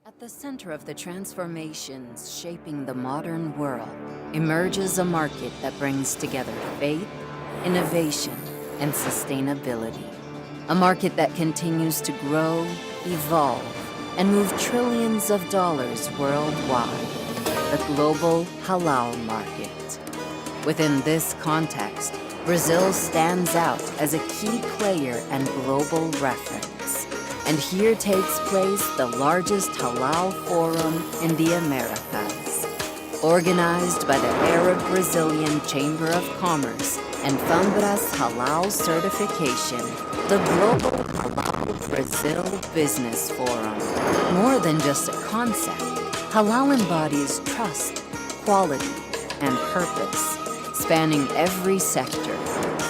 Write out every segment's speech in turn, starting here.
At the center of the transformations shaping the modern world emerges a market that brings together faith, innovation, and sustainability. A market that continues to grow, evolve, and move trillions of dollars worldwide. The global halal market. Within this context, Brazil stands out as a key player and global reference. And here takes place the largest halal forum in the Americas. Organized by the Arab-Brazilian Chamber of Commerce and Fambras Halal Certification, the Global Halal Brazil Business Forum. More than just a concept, halal embodies trust, quality, and purpose, spanning every sector: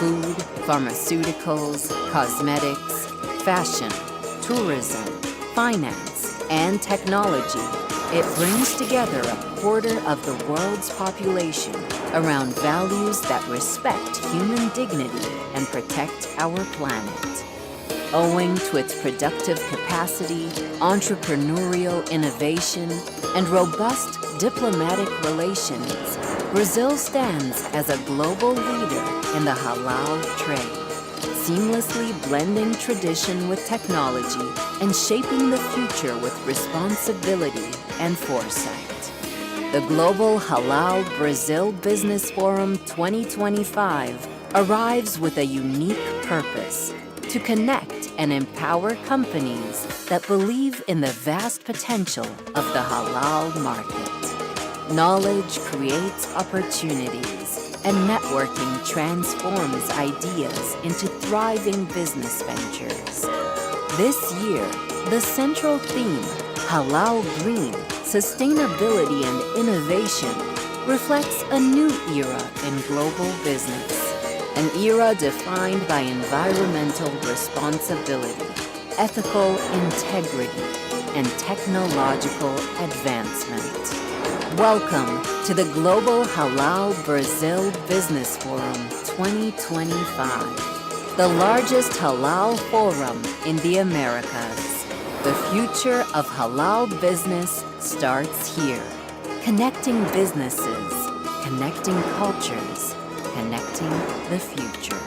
food, pharmaceuticals, cosmetics, fashion, tourism, finance, and technology. It brings together a quarter of the world's population around values that respect human dignity and protect our planet. Owing to its productive capacity, entrepreneurial innovation, and robust diplomatic relations, Brazil stands as a global leader in the halal trade, seamlessly blending tradition with technology and shaping the future with responsibility and foresight. The Global Halal Brazil Business Forum 2025 arrives with a unique purpose: to connect and empower companies that believe in the vast potential of the halal market. Knowledge creates opportunities, and networking transforms ideas into thriving business ventures. This year, the central theme, Halal Green, Sustainability and Innovation, reflects a new era in global business. An era defined by environmental responsibility, ethical integrity, and technological advancement. Welcome to the Global Halal Brazil Business Forum 2025, the largest halal forum in the Americas. The future of halal business starts here. Connecting businesses, connecting cultures, connecting the future.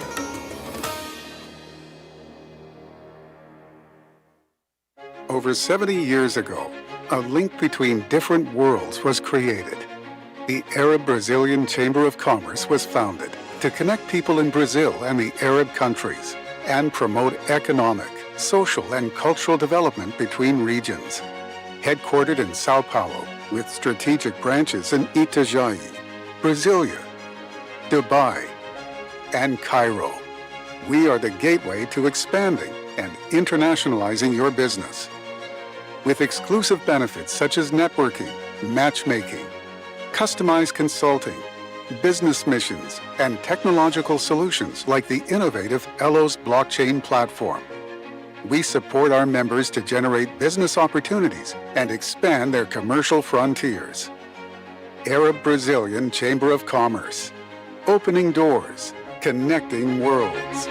Over 70 years ago, a link between different worlds was created. The Arab-Brazilian Chamber of Commerce was founded to connect people in Brazil and the Arab countries and promote economic, social, and cultural development between regions. Headquartered in Sao Paulo, with strategic branches in Itajaí, Brasilia, Dubai, and Cairo, we are the gateway to expanding and internationalizing your business. With exclusive benefits such as networking, matchmaking, customized consulting, business missions, and technological solutions like the innovative Elos blockchain platform. We support our members to generate business opportunities and expand their commercial frontiers. Arab-Brazilian Chamber of Commerce. Opening doors, connecting worlds.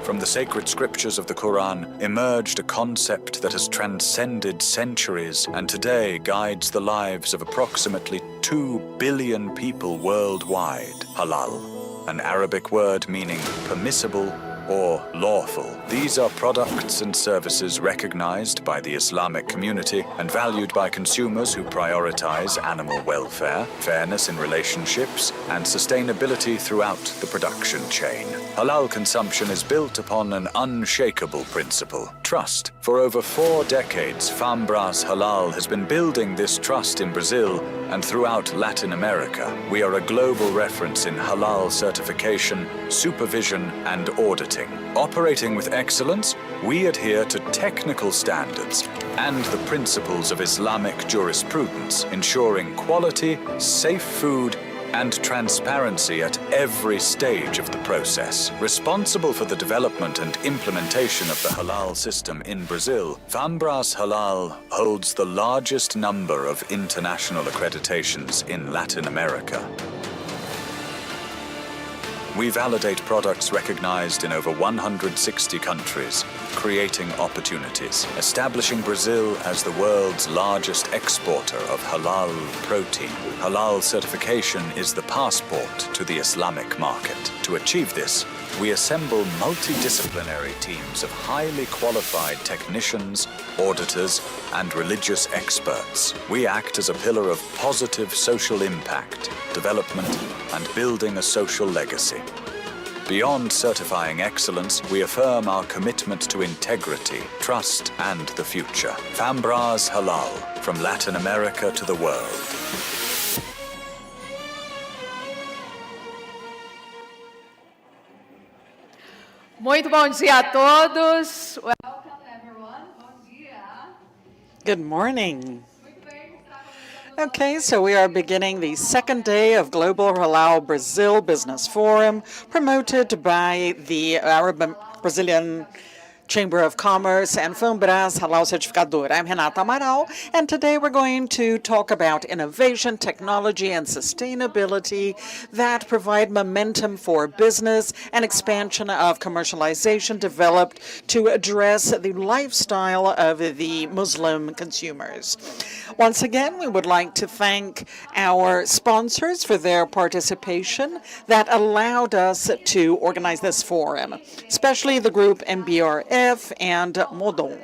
From the sacred scriptures of the Quran emerged a concept that has transcended centuries and today guides the lives of approximately 2 billion people worldwide. Halal, an Arabic word meaning permissible or lawful. These are products and services recognized by the Islamic community and valued by consumers who prioritize animal welfare, fairness in relationships, and sustainability throughout the production chain. Halal consumption is built upon an unshakable principle: trust. For over 4 decades, Fambras Halal has been building this trust in Brazil and throughout Latin America. We are a global reference in halal certification, supervision, and auditing. Operating with excellence, we adhere to technical standards and the principles of Islamic jurisprudence, ensuring quality, safe food, and transparency at every stage of the process. Responsible for the development and implementation of the halal system in Brazil, Fambras Halal holds the largest number of international accreditations in Latin America. We validate products recognized in over 160 countries, creating opportunities, establishing Brazil as the world's largest exporter of halal protein. Halal certification is the passport to the Islamic market. To achieve this, we assemble multidisciplinary teams of highly qualified technicians, auditors, and religious experts. We act as a pillar of positive social impact, development, and building a social legacy. Beyond certifying excellence, we affirm our commitment to integrity, trust, and the future. Fambras Halal, from Latin America to the world. Muito bom dia a todos. Welcome everyone. Bom dia. Good morning. Okay, so we are beginning the second day of Global Halal Brazil Business Forum, promoted by the Arab Brazilian Chamber of Commerce and Fambras Halal Certificador. I'm Renata Amaral, and today we're going to talk about innovation, technology, and sustainability that provide momentum for business and expansion of commercialization developed to address the lifestyle of the Muslim consumers. Once again, we would like to thank our sponsors for their participation that allowed us to organize this forum, especially the group MBRF and Modon.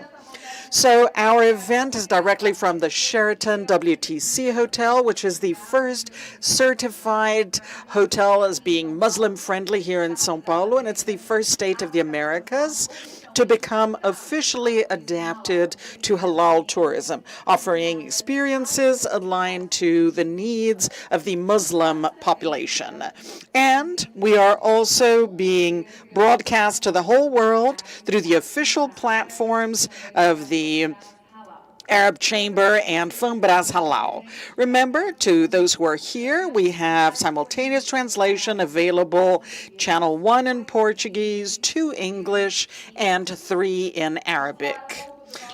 So our event is directly from the Sheraton WTC Hotel, which is the first certified hotel as being Muslim-friendly here in São Paulo, and it's the first state of the Americas to become officially adapted to halal tourism, offering experiences aligned to the needs of the Muslim population. And we are also being broadcast to the whole world through the official platforms of the Arab Chamber and Fambras Halal. Remember, to those who are here, we have simultaneous translation available, channel 1 in Portuguese, 2 English, and 3 in Arabic.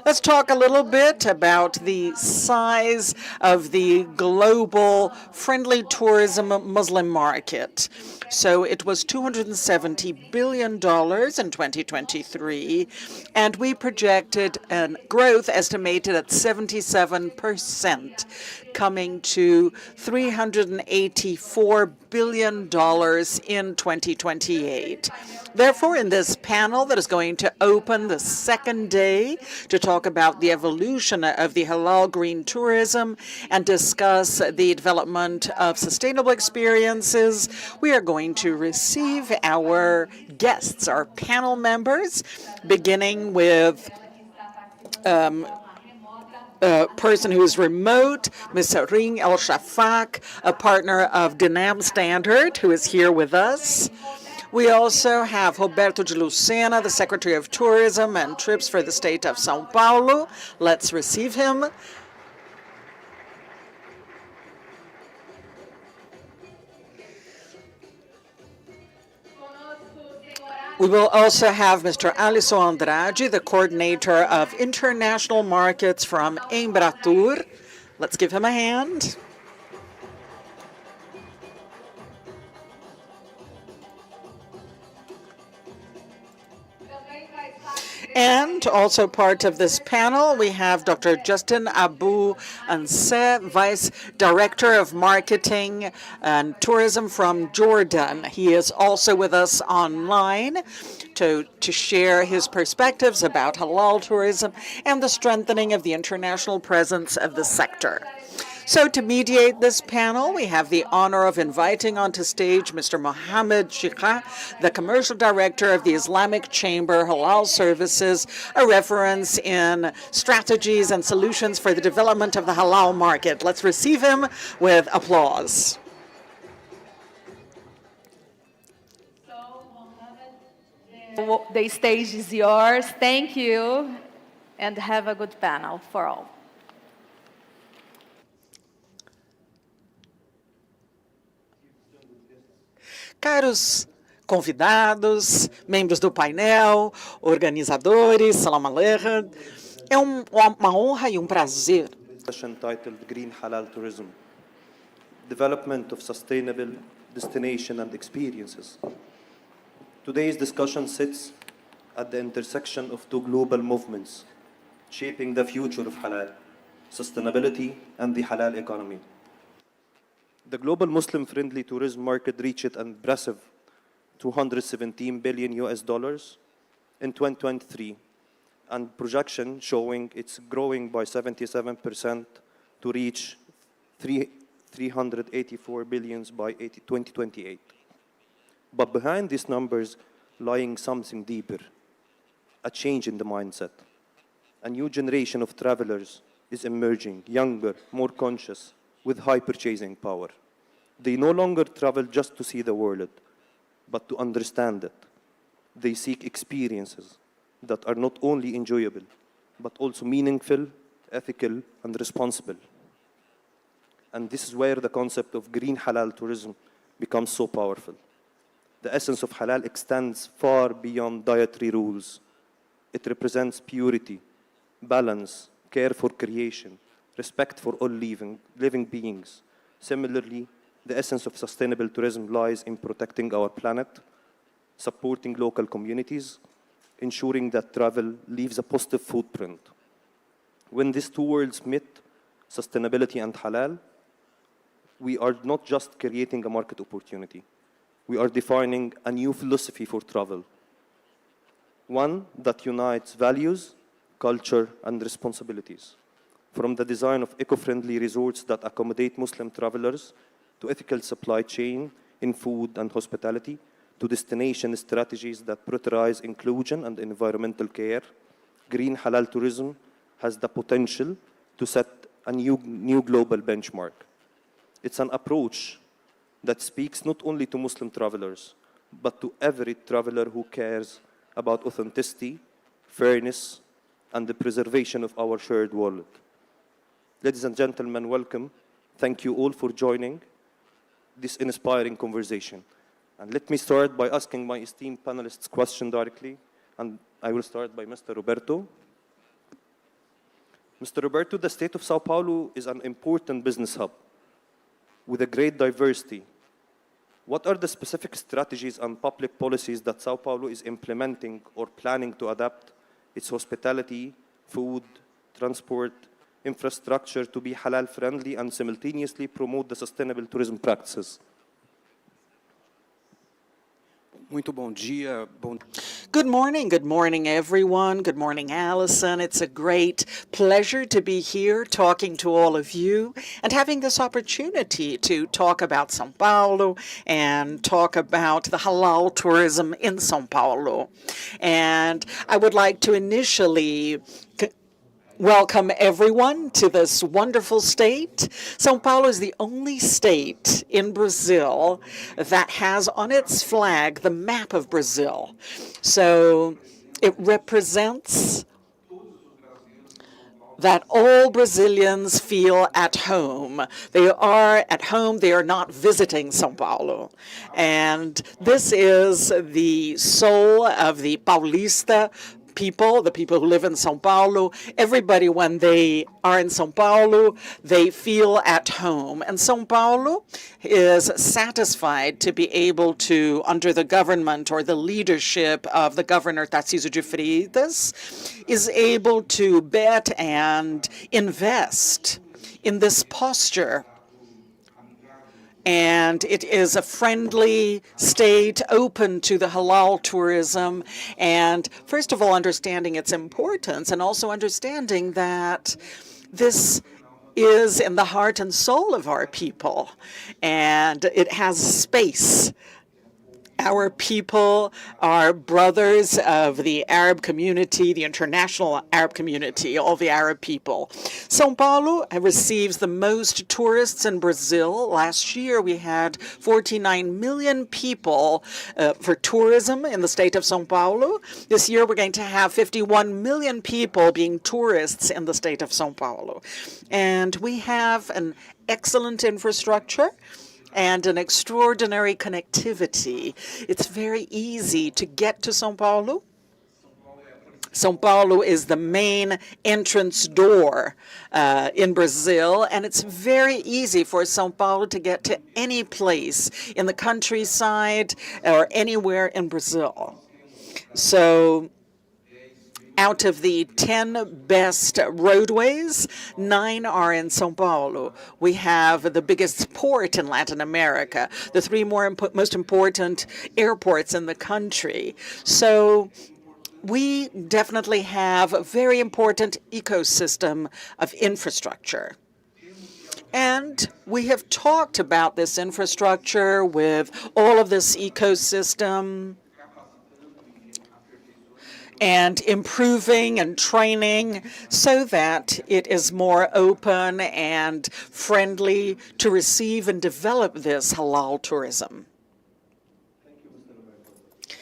Let's talk a little bit about the size of the global friendly tourism Muslim market. So it was $270 billion in 2023, and we projected a growth estimated at 77%, coming to $384 billion in 2028. Therefore, in this panel that is going to open the second day to talk about the evolution of the halal green tourism and discuss the development of sustainable experiences, we are going to receive our guests, our panel members, beginning with a person who is remote, Ms. Ring El Shafak, a partner of Dinam Standard, who is here with us. We also have Roberto de Lucena, the Secretary of Tourism and Trips for the state of São Paulo. Let's receive him. We will also have Mr. Alisson Andrade, the Coordinator of International Markets from Embratur. Let's give him a hand. And also part of this panel, we have Dr. Justin Abu Anseh, Vice Director of Marketing and Tourism from Jordan. He is also with us online to share his perspectives about halal tourism and the strengthening of the international presence of the sector. So to mediate this panel, we have the honor of inviting onto stage Mr. Mohammed Shikha, the Commercial Director of the Islamic Chamber Halal Services, a reference in strategies and solutions for the development of the halal market. Let's receive him with applause. So, Mohammed, the stage is yours. Thank you, and have a good panel for all. Caros convidados, membros do painel, organizadores, salam aleikum. É uma honra e um prazer Session titled Green Halal Tourism. development of sustainable destination and experiences. Today's discussion sits at the intersection of two global movements, shaping the future of halal, sustainability, and the halal economy. The global Muslim-friendly tourism market reached an impressive $217 billion in 2023, and projection showing it's growing by 77% to reach $384 billion by 2028. But behind these numbers, lying something deeper, a change in the mindset. A new generation of travelers is emerging, younger, more conscious, with high purchasing power. They no longer travel just to see the world, but to understand it. They seek experiences that are not only enjoyable, but also meaningful, ethical, and responsible. And this is where the concept of green halal tourism becomes so powerful. The essence of halal extends far beyond dietary rules. It represents purity, balance, care for creation, respect for all living beings. Similarly, the essence of sustainable tourism lies in protecting our planet, supporting local communities, ensuring that travel leaves a positive footprint. When these two worlds meet, sustainability and halal, we are not just creating a market opportunity. We are defining a new philosophy for travel, one that unites values, culture, and responsibilities. From the design of eco-friendly resorts that accommodate Muslim travelers, to ethical supply chain in food and hospitality, to destination strategies that prioritize inclusion and environmental care, green halal tourism has the potential to set a new global benchmark. It's an approach that speaks not only to Muslim travelers, but to every traveler who cares about authenticity, fairness, and the preservation of our shared world. Ladies and gentlemen, welcome. Thank you all for joining this inspiring conversation. And let me start by asking my esteemed panelists question directly, and I will start by Mr. Roberto. Mr. Roberto, the state of Sao Paulo is an important business hub with a great diversity. What are the specific strategies and public policies that Sao Paulo is implementing or planning to adapt its hospitality, food, transport, infrastructure to be halal friendly and simultaneously promote the sustainable tourism practices? Muito bom dia. Good morning, everyone. Good morning, Allison. It's a great pleasure to be here talking to all of you and having this opportunity to talk about São Paulo and talk about the halal tourism in São Paulo. And I would like to initially welcome everyone to this wonderful state. São Paulo is the only state in Brazil that has on its flag the map of Brazil. So it represents that all Brazilians feel at home. They are at home, they are not visiting São Paulo. And this is the soul of the Paulista people, the people who live in São Paulo. Everybody, when they are in São Paulo, they feel at home. And São Paulo is satisfied to be able to, under the government or the leadership of the governor Tarcísio de Freitas, is able to bet and invest in this posture. And it is a friendly state, open to the halal tourism, and first of all, understanding its importance, and also understanding that this is in the heart and soul of our people, and it has space. Our people are brothers of the Arab community, the international Arab community, all the Arab people. São Paulo receives the most tourists in Brazil. Last year, we had 49 million people for tourism in the state of São Paulo. This year, we're going to have 51 million people being tourists in the state of São Paulo. And we have an excellent infrastructure and an extraordinary connectivity. It's very easy to get to São Paulo. São Paulo is the main entrance door in Brazil, and it's very easy for São Paulo to get to any place in the countryside or anywhere in Brazil. So out of the 10 best roadways, 9 are in São Paulo. We have the biggest port in Latin America, the 3 most important airports in the country. So we definitely have a very important ecosystem of infrastructure. And we have talked about this infrastructure with all of this ecosystem and improving and training so that it is more open and friendly to receive and develop this halal tourism.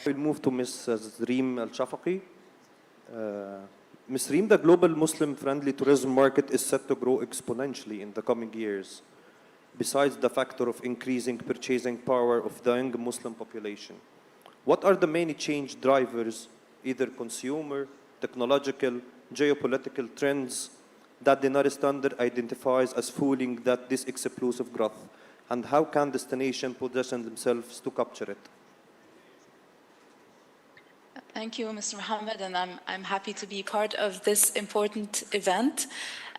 We'll move to Ms. Reem Al-Shafaqi. Ms. Reem, the global Muslim-friendly tourism market is set to grow exponentially in the coming years, besides the factor of increasing purchasing power of the young Muslim population. What are the main change drivers, either consumer, technological, geopolitical trends, that the United Standard identifies as fueling this explosive growth? And how can destination position themselves to capture it? Thank you, Mr. Mohammed, and I'm happy to be part of this important event.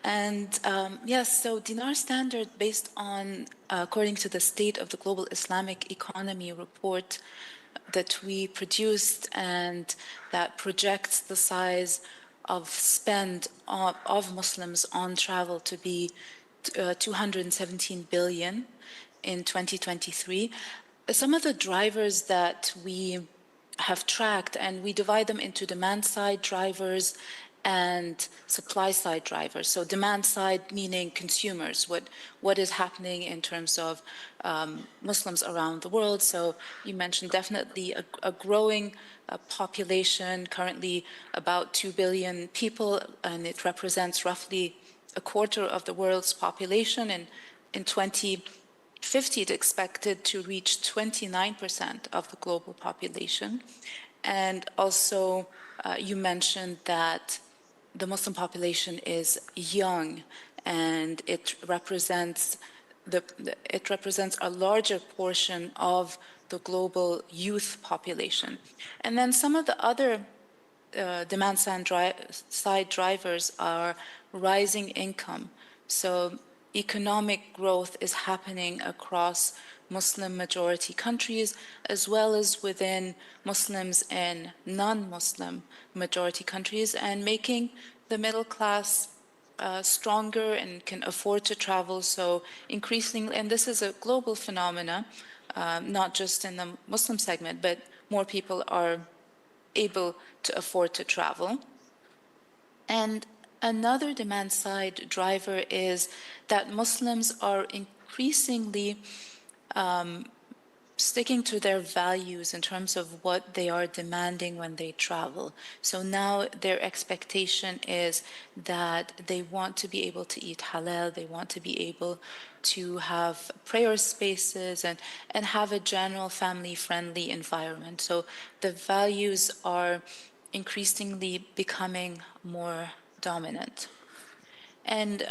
And yes, so Dinar Standard, based on, according to the State of the Global Islamic Economy report that we produced, and that projects the size of spend of Muslims on travel to be 217 billion in 2023. Some of the drivers that we have tracked, and we divide them into demand side drivers and supply side drivers. So demand side meaning consumers, what is happening in terms of Muslims around the world. So you mentioned definitely a growing population, currently about 2 billion people, and it represents roughly a quarter of the world's population. And in 2050, it's expected to reach 29% of the global population. And also, you mentioned that the Muslim population is young, and it represents a larger portion of the global youth population. And then some of the other demand side drivers are rising income. So economic growth is happening across Muslim majority countries, as well as within Muslims in non-Muslim majority countries, and making the middle class stronger and can afford to travel. So increasingly, and this is a global phenomena, not just in the Muslim segment, but more people are able to afford to travel. And another demand side driver is that Muslims are increasingly sticking to their values in terms of what they are demanding when they travel. So now their expectation is that they want to be able to eat halal, they want to be able to have prayer spaces and have a general family-friendly environment. So the values are increasingly becoming more dominant. And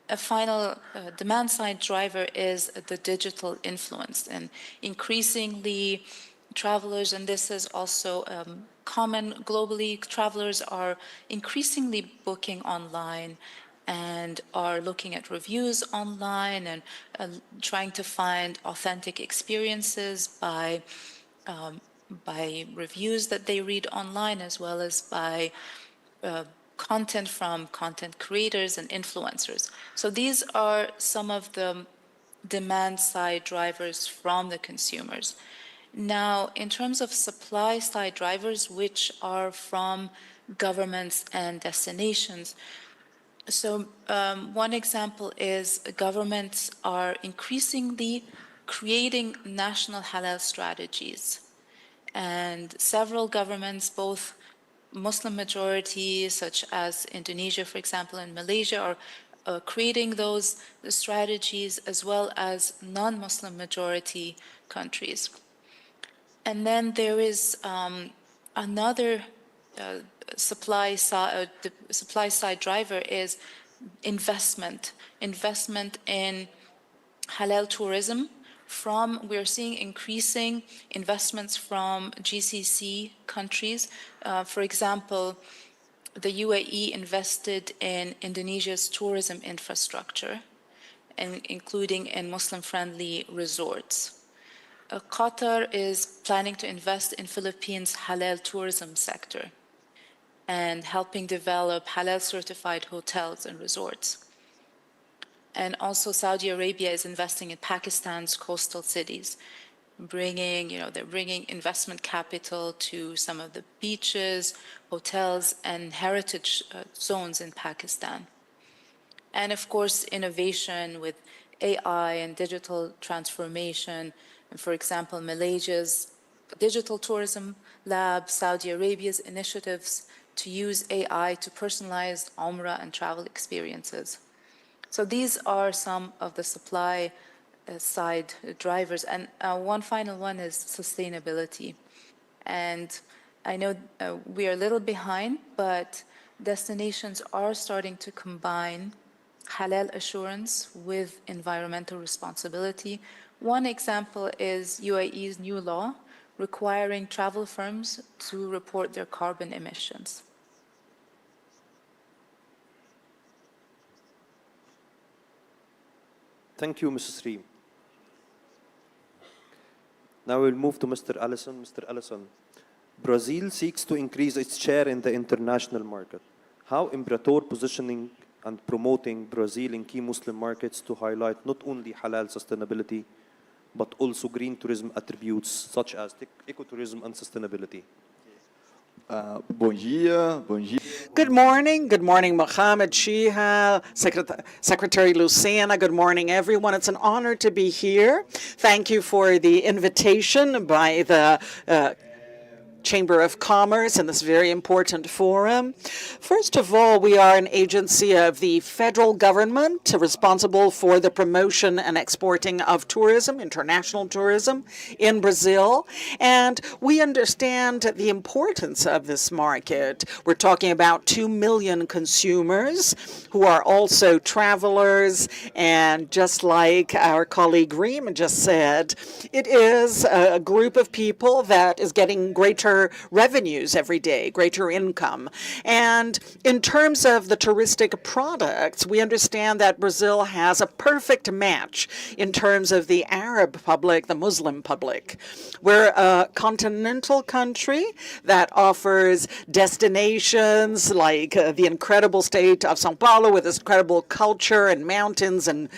a final demand side driver is the digital influence, and increasingly travelers, and this is also common globally, travelers are increasingly booking online and are looking at reviews online and trying to find authentic experiences by reviews that they read online, as well as by content from content creators and influencers. So these are some of the demand side drivers from the consumers. Now, in terms of supply side drivers, which are from governments and destinations, so one example is governments are increasingly creating national halal strategies. And several governments, both Muslim majority, such as Indonesia, for example, and Malaysia, are creating those strategies, as well as non-Muslim majority countries. And then there is another the supply side driver is investment in halal tourism. We're seeing increasing investments from GCC countries. For example, the UAE invested in Indonesia's tourism infrastructure, including in Muslim-friendly resorts. Qatar is planning to invest in Philippines' halal tourism sector and helping develop halal-certified hotels and resorts. And also Saudi Arabia is investing in Pakistan's coastal cities, they're bringing investment capital to some of the beaches, hotels, and heritage zones in Pakistan. And of course, innovation with AI and digital transformation. And for example, Malaysia's digital tourism lab, Saudi Arabia's initiatives to use AI to personalize Umrah and travel experiences. So these are some of the supply side drivers. And one final one is sustainability. And I know we are a little behind, but destinations are starting to combine halal assurance with environmental responsibility. One example is UAE's new law requiring travel firms to report their carbon emissions. Thank you, Mrs. Reem. Now we'll move to Mr. Allison. Mr. Allison, Brazil seeks to increase its share in the international market. How Imperator positioning and promoting Brazil in key Muslim markets to highlight not only halal sustainability, but also green tourism attributes such as ecotourism and sustainability? Good morning, Mohammed Shiha, Secretary Luciana. Good morning, everyone. It's an honor to be here. Thank you for the invitation by the Chamber of Commerce in this very important forum. First of all, we are an agency of the federal government responsible for the promotion and exporting of tourism, international tourism in Brazil. And we understand the importance of this market. We're talking about 2 million consumers who are also travelers. And just like our colleague Reem just said, it is a group of people that is getting greater revenues every day, greater income. And in terms of the touristic products, we understand that Brazil has a perfect match in terms of the Arab public, the Muslim public. We're a continental country that offers destinations like the incredible state of São Paulo with its incredible culture and mountains and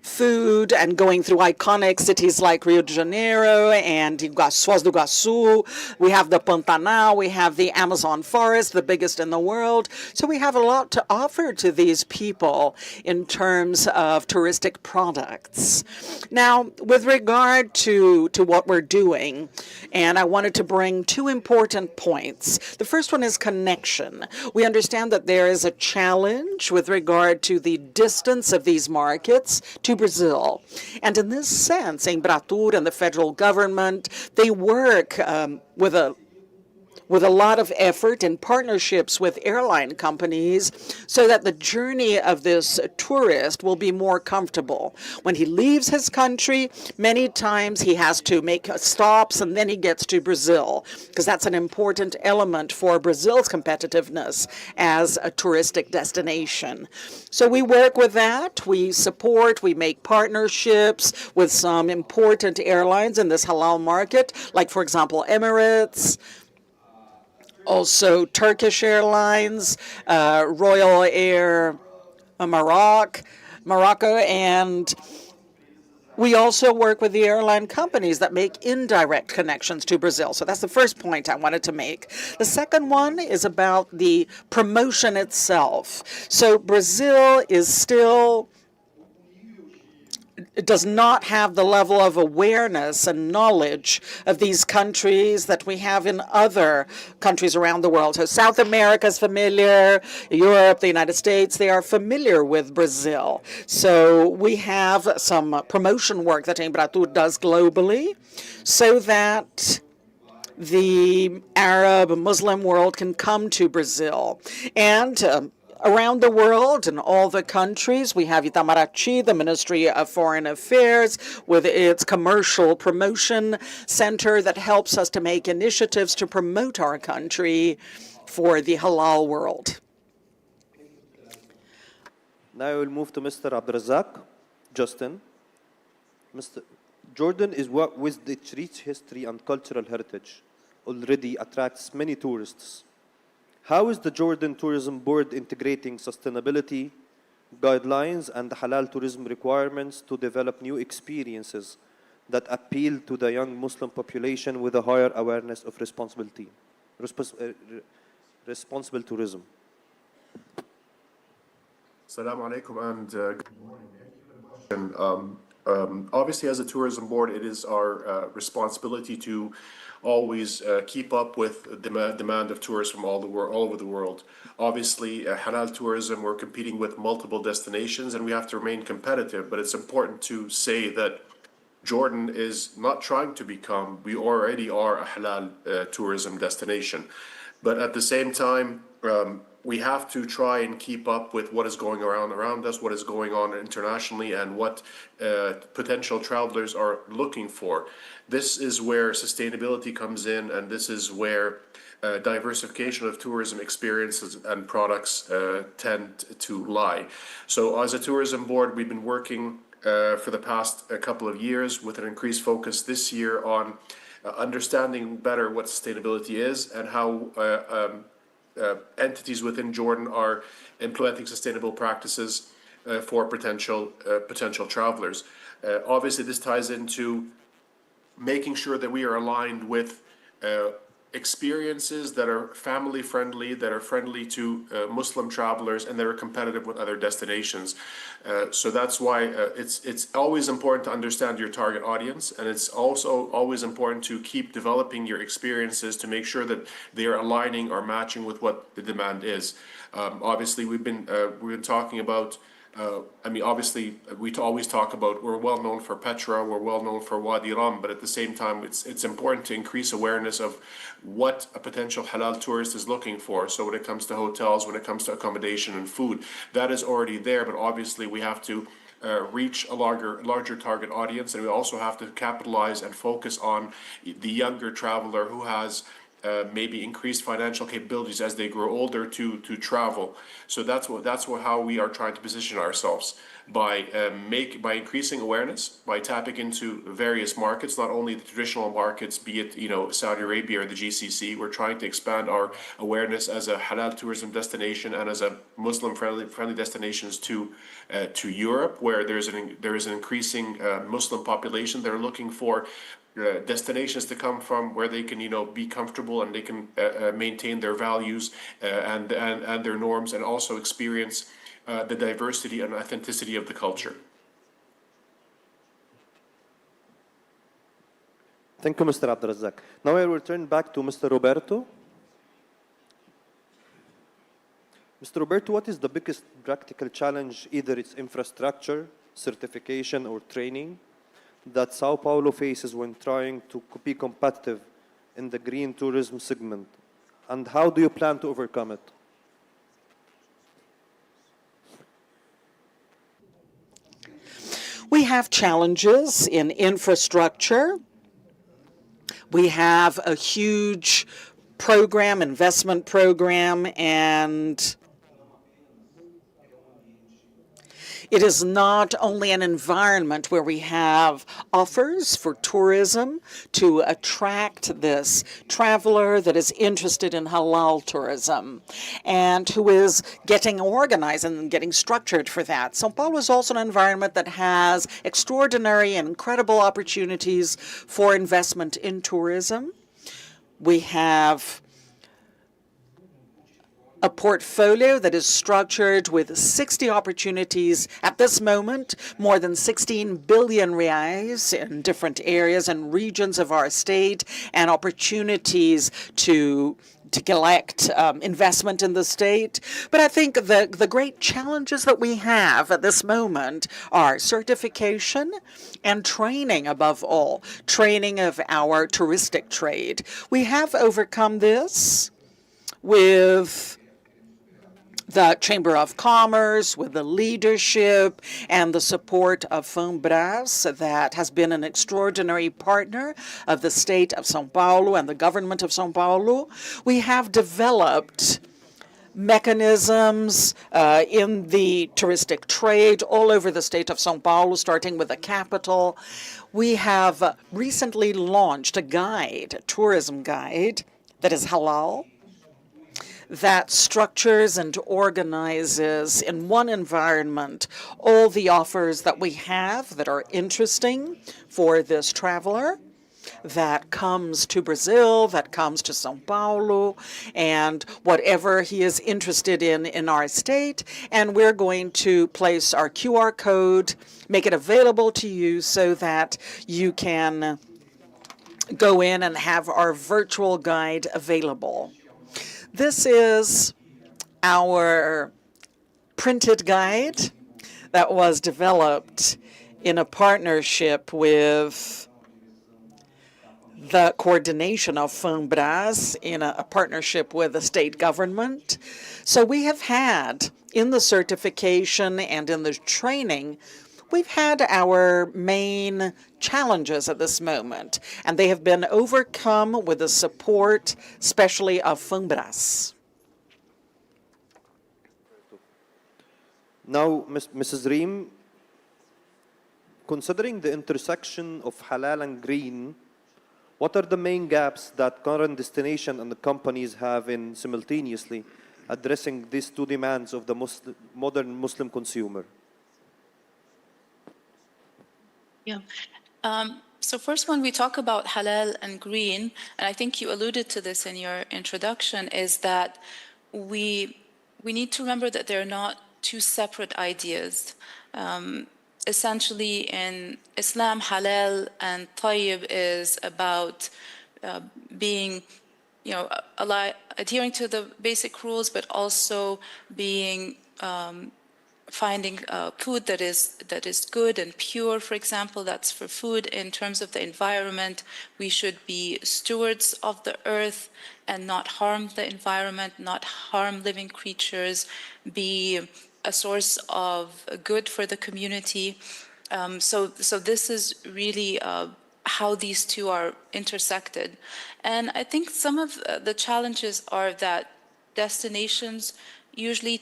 food, and going through iconic cities like Rio de Janeiro and Foz do Iguaçu. We have the Pantanal, we have the Amazon forest, the biggest in the world. So we have a lot to offer to these people in terms of touristic products. Now, with regard to what we're doing, and I wanted to bring two important points. The first one is connection. We understand that there is a challenge with regard to the distance of these markets to Brazil. And in this sense, Embratur and the federal government, they work with a lot of effort in partnerships with airline companies so that the journey of this tourist will be more comfortable. When he leaves his country, many times he has to make stops and then he gets to Brazil, because that's an important element for Brazil's competitiveness as a touristic destination. So we work with that. We support, we make partnerships with some important airlines in this halal market, like, for example, Emirates, also Turkish Airlines, Royal Air Morocco, and we also work with the airline companies that make indirect connections to Brazil. So that's the first point I wanted to make. The second one is about the promotion itself. So Brazil is still does not have the level of awareness and knowledge of these countries that we have in other countries around the world. So South America is familiar, Europe, the United States, they are familiar with Brazil. So we have some promotion work that Embratur does globally so that the Arab and Muslim world can come to Brazil. And around the world, in all the countries, we have Itamaraty, the Ministry of Foreign Affairs, with its commercial promotion center that helps us to make initiatives to promote our country for the halal world. Now I will move to Mr. Abdrazak, Justin. Mr. Jordan is what, with its rich history and cultural heritage, already attracts many tourists. How is the Jordan Tourism Board integrating sustainability guidelines and halal tourism requirements to develop new experiences that appeal to the young Muslim population with a higher awareness of responsible tourism? Assalamu alaikum and good morning. Obviously, as a tourism board, it is our responsibility to always keep up with the demand of tourists from all over the world. Obviously, halal tourism, we're competing with multiple destinations and we have to remain competitive, but it's important to say that Jordan is not trying to become, we already are a halal tourism destination. But at the same time, we have to try and keep up with what is going around us, what is going on internationally, and what potential travelers are looking for. This is where sustainability comes in, and this is where diversification of tourism experiences and products tend to lie. So as a tourism board, we've been working for the past couple of years with an increased focus this year on understanding better what sustainability is and how entities within Jordan are implementing sustainable practices for potential travelers. Obviously, this ties into making sure that we are aligned with experiences that are family friendly, that are friendly to Muslim travelers, and that are competitive with other destinations. So that's why it's always important to understand your target audience, and it's also always important to keep developing your experiences to make sure that they are aligning or matching with what the demand is. Obviously, we've been talking about. Obviously, we always talk about we're well known for Petra, we're well known for Wadi Rum, but at the same time, it's important to increase awareness of what a potential halal tourist is looking for. So when it comes to hotels, when it comes to accommodation and food, that is already there, but obviously we have to reach a larger target audience, and we also have to capitalize and focus on the younger traveler who has maybe increased financial capabilities as they grow older to travel. So that's how we are trying to position ourselves by increasing awareness, by tapping into various markets, not only the traditional markets, be it Saudi Arabia or the GCC. We're trying to expand our awareness as a halal tourism destination and as a Muslim friendly destinations to Europe, where there is an increasing Muslim population. They're looking for destinations to come from where they can be comfortable and they can maintain their values and their norms, and also experience the diversity and authenticity of the culture. Thank you, Mr. Abdrazak. Now I will turn back to Mr. Roberto. Mr. Roberto, what is the biggest practical challenge, either it's infrastructure, certification, or training, that Sao Paulo faces when trying to be competitive in the green tourism segment, and how do you plan to overcome it? We have challenges in infrastructure. We have a huge investment program, and it is not only an environment where we have offers for tourism to attract this traveler that is interested in halal tourism and who is getting organized and getting structured for that. São Paulo is also an environment that has extraordinary and incredible opportunities for investment in tourism. We have a portfolio that is structured with 60 opportunities at this moment, more than 16 billion reais in different areas and regions of our state, and opportunities to to collect investment in the state. But I think the great challenges that we have at this moment are certification and training, above all, training of our touristic trade. We have overcome this with the Chamber of Commerce, with the leadership and the support of FUNBRAS, that has been an extraordinary partner of the state of São Paulo and the government of São Paulo. We have developed mechanisms in the touristic trade all over the state of São Paulo, starting with the capital. We have recently launched a guide, a tourism guide, that is Halal, that structures and organizes in one environment all the offers that we have that are interesting for this traveler that comes to Brazil, that comes to São Paulo, and whatever he is interested in our state. And we're going to place our QR code, make it available to you so that you can go in and have our virtual guide available. This is our printed guide that was developed in a partnership with the coordination of FUNBRAS, in a partnership with the state government. So we have had, in the certification and in the training, we've had our main challenges at this moment, and they have been overcome with the support, especially of FUNBRAS. Now, Mrs. Reem, considering the intersection of halal and green, what are the main gaps that current destination and the companies have in simultaneously addressing these two demands of the modern Muslim consumer? Yeah. So first, when we talk about halal and green, and I think you alluded to this in your introduction, is that we need to remember that they're not two separate ideas. Essentially, in Islam, halal and tayyib is about being, adhering to the basic rules, but also being finding food that is good and pure. For example, that's for food. In terms of the environment, we should be stewards of the earth and not harm the environment, not harm living creatures, be a source of good for the community. So this is really how these two are intersected. And I think some of the challenges are that destinations usually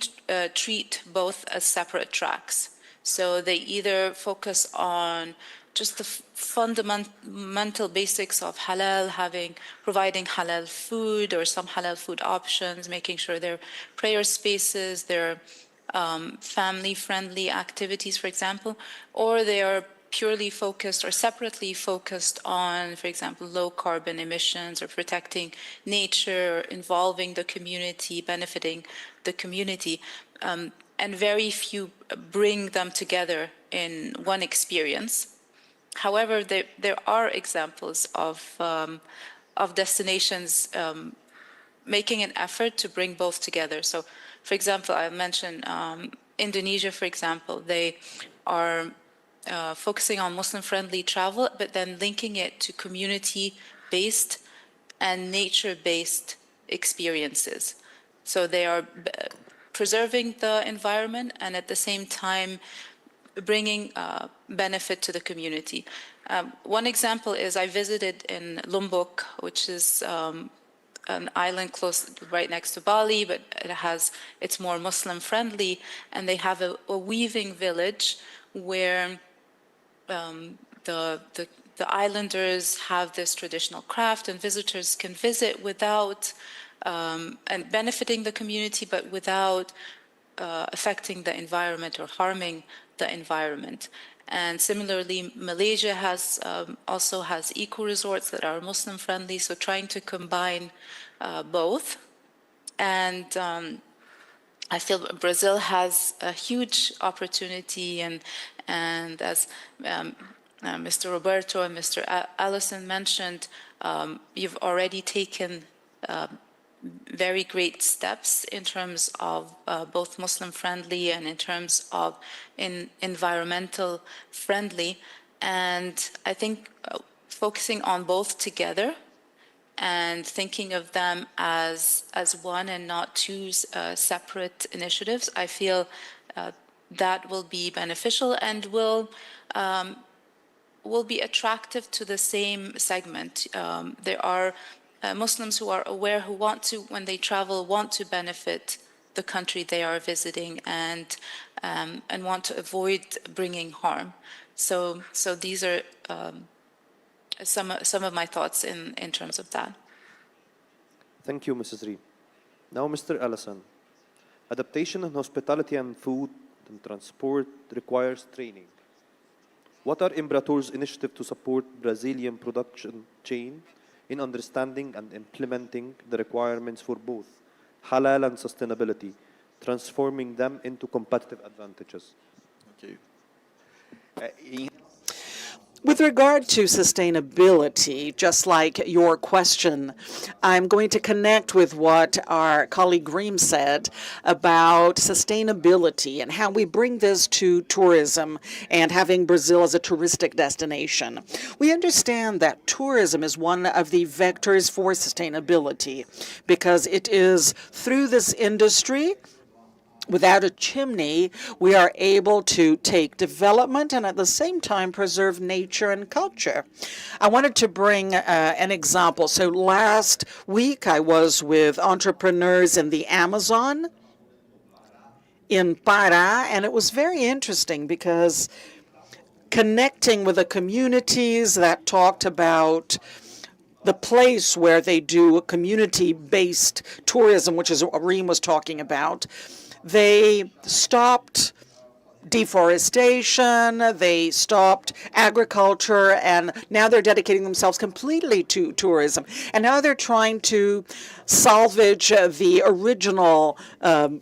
treat both as separate tracks. So they either focus on just the fundamental basics of halal, providing halal food or some halal food options, making sure their prayer spaces, their family-friendly activities, for example, or they are purely focused or separately focused on, for example, low carbon emissions or protecting nature, or involving the community, benefiting the community. And very few bring them together in one experience. However, there are examples of destinations making an effort to bring both together. So, for example, I mentioned Indonesia, for example. They are focusing on Muslim-friendly travel, but then linking it to community-based and nature-based experiences. So they are preserving the environment and at the same time bringing benefit to the community. One example is I visited in Lombok, which is an island close right next to Bali, but it's more Muslim friendly, and they have a weaving village where the islanders have this traditional craft, and visitors can visit without and benefiting the community, but without affecting the environment or harming the environment. And similarly, Malaysia also has eco-resorts that are Muslim-friendly, so trying to combine both. And I feel Brazil has a huge opportunity, and as Mr. Roberto and Mr. Allison mentioned, you've already taken very great steps in terms of both Muslim friendly and in terms of environmental friendly. And I think focusing on both together and thinking of them as one and not two separate initiatives, I feel that will be beneficial and will be attractive to the same segment. There are Muslims who are aware, who want to, when they travel, want to benefit the country they are visiting and want to avoid bringing harm. So these are some of my thoughts in terms of that. Thank you, Mrs. Reem. Now, Mr. Ellison. Adaptation in hospitality and food and transport requires training. What are Embratur's initiatives to support Brazilian production chain in understanding and implementing the requirements for both halal and sustainability, transforming them into competitive advantages? Okay. With regard to sustainability, just like your question, I'm going to connect with what our colleague Reem said about sustainability and how we bring this to tourism and having Brazil as a touristic destination. We understand that tourism is one of the vectors for sustainability because it is through this industry. Without a chimney, we are able to take development and at the same time preserve nature and culture. I wanted to bring an example. So last week I was with entrepreneurs in the Amazon in Pará, and it was very interesting because connecting with the communities that talked about the place where they do community-based tourism, which is what Reem was talking about. They stopped deforestation, they stopped agriculture, and now they're dedicating themselves completely to tourism. And now they're trying to salvage the original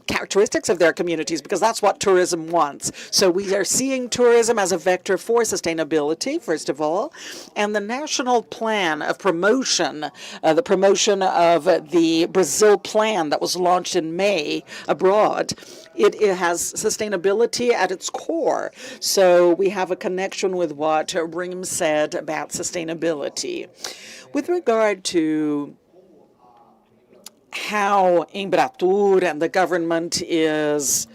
characteristics of their communities because that's what tourism wants. So we are seeing tourism as a vector for sustainability, first of all, and the national plan of promotion, the promotion of the Brazil plan that was launched in May abroad, it has sustainability at its core. So we have a connection with what Reem said about sustainability. With regard to how Embratur and the government is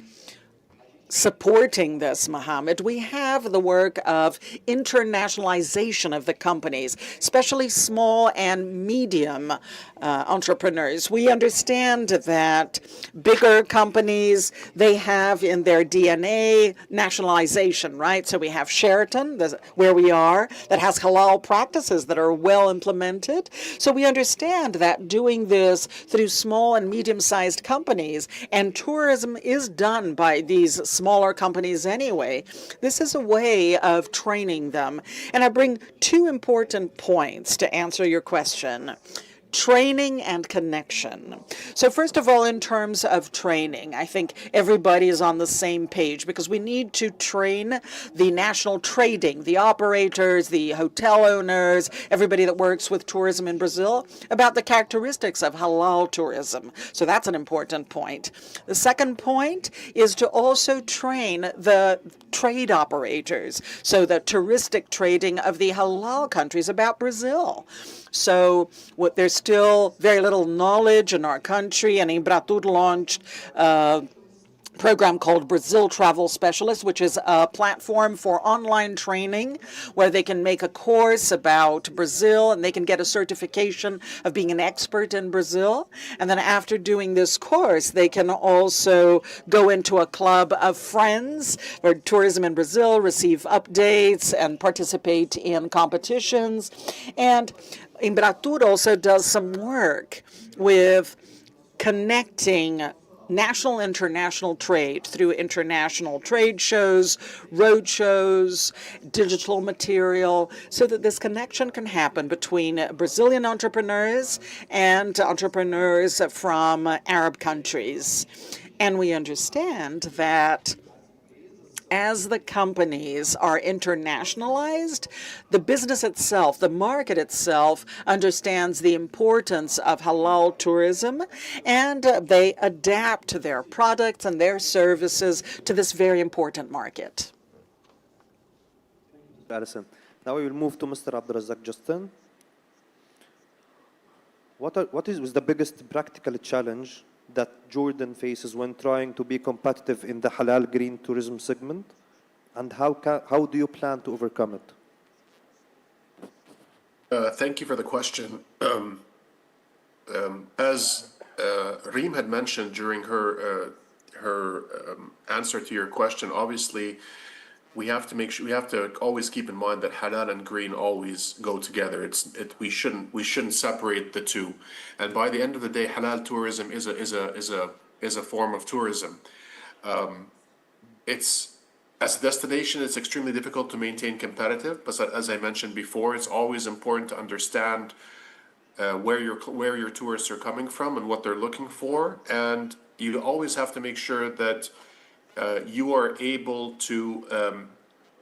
supporting this, Mohammed, we have the work of internationalization of the companies, especially small and medium entrepreneurs. We understand that bigger companies, they have in their DNA nationalization, right? So we have Sheraton, where we are, that has halal practices that are well implemented. So we understand that doing this through small and medium-sized companies, and tourism is done by these smaller companies anyway, this is a way of training them. And I bring two important points to answer your question. Training and connection. So first of all, in terms of training, I think everybody is on the same page because we need to train the national trading, the operators, the hotel owners, everybody that works with tourism in Brazil about the characteristics of halal tourism. So that's an important point. The second point is to also train the trade operators, so the touristic trading of the halal countries about Brazil. So there's still very little knowledge in our country, and Embratur launched a program called Brazil Travel Specialist, which is a platform for online training where they can make a course about Brazil and they can get a certification of being an expert in Brazil. And then after doing this course, they can also go into a club of friends for tourism in Brazil, receive updates, and participate in competitions. And Embratur also does some work with connecting national international trade through international trade shows, road shows, digital material, so that this connection can happen between Brazilian entrepreneurs and entrepreneurs from Arab countries. And we understand that as the companies are internationalized, the business itself, the market itself, understands the importance of halal tourism, and they adapt their products and their services to this very important market. Alison. Now we will move to Mr. Abdulrazak Justin. What is the biggest practical challenge that Jordan faces when trying to be competitive in the halal green tourism segment, and how do you plan to overcome it? Thank you for the question. As Reem had mentioned during her answer to your question, obviously we have to always keep in mind that halal and green always go together. We shouldn't separate the two. And by the end of the day, halal tourism is a form of tourism. It's as a destination, it's extremely difficult to maintain competitive. But as I mentioned before, it's always important to understand where your tourists are coming from and what they're looking for, and you always have to make sure that you are able to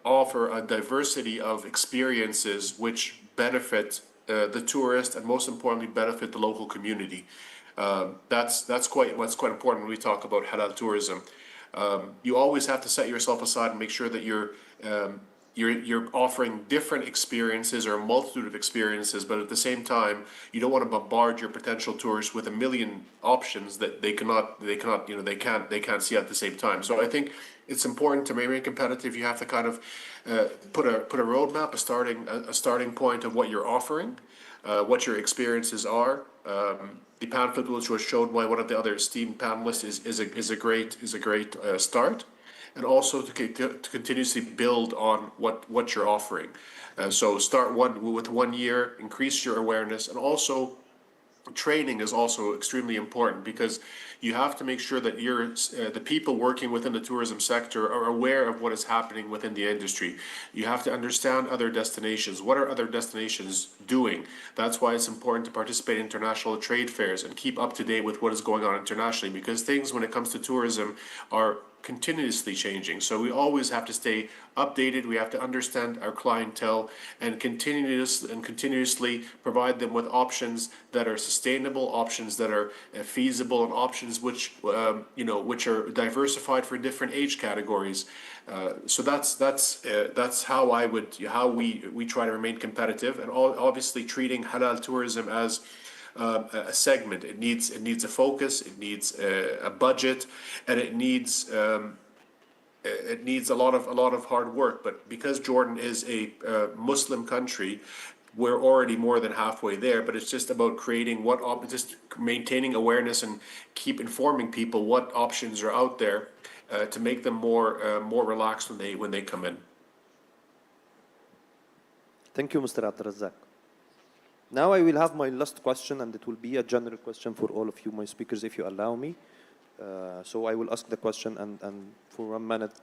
offer a diversity of experiences which benefit the tourist and most importantly benefit the local community. That's quite important when we talk about halal tourism. You always have to set yourself aside and make sure that you're offering different experiences or a multitude of experiences, but at the same time, you don't want to bombard your potential tourists with a million options that they can't see at the same time. So I think it's important to remain competitive. You have to kind of put a roadmap, a starting point of what you're offering, what your experiences are. The pamphlet which was shown by one of the other esteemed panelists is a great start. And also to continuously build on what you're offering. So start with 1 year, increase your awareness, and also training is also extremely important because you have to make sure that the people working within the tourism sector are aware of what is happening within the industry. You have to understand other destinations. What are other destinations doing? That's why it's important to participate in international trade fairs and keep up to date with what is going on internationally, because things when it comes to tourism are continuously changing. So we always have to stay updated. We have to understand our clientele and continuously provide them with options that are sustainable, options that are feasible, and options which are diversified for different age categories. So that's how we try to remain competitive, and obviously treating halal tourism as a segment. It needs a focus, it needs a budget, and it needs a lot of hard work. But because Jordan is a Muslim country, we're already more than halfway there. But it's just about just maintaining awareness and keep informing people what options are out there to make them more relaxed when they come in. Thank you, Mr. Abdulrazak. Now I will have my last question, and it will be a general question for all of you, my speakers, if you allow me. So I will ask the question, and for 1 minute,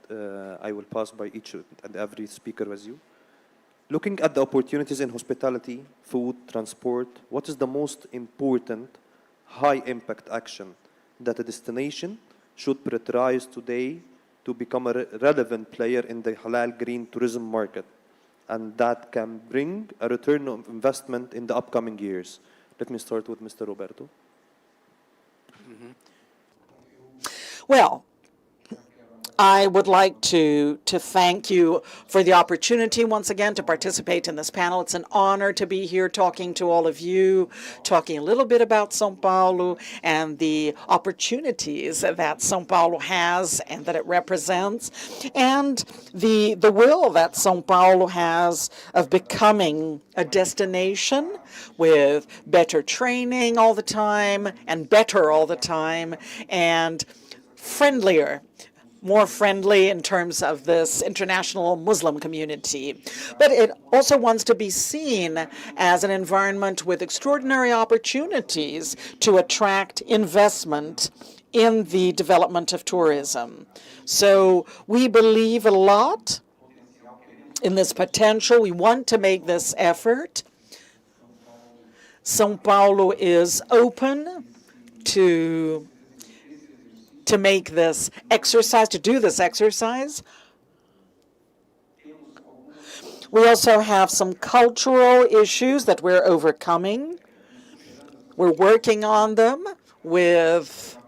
I will pass by each and every speaker with you. Looking at the opportunities in hospitality, food, transport, what is the most important high-impact action that a destination should prioritize today to become a relevant player in the halal green tourism market, and that can bring a return of investment in the upcoming years? Let me start with Mr. Roberto. Well, I would like to thank you for the opportunity once again to participate in this panel. It's an honor to be here talking to all of you, talking a little bit about São Paulo and the opportunities that São Paulo has and that it represents, and the will that São Paulo has of becoming a destination with better training all the time and better all the time and friendlier, more friendly in terms of this international Muslim community. But it also wants to be seen as an environment with extraordinary opportunities to attract investment in the development of tourism. So we believe a lot in this potential. We want to make this effort. São Paulo is open to make this exercise, to do this exercise. We also have some cultural issues that we're overcoming. We're working on them with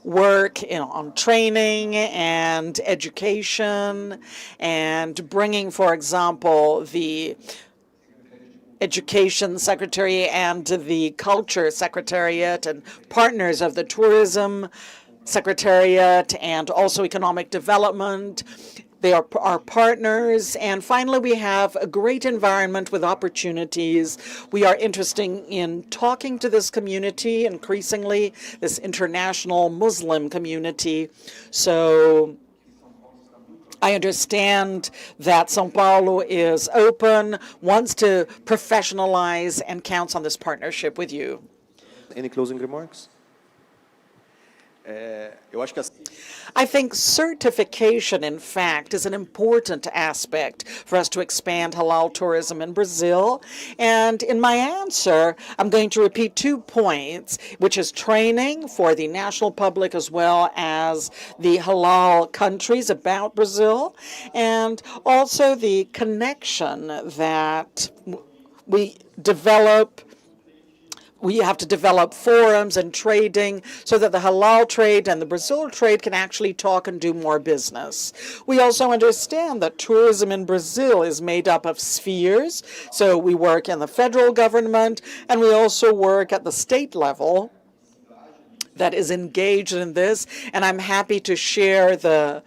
work on training and education and bringing, for example, the Education Secretary and the Culture Secretariat and partners of the Tourism Secretariat and also Economic Development. They are our partners. And finally, we have a great environment with opportunities. We are interested in talking to this community increasingly, this international Muslim community. So I understand that São Paulo is open, wants to professionalize, and counts on this partnership with you. Any closing remarks? I think certification, in fact, is an important aspect for us to expand halal tourism in Brazil. And in my answer, I'm going to repeat 2 points, which is training for the national public as well as the halal countries about Brazil, and also the connection that we develop. We have to develop forums and trading so that the halal trade and the Brazil trade can actually talk and do more business. We also understand that tourism in Brazil is made up of spheres. So we work in the federal government and we also work at the state level that is engaged in this. And I'm happy to share the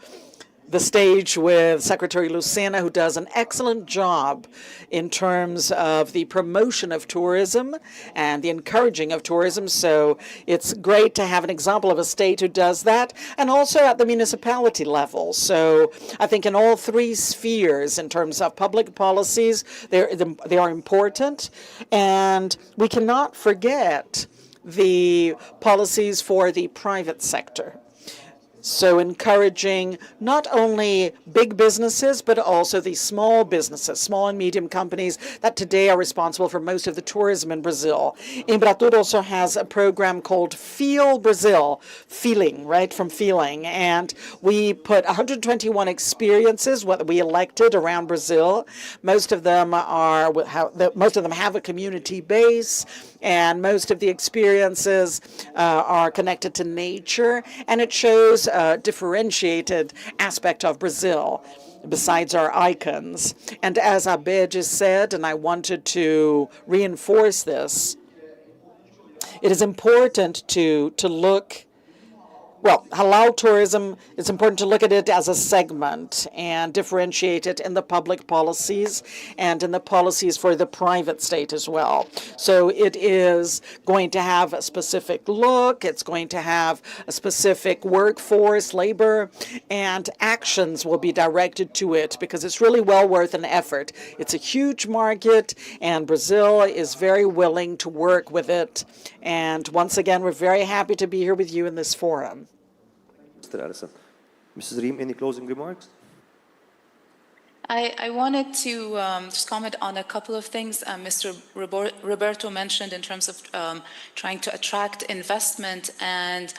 stage with Secretary Lucena, who does an excellent job in terms of the promotion of tourism and the encouraging of tourism. So it's great to have an example of a state who does that, and also at the municipality level. So I think in all 3 spheres, in terms of public policies, they are important, and we cannot forget the policies for the private sector. So encouraging not only big businesses, but also the small businesses, small and medium companies that today are responsible for most of the tourism in Brazil. Embratur also has a program called Feel Brazil, feeling, right, from feeling. And we put 121 experiences, what we elected around Brazil. Most of them have a community base, and most of the experiences are connected to nature, and it shows a differentiated aspect of Brazil besides our icons. And as Abed just said, and I wanted to reinforce this, it is important to look. Well, halal tourism, it's important to look at it as a segment and differentiate it in the public policies and in the policies for the private state as well. So it is going to have a specific look, it's going to have a specific workforce, labor, and actions will be directed to it because it's really well worth an effort. It's a huge market, and Brazil is very willing to work with it. And once again, we're very happy to be here with you in this forum. Mr. Allison. Mrs. Reem, any closing remarks? I wanted to just comment on a couple of things Mr. Roberto mentioned in terms of trying to attract investment, and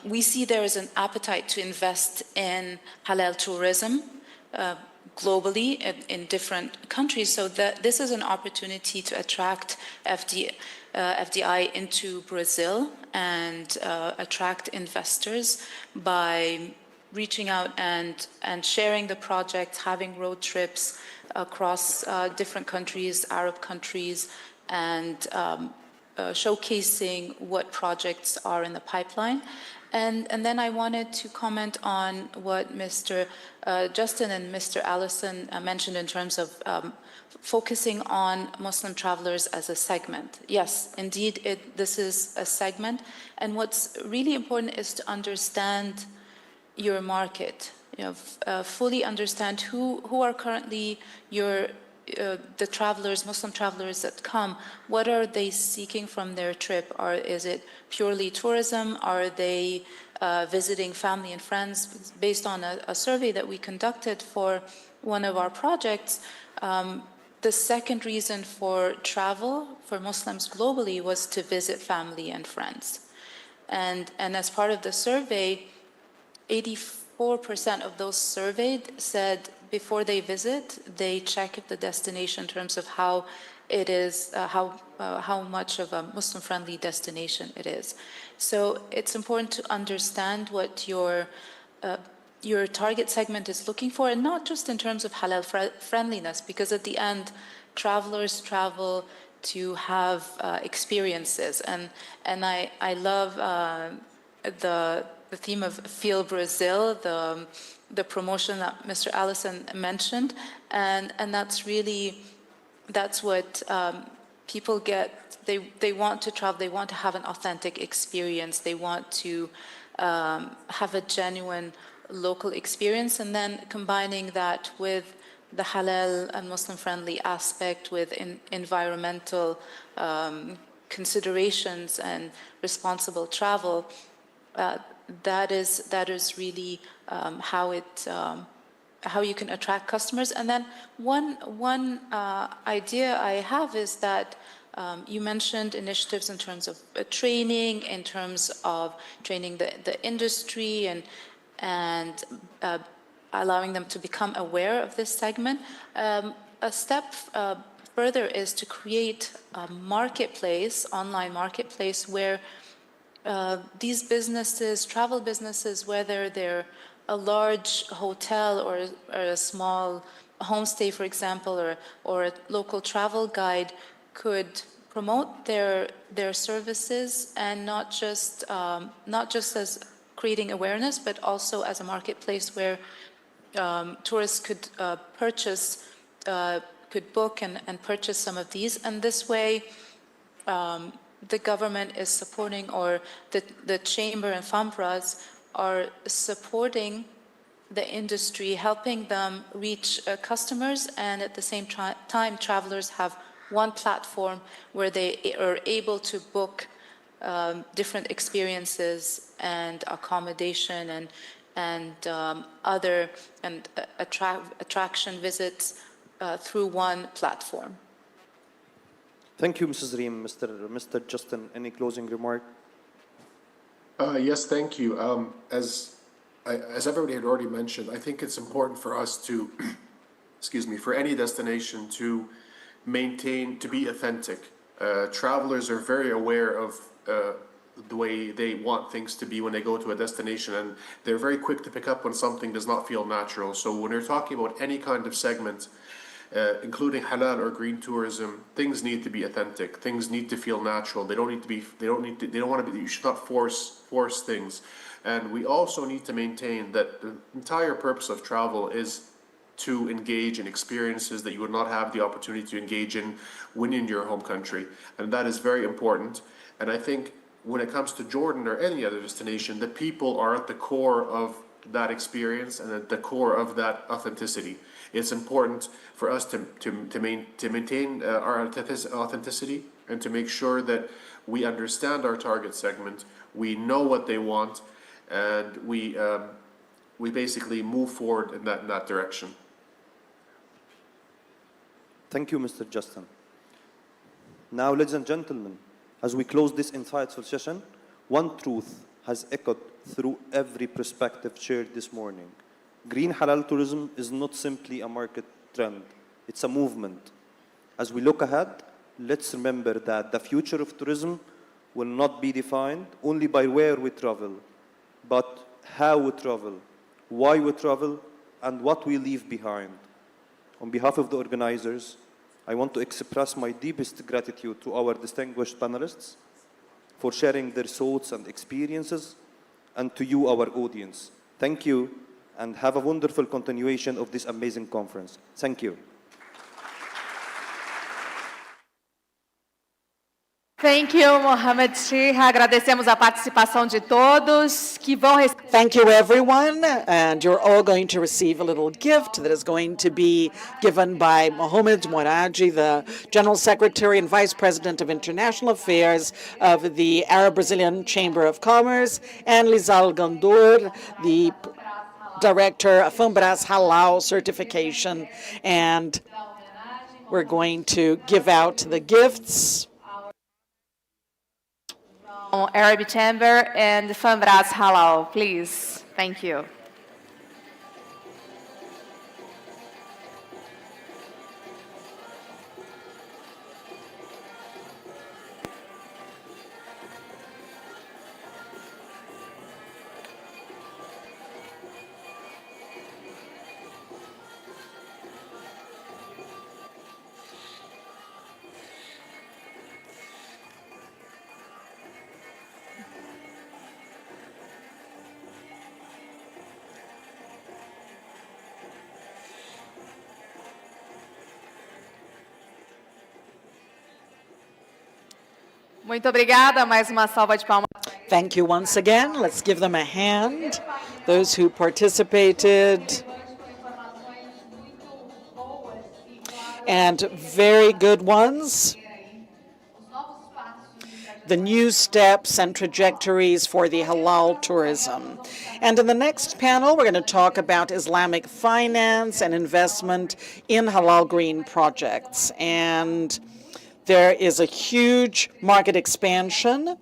we see there is an appetite to invest in halal tourism globally in different countries, so that this is an opportunity to attract FDI into Brazil and attract investors by reaching out and sharing the project, having road trips across different countries, Arab countries, and showcasing what projects are in the pipeline. And then I wanted to comment on what Mr. Justin and Mr. Allison mentioned in terms of focusing on Muslim travelers as a segment. Yes, indeed, this is a segment. And what's really important is to understand your market, fully understand who are currently the travelers, Muslim travelers that come. What are they seeking from their trip? Is it purely tourism? Are they visiting family and friends? Based on a survey that we conducted for one of our projects, the second reason for travel for Muslims globally was to visit family and friends. And as part of the survey, 84% of those surveyed said before they visit, they check if the destination in terms of how it is, how much of a Muslim-friendly destination it is. So it's important to understand what your target segment is looking for, and not just in terms of halal friendliness, because at the end, travelers travel to have experiences, and I love the theme of Feel Brazil, the promotion that Mr. Allison mentioned, and that's what people get. They want to travel. They want to have an authentic experience. They want to have a genuine local experience, and then combining that with the halal and Muslim-friendly aspect, with environmental considerations and responsible travel. That is really how you can attract customers. And then one idea I have is that you mentioned initiatives in terms of training, in terms of training the industry and allowing them to become aware of this segment. A step further is to create a marketplace, online marketplace, where these businesses, travel businesses, whether they're a large hotel or a small homestay, for example, or a local travel guide, could promote their services, and not just as creating awareness, but also as a marketplace where tourists could could book and purchase some of these. And this way, the government is supporting, or the chamber and FAMPRAs are supporting the industry, helping them reach customers, and at the same time, travelers have one platform where they are able to book different experiences and accommodation and other attraction visits through one platform. Thank you, Mrs. Reem. Mr. Justin, any closing remark? Yes, thank you. As everybody had already mentioned, I think it's important for us to, excuse me, for any destination to be authentic. Travelers are very aware of the way they want things to be when they go to a destination, and they're very quick to pick up when something does not feel natural. So when you're talking about any kind of segment, including halal or green tourism, things need to be authentic. Things need to feel natural. They don't want to be. You should not force things. And we also need to maintain that the entire purpose of travel is to engage in experiences that you would not have the opportunity to engage in when in your home country, and that is very important. And I think when it comes to Jordan or any other destination, the people are at the core of that experience and at the core of that authenticity. It's important for us to maintain our authenticity, and to make sure that we understand our target segment, we know what they want, and we basically move forward in that direction. Thank you, Mr. Justin. Now, ladies and gentlemen, as we close this insightful session, one truth has echoed through every perspective shared this morning. Green halal tourism is not simply a market trend, it's a movement. As we look ahead, let's remember that the future of tourism will not be defined only by where we travel, but how we travel, why we travel, and what we leave behind. On behalf of the organizers, I want to express my deepest gratitude to our distinguished panelists for sharing their thoughts and experiences, and to you, our audience. Thank you, and have a wonderful continuation of this amazing conference. Thank you. Thank you, Mohamed Sheikh. Agradecemos a participação de todos que vão receber. Thank you, everyone. And you're all going to receive a little gift that is going to be given by Mohamed Moraji, the General Secretary and Vice President of International Affairs of the Arab-Brazilian Chamber of Commerce, and Lizal Gandour, the Director of FAMBRAS Halal Certification. And we're going to give out the gifts. Arab Chamber and FAMBRAS Halal, please. Thank you. Muito obrigada, mais uma salva de palmas. Thank you once again. Let's give them a hand. Those who participated. And very good ones. The new steps and trajectories for the halal tourism. And in the next panel, we're going to talk about Islamic finance and investment in halal green projects. And there is a huge market expansion,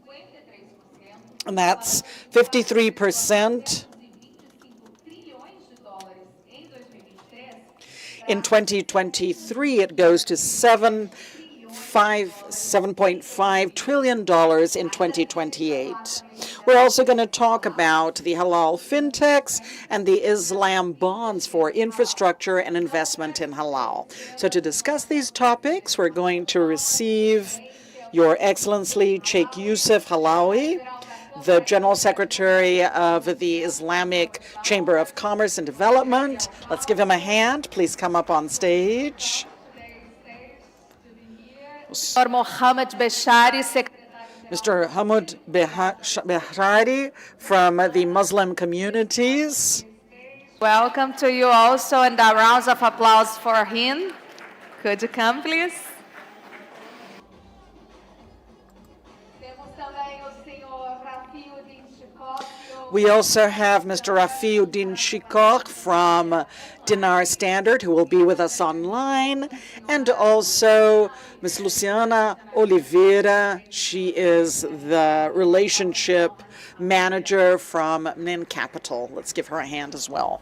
and that's 53%. In 2023, it goes to $7.5 trillion in 2028. We're also going to talk about the halal fintechs and the Islam bonds for infrastructure and investment in halal. So to discuss these topics, we're going to receive Your Excellency Sheikh Yusuf Halawi, the General Secretary of the Islamic Chamber of Commerce and Development. Let's give him a hand. Please come up on stage. Mohammed Beshari, Mr. Hamud Behrari from the Muslim communities. welcome to you also, and a round of applause for him. Could you come, please? We also have Mr. Rafiuddin Shikok from Dinar Standard, who will be with us online, and also Ms. Luciana Oliveira. She is the relationship manager from NIN Capital. Let's give her a hand as well.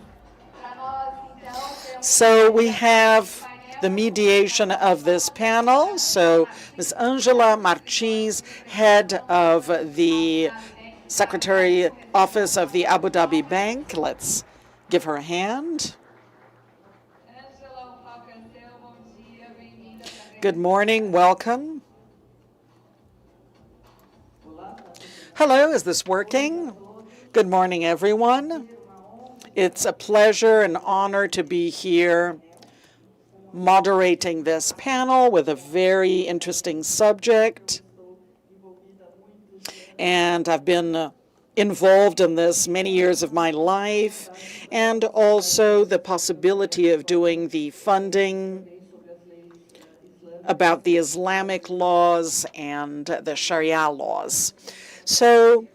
So we have the mediation of this panel. So Ms. Angela Martins, head of the Secretary Office of the Abu Dhabi Bank. Let's give her a hand. Good morning, welcome. Hello, is this working? Good morning, everyone. It's a pleasure and honor to be here moderating this panel with a very interesting subject. And I've been involved in this many years of my life, and also the possibility of doing the funding about the Islamic laws and the Sharia laws. So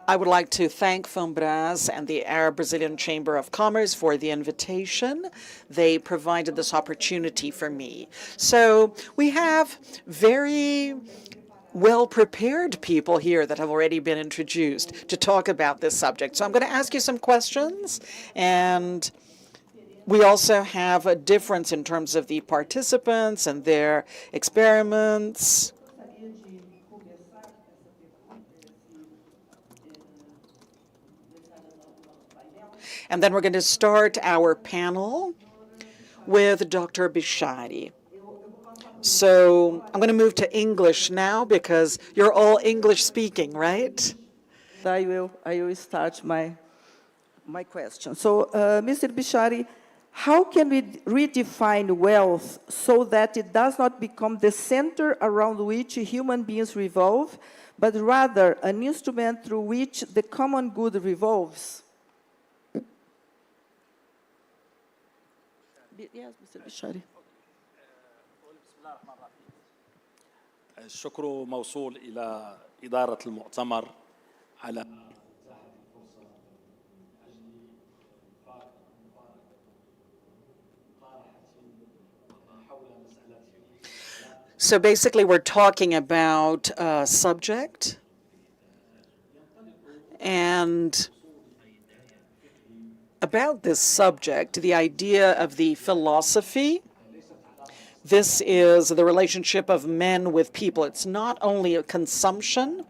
I would like to thank FAMBRAS and the Arab Brazilian Chamber of Commerce for the invitation. They provided this opportunity for me. So we have very well-prepared people here that have already been introduced to talk about this subject. So I'm going to ask you some questions, and we also have a difference in terms of the participants and their experiments. And then we're going to start our panel with Dr. Beshari. So I'm going to move to English now because you're all English speaking, right? I will start my question. So, Mr. Beshari, how can we redefine wealth so that it does not become the center around which human beings revolve, but rather an instrument through which the common good revolves? Yes, Mr. Beshari. الشكر موصول إلى إدارة المؤتمر على So basically we're talking about a subject, and about this subject, the idea of the philosophy. This is the relationship of men with people. It's not only a consumption,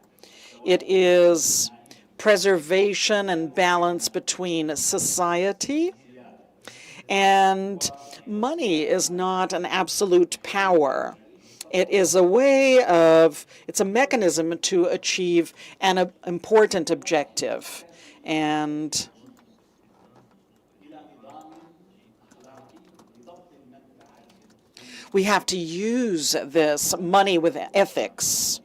it is preservation and balance between society, and money is not an absolute power. It is a way of, it's a mechanism to achieve an important objective. And We have to use this money with ethics,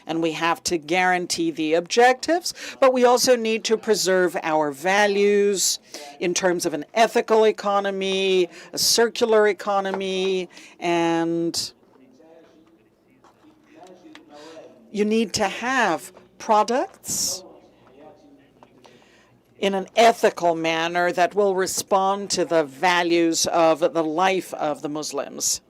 and we have to guarantee the objectives, but we also need to preserve our values in terms of an ethical economy, a circular economy, and you need to have products in an ethical manner that will respond to the values of the life of the Muslims.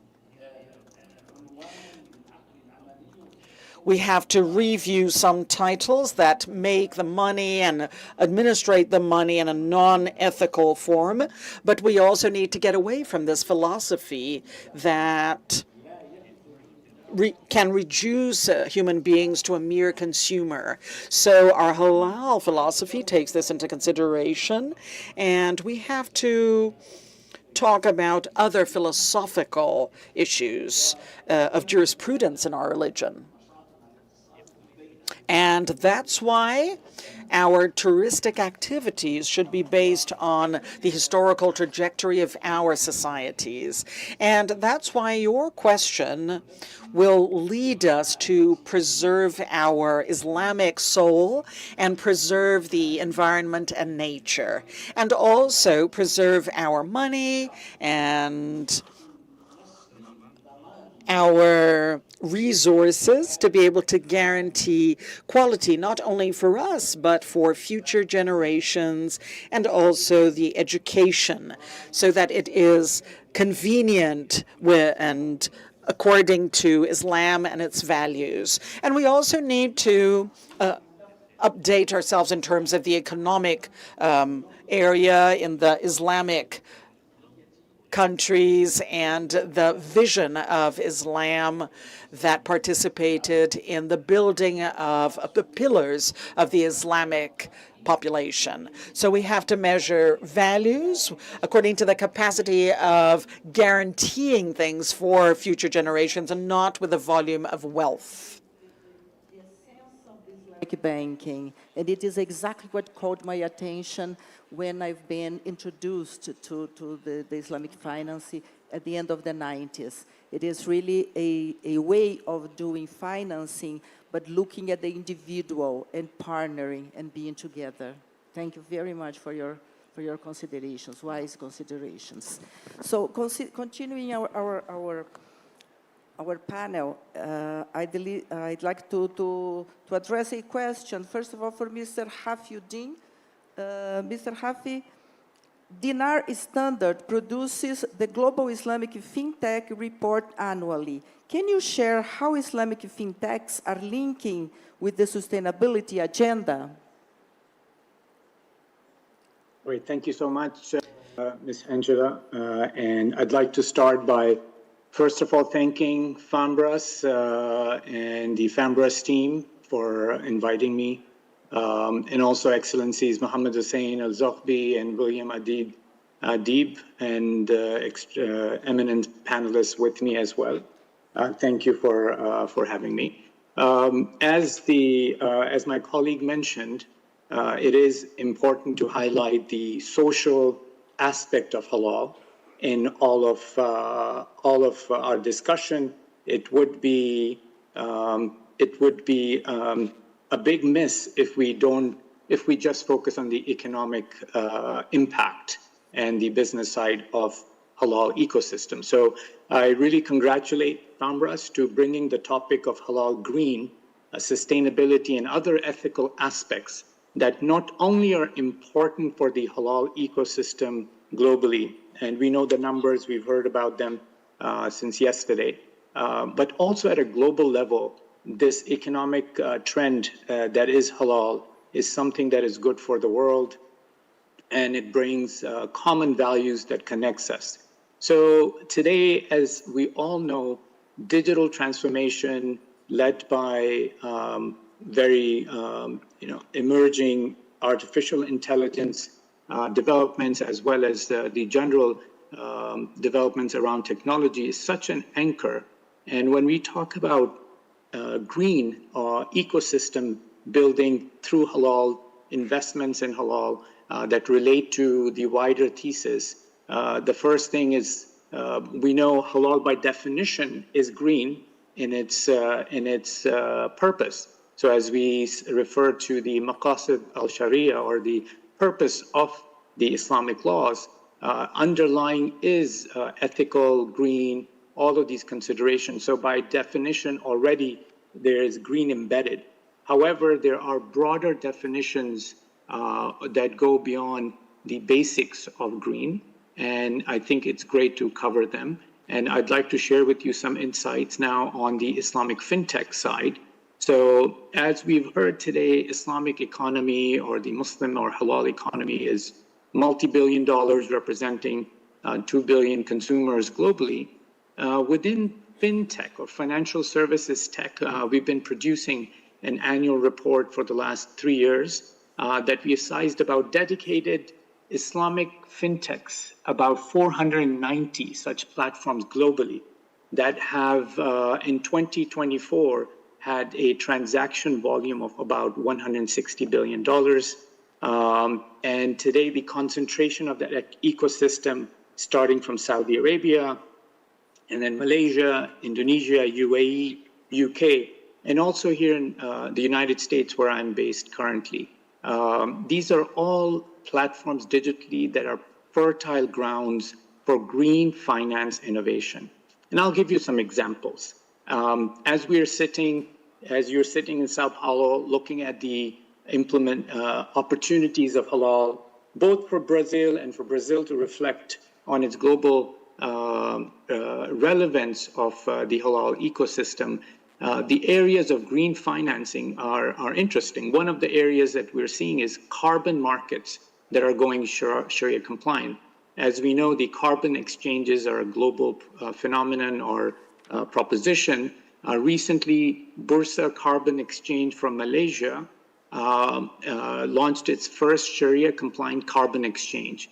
We have to review some titles that make the money and administrate the money in a non-ethical form, but we also need to get away from this philosophy that can reduce human beings to a mere consumer. So our halal philosophy takes this into consideration, and we have to talk about other philosophical issues of jurisprudence in our religion. And that's why our touristic activities should be based on the historical trajectory of our societies. And that's why your question will lead us to preserve our Islamic soul and preserve the environment and nature, and also preserve our money and our resources to be able to guarantee quality, not only for us, but for future generations, and also the education, so that it is convenient and according to Islam and its values. And we also need to update ourselves in terms of the economic area in the Islamic countries and the vision of Islam that participated in the building of the pillars of the Islamic population. So we have to measure values according to the capacity of guaranteeing things for future generations and not with the volume of wealth. Banking, and it is exactly what caught my attention when I've been introduced to the Islamic finance at the end of the 90s. It is really a way of doing financing, but looking at the individual and partnering and being together. Thank you very much for your considerations, wise considerations. So continuing our panel, I'd like to address a question, first of all, for Mr. Hafiuddin. Mr. Hafi, Dinar Standard produces the Global Islamic FinTech report annually. Can you share how Islamic FinTechs are linking with the sustainability agenda? Great, thank you so much, Ms. Angela. And I'd like to start by first of all, thanking Fambras and the Fambras team for inviting me, and also Excellencies Mohammed Hussein Al-Zoghbi and William Adib, and eminent panelists with me as well. Thank you for having me. As my colleague mentioned, it is important to highlight the social aspect of halal. In all of our discussion, it would be a big miss if we just focus on the economic impact and the business side of halal ecosystem. So I really congratulate Fambras to bringing the topic of halal green, sustainability, and other ethical aspects that not only are important for the halal ecosystem globally, and we know the numbers, we've heard about them since yesterday, but also at a global level, this economic trend that is halal is something that is good for the world, and it brings common values that connects us. So today, as we all know, digital transformation led by very emerging artificial intelligence developments, as well as the general developments around technology, is such an anchor. And when we talk about green ecosystem building through halal, investments in halal that relate to the wider thesis, the first thing is we know halal by definition is green in its purpose. So as we refer to the maqasid al-sharia, or the purpose of the Islamic laws, underlying is ethical, green, all of these considerations. So by definition, already there is green embedded. However, there are broader definitions that go beyond the basics of green, and I think it's great to cover them. And I'd like to share with you some insights now on the Islamic fintech side. So as we've heard today, Islamic economy, or the Muslim or halal economy, is multi-billion dollars, representing 2 billion consumers globally. Within fintech, or financial services tech, we've been producing an annual report for the last 3 years that we have sized about dedicated Islamic fintechs, about 490 such platforms globally, that have in 2024 had a transaction volume of about $160 billion. And today, the concentration of that ecosystem, starting from Saudi Arabia, and then Malaysia, Indonesia, UAE, UK, and also here in the United States, where I'm based currently. These are all platforms digitally that are fertile grounds for green finance innovation. And I'll give you some examples. As you're sitting in Sao Paulo, looking at the opportunities of halal, both for Brazil and for Brazil to reflect on its global relevance of the halal ecosystem, the areas of green financing are interesting. One of the areas that we're seeing is carbon markets that are going Sharia compliant. As we know, the carbon exchanges are a global phenomenon or proposition. Recently, Bursa Carbon Exchange from Malaysia launched its first Sharia-compliant carbon exchange.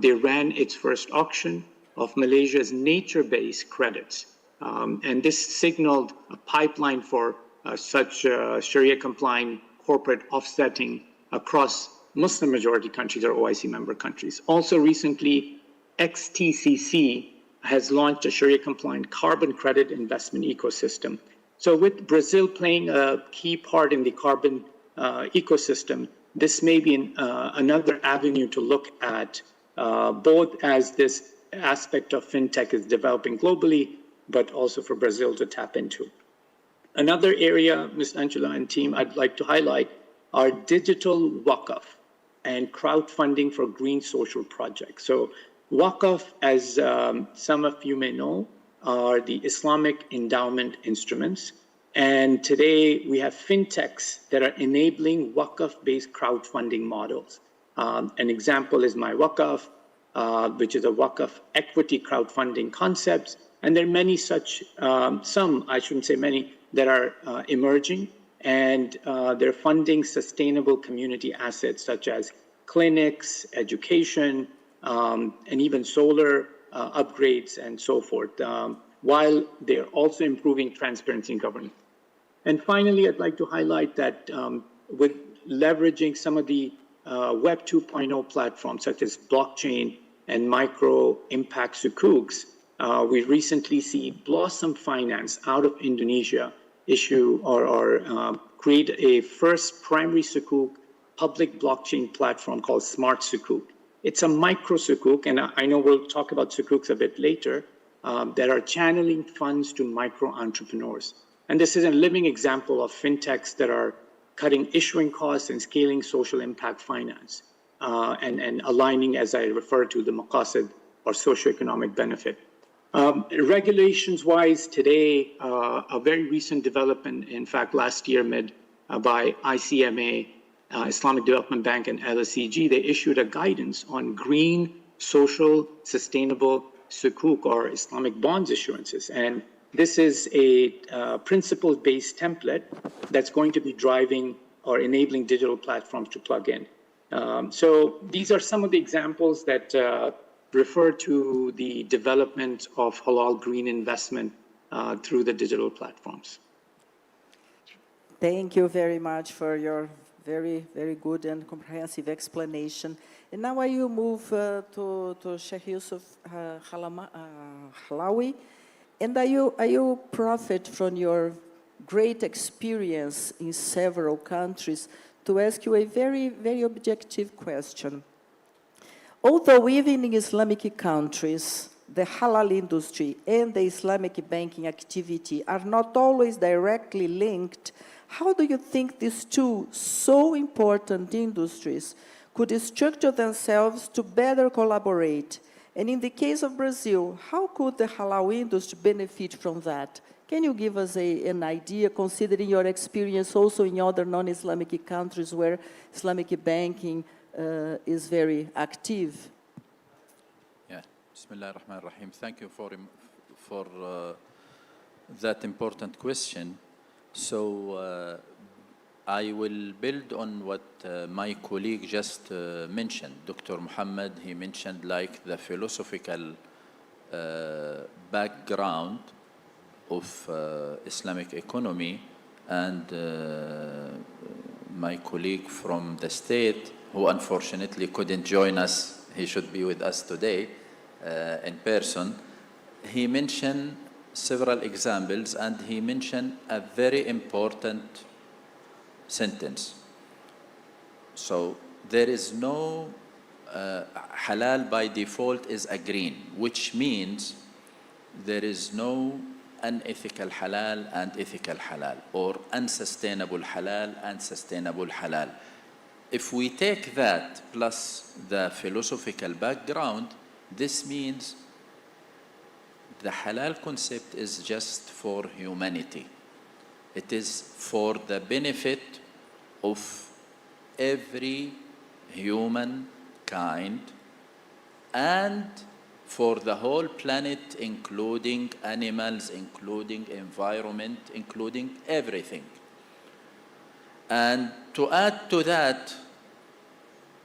They ran its first auction of Malaysia's nature-based credits. And this signaled a pipeline for such Sharia-compliant corporate offsetting across Muslim-majority countries or OIC member countries. Also recently, XTCC has launched a Sharia-compliant carbon credit investment ecosystem. So with Brazil playing a key part in the carbon ecosystem, this may be another avenue to look at, both as this aspect of fintech is developing globally, but also for Brazil to tap into. Another area, Ms. Angela and team, I'd like to highlight are digital waqf and crowdfunding for green social projects. So waqf, as some of you may know, are the Islamic endowment instruments. And today we have fintechs that are enabling waqf-based crowdfunding models. An example is My Waqf, which is a waqf equity crowdfunding concept. And there are many such, some, I shouldn't say many, that are emerging, and they're funding sustainable community assets such as clinics, education, and even solar upgrades and so forth, while they're also improving transparency in governance. And finally, I'd like to highlight that with leveraging some of the Web 2.0 platforms such as blockchain and micro impact sukuks, we recently see Blossom Finance out of Indonesia issue or create a first primary sukuk public blockchain platform called Smart Sukuk. It's a micro sukuk, and I know we'll talk about sukuks a bit later, that are channeling funds to micro entrepreneurs. And this is a living example of fintechs that are cutting issuing costs and scaling social impact finance, and aligning, as I refer to, the maqasid or socioeconomic benefit. Regulations-wise, today, a very recent development, in fact, last year by ICMA, Islamic Development Bank, and LSEG, they issued a guidance on green, social, sustainable sukuk or Islamic bonds issuances. And this is a principle-based template that's going to be driving or enabling digital platforms to plug in. So these are some of the examples that refer to the development of halal green investment through the digital platforms. Thank you very much for your very, very good and comprehensive explanation. And now I will move to Sheikh Yusuf Halawi. And I will profit from your great experience in several countries to ask you a very, very objective question. Although even in Islamic countries, the halal industry and the Islamic banking activity are not always directly linked, how do you think these two so important industries could structure themselves to better collaborate? And in the case of Brazil, how could the halal industry benefit from that? Can you give us an idea, considering your experience also in other non-Islamic countries where Islamic banking is very active? Yeah, Bismillah ar-Rahman ar-Rahim. Thank you for that important question. So I will build on what my colleague just mentioned. Dr. Muhammad, he mentioned like the philosophical background of Islamic economy, and my colleague from the state, who unfortunately couldn't join us, he should be with us today in person, he mentioned several examples, and he mentioned a very important sentence. So there is no halal by default is a green, which means there is no unethical halal and ethical halal, or unsustainable halal and sustainable halal. If we take that plus the philosophical background, this means the halal concept is just for humanity. It is for the benefit of every human kind and for the whole planet, including animals, including environment, including everything. And to add to that,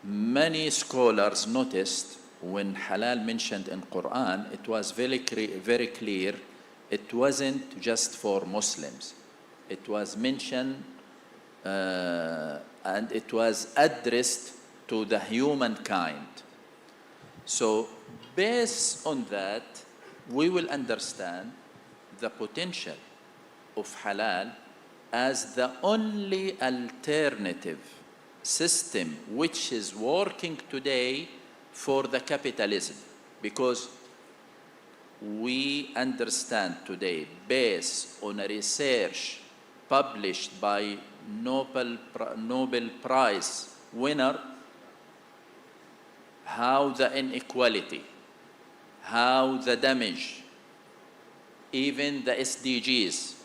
many scholars noticed when halal mentioned in Quran, it was very clear, it wasn't just for Muslims. It was mentioned and it was addressed to the humankind. So based on that, we will understand the potential of halal as the only alternative system which is working today for the capitalism, because we understand today, based on a research published by Nobel Prize winner, how the inequality, how the damage, even the SDGs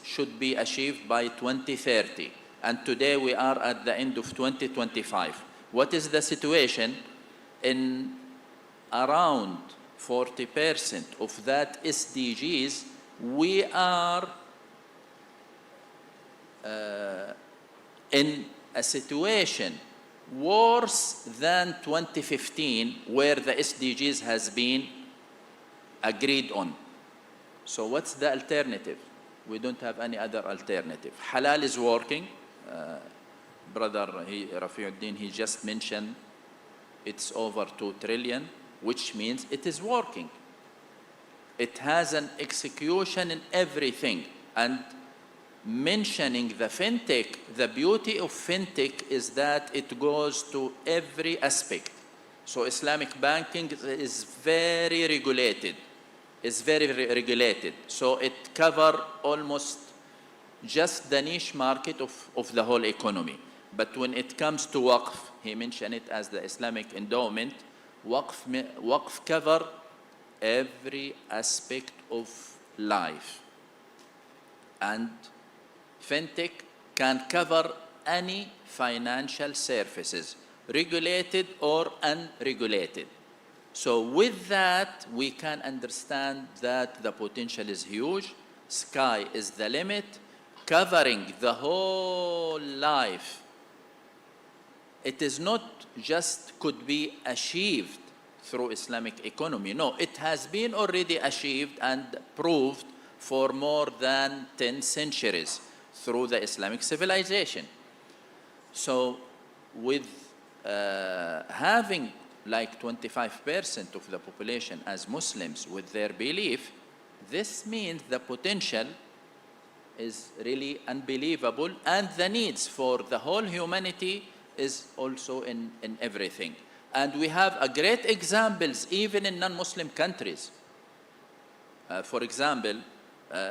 should be achieved by 2030. And today we are at the end of 2025. What is the situation? In around 40% of that SDGs, we are in a situation worse than 2015, where the SDGs has been agreed on. So what's the alternative? We don't have any other alternative. Halal is working. Brother Rafiuddin, he just mentioned it's over 2 trillion, which means it is working. It has an execution in everything. And mentioning the fintech, the beauty of fintech is that it goes to every aspect. So Islamic banking is very regulated. It's very regulated. So it covers almost just the niche market of the whole economy. But when it comes to waqf, he mentioned it as the Islamic endowment, waqf cover every aspect of life. And fintech can cover any financial services, regulated or unregulated. So with that, we can understand that the potential is huge. Sky is the limit, covering the whole life. It is not just could be achieved through Islamic economy. No, it has been already achieved and proved for more than 10 centuries through the Islamic civilization. So with having like 25% of the population as Muslims with their belief, this means the potential is really unbelievable, and the needs for the whole humanity is also in everything. And we have a great examples even in non-Muslim countries. For example,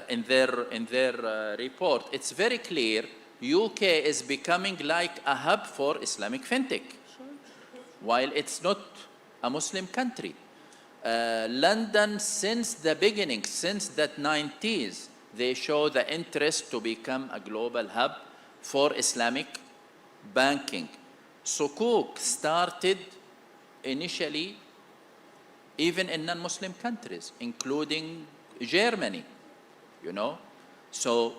in their report, it's very clear UK is becoming like a hub for Islamic fintech, while it's not a Muslim country. London, since the beginning, since the 90s, they show the interest to become a global hub for Islamic banking. Sukuk started initially even in non-Muslim countries, including Germany, you know. So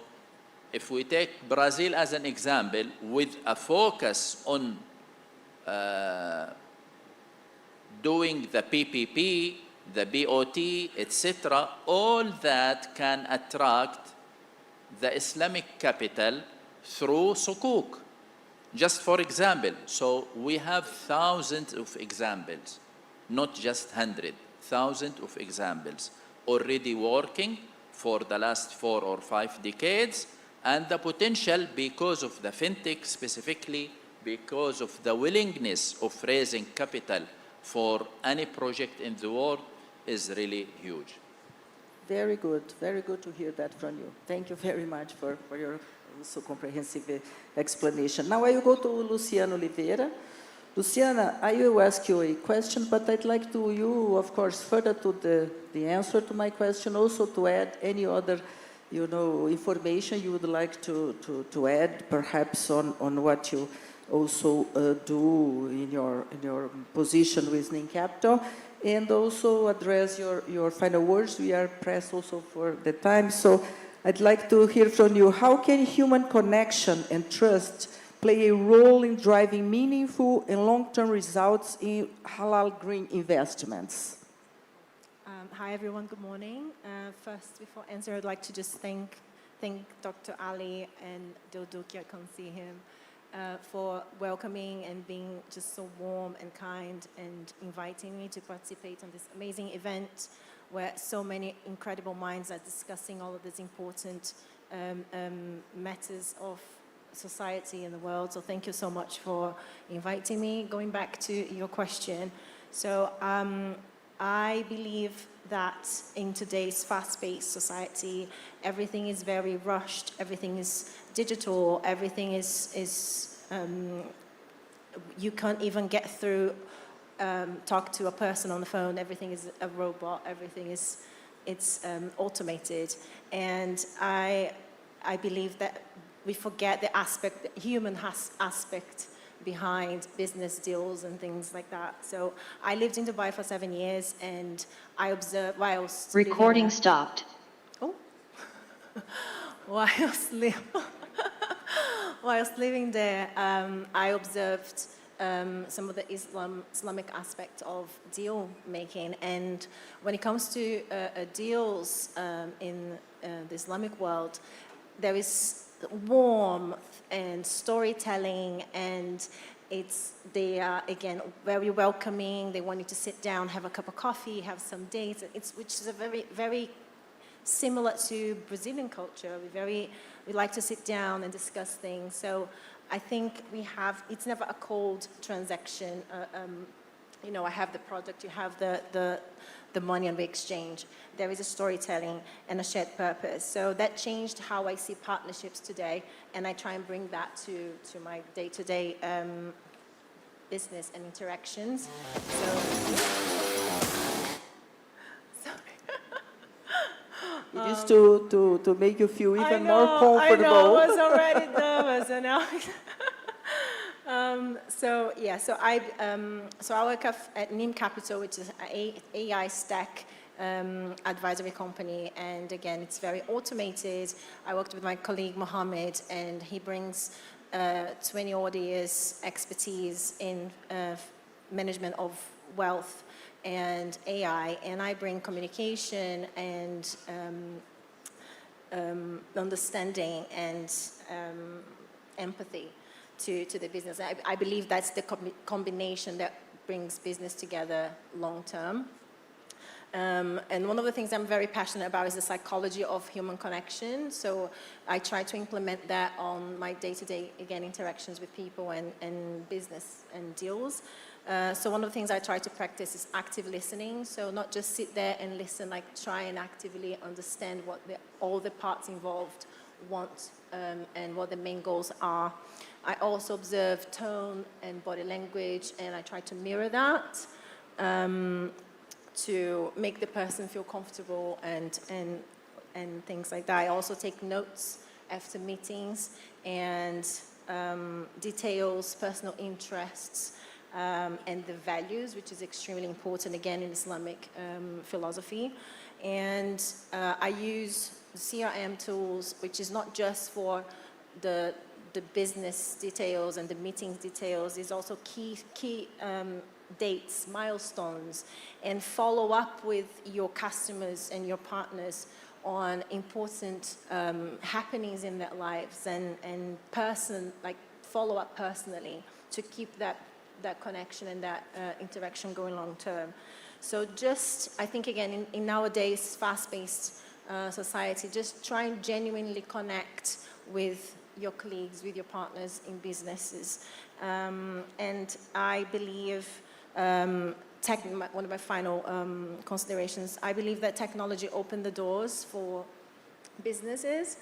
if we take Brazil as an example, with a focus on doing the PPP, the BOT, etc., all that can attract the Islamic capital through Sukuk. Just for example, so we have thousands of examples, not just 100, thousands of examples already working for the last 4 or 5 decades, and the potential, because of the fintech specifically, because of the willingness of raising capital for any project in the world, is really huge. Very good to hear that from you. Thank you very much for your so comprehensive explanation. Now I will go to Luciana Oliveira. Luciana, I will ask you a question, but I'd like to you, of course, further to the answer to my question, also to add any other, you know, information you would like to add, perhaps on what you also do in your position with Ning Capital, and also address your final words. We are pressed also for the time, so I'd like to hear from you. How can human connection and trust play a role in driving meaningful and long-term results in halal green investments? Hi everyone, good morning. First, before answering, I'd like to just thank Dr. Ali and Dilduki, I can't see him, for welcoming and being just so warm and kind and inviting me to participate on this amazing event where so many incredible minds are discussing all of these important matters of society in the world. So thank you so much for inviting me. Going back to your question, so I believe that in today's fast-paced society, everything is very rushed, everything is digital, everything is you can't even get through, talk to a person on the phone, everything is a robot, everything is automated. And I believe that we forget the aspect, the human aspect behind business deals and things like that. So I lived in Dubai for 7 years, and I observed whilst Recording stopped. Oh, whilst living there, I observed some of the Islamic aspect of deal making. And when it comes to deals in the Islamic world, there is warmth and storytelling, and they are again very welcoming. They want you to sit down, have a cup of coffee, have some dates. Which is a very similar to Brazilian culture. We like to sit down and discuss things. So I think it's never a cold transaction. You know, I have the product, you have the money, and we exchange. There is a storytelling and a shared purpose. So that changed how I see partnerships today, and I try and bring that to my day-to-day business and interactions. It is to make you feel even more comfortable. I know, I was already nervous, and now. So I work at Nim Capital, which is an AI stack advisory company, and again, it's very automated. I worked with my colleague Mohammed, and he brings 20 odd years expertise in management of wealth and AI, and I bring communication and understanding and empathy. to the business. I believe that's the combination that brings business together long term. And one of the things I'm very passionate about is the psychology of human connection. So I try to implement that on my day-to-day, again, interactions with people and business and deals. So one of the things I try to practice is active listening. So not just sit there and listen, like try and actively understand what all the parts involved want and what the main goals are. I also observe tone and body language, and I try to mirror that. To make the person feel comfortable and things like that. I also take notes after meetings and details, personal interests, and the values, which is extremely important, again, in Islamic philosophy. And I use CRM tools, which is not just for the business details and the meetings details, is also key dates, milestones, and follow up with your customers and your partners on important happenings in their lives and follow up personally to keep that connection and that interaction going long term. So I think again, in nowadays fast-paced society, just try and genuinely connect with your colleagues, with your partners in businesses. And I believe, one of my final considerations, I believe that technology opened the doors for businesses,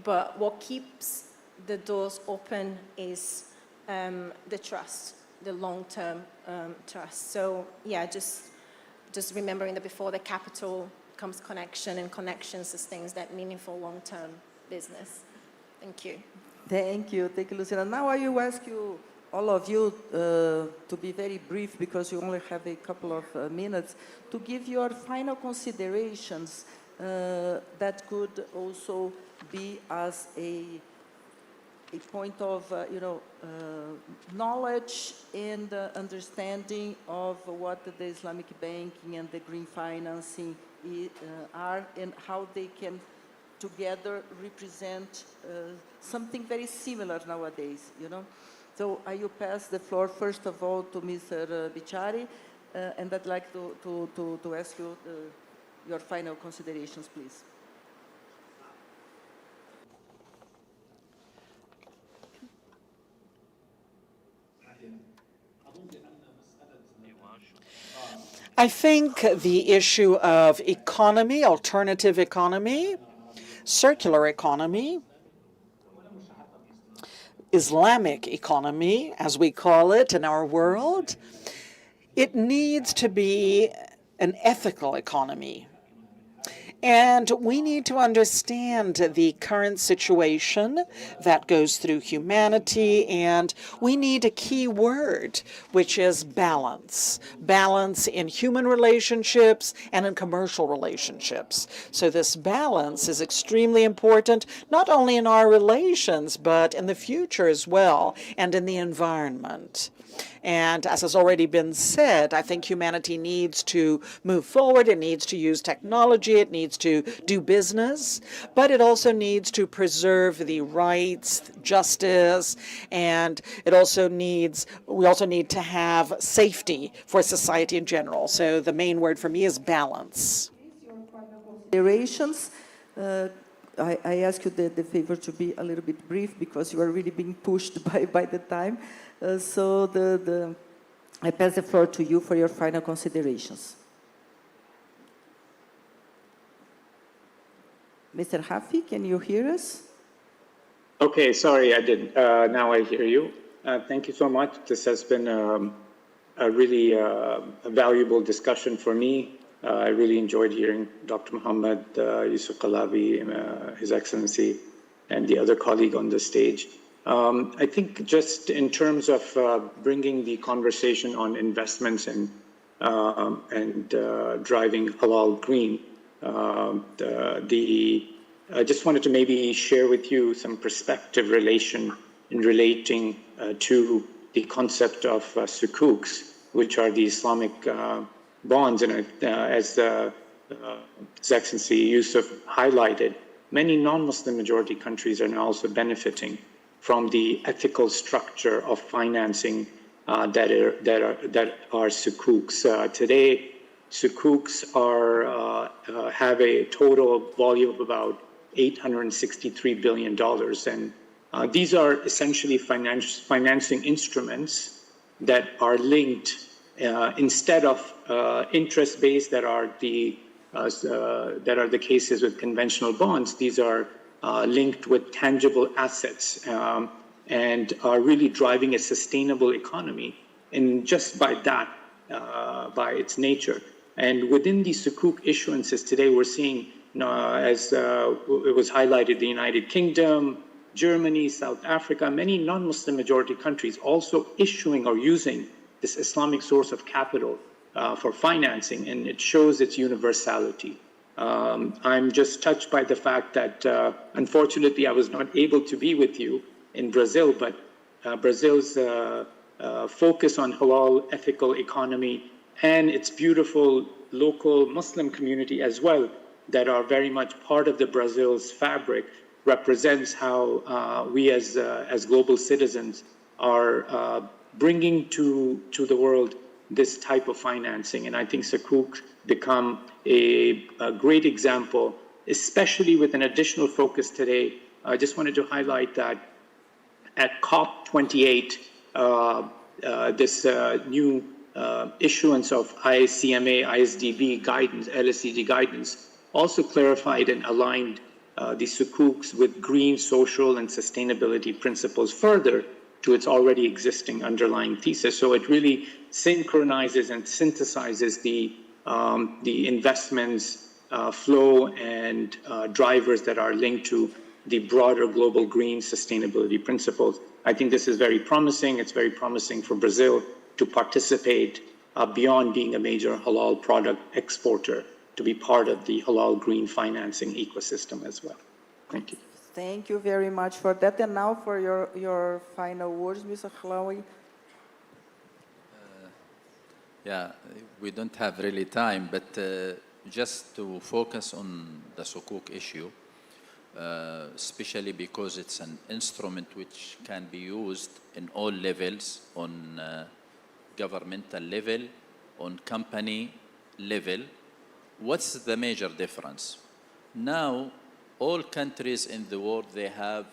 but what keeps the doors open is the trust, the long-term trust. So yeah, just remembering that before the capital comes connection, and connection sustains that meaningful long-term business. Thank you. Thank you, Luciana. Now I will ask you, all of you, to be very brief because you only have a couple of minutes, to give your final considerations that could also be as a point of, knowledge and understanding of what the Islamic banking and the green financing are and how they can together represent something very similar nowadays, So I will pass the floor first of all to Mr. Bichari, and I'd like to ask you your final considerations, please. I think the issue of economy, alternative economy, circular economy, Islamic economy, as we call it in our world, it needs to be an ethical economy. And we need to understand the current situation that goes through humanity, and we need a key word, which is balance. Balance in human relationships and in commercial relationships. So this balance is extremely important, not only in our relations, but in the future as well, and in the environment. And as has already been said, I think humanity needs to move forward. It needs to use technology. It needs to do business. But it also needs to preserve the rights, justice, and we also need to have safety for society in general. So the main word for me is balance. Considerations. I ask you the favor to be a little bit brief because you are really being pushed by the time. So I pass the floor to you for your final considerations. Mr. Hafi, can you hear us? Okay, sorry, I didn't. Now I hear you. Thank you so much. This has been a really valuable discussion for me. I really enjoyed hearing Dr. Muhammad Yusuf Qalabi, His Excellency, and the other colleague on the stage. I think just in terms of bringing the conversation on investments and driving halal green, I just wanted to maybe share with you some perspective relating to the concept of sukuks, which are the Islamic bonds. And as His Excellency Yusuf highlighted, many non-Muslim majority countries are now also benefiting from the ethical structure of financing that are sukuks. Today, sukuks have a total volume of about $863 billion. And these are essentially financing instruments that are linked instead of interest-based that are the cases with conventional bonds. These are linked with tangible assets and are really driving a sustainable economy. And just by that, by its nature. And within these sukuk issuances today, we're seeing, as it was highlighted, the United Kingdom, Germany, South Africa, many non-Muslim majority countries also issuing or using this Islamic source of capital for financing, and it shows its universality. I'm just touched by the fact that, unfortunately, I was not able to be with you in Brazil, but Brazil's focus on halal ethical economy and its beautiful local Muslim community as well that are very much part of the Brazil's fabric represents how we as global citizens are bringing to the world this type of financing. And I think Sukuk become a great example, especially with an additional focus today. I just wanted to highlight that at COP28, this new issuance of ICMA, ISDB guidance, LSCG guidance, also clarified and aligned the Sukuks with green, social, and sustainability principles further to its already existing underlying thesis. So it really synchronizes and synthesizes the investments flow and drivers that are linked to the broader global green sustainability principles. I think this is very promising. It's very promising for Brazil to participate beyond being a major halal product exporter, to be part of the halal green financing ecosystem as well. Thank you. Thank you very much for that. And now for your final words, Mr. Halawi. Yeah, we don't have really time, but just to focus on the sukuk issue, especially because it's an instrument which can be used in all levels, on governmental level, on company level. What's the major difference? Now, all countries in the world, they have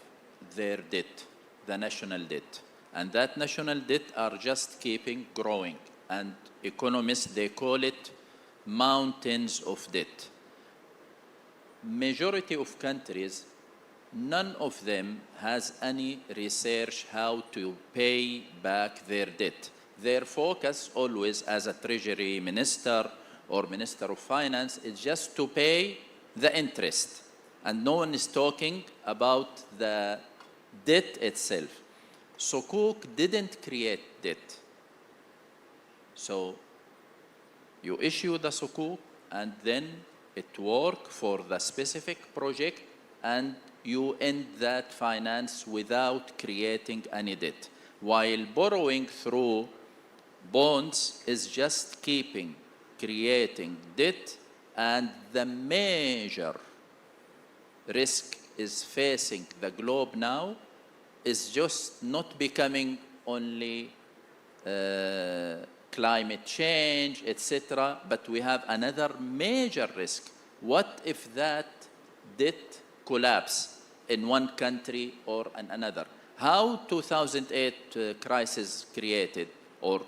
their debt, the national debt. And that national debt are just keeping growing. And economists, they call it mountains of debt. Majority of countries, none of them has any research how to pay back their debt. Their focus always as a treasury minister or minister of finance is just to pay the interest. And no one is talking about the debt itself. Sukuk didn't create debt. So you issue the sukuk and then it works for the specific project and you end that finance without creating any debt. While borrowing through bonds is just creating debt, and the major risk is facing the globe now is just not becoming only climate change, etc., but we have another major risk. What if that debt collapse in one country or in another? How 2008 crisis created or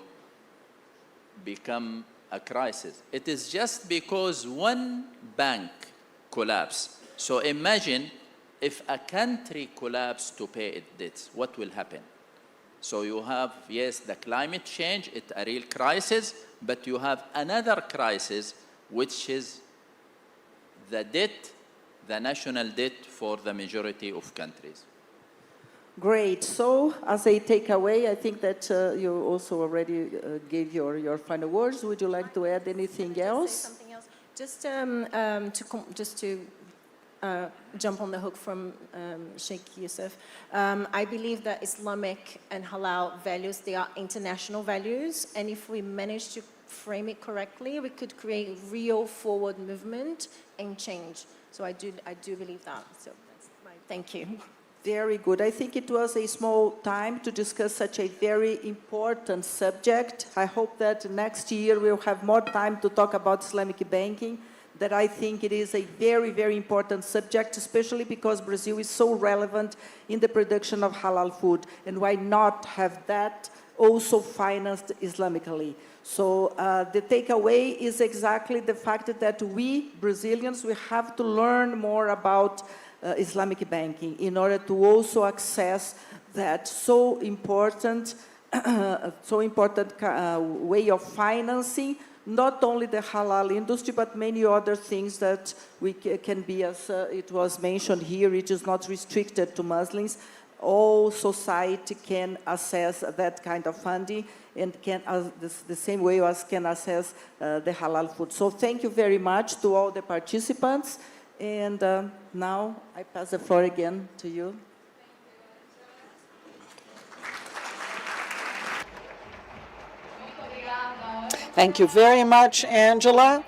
become a crisis? It is just because one bank collapsed. So imagine if a country collapsed to pay its debts, what will happen? So you have, yes, the climate change, it's a real crisis, but you have another crisis, which is the debt, the national debt for the majority of countries. Great. So, as a takeaway, I think that you also already gave your final words. Would you like to add anything else? Something else. Just to jump on the hook from Sheikh Yusuf. I believe that Islamic and halal values, they are international values, and if we manage to frame it correctly, we could create real forward movement and change. So I do believe that. So that's my thank you. Very good. I think it was a small time to discuss such a very important subject. I hope that next year we'll have more time to talk about Islamic banking, that I think it is a very, very important subject, especially because Brazil is so relevant in the production of halal food. And why not have that also financed Islamically? So the takeaway is exactly the fact that we, Brazilians, we have to learn more about Islamic banking in order to also access that so important way of financing not only the halal industry, but many other things that we can be, as it was mentioned here, it is not restricted to Muslims. All society can access that kind of funding and can, the same way as can access the halal food. So thank you very much to all the participants. And now I pass the floor again to you. Thank you very much, Angela.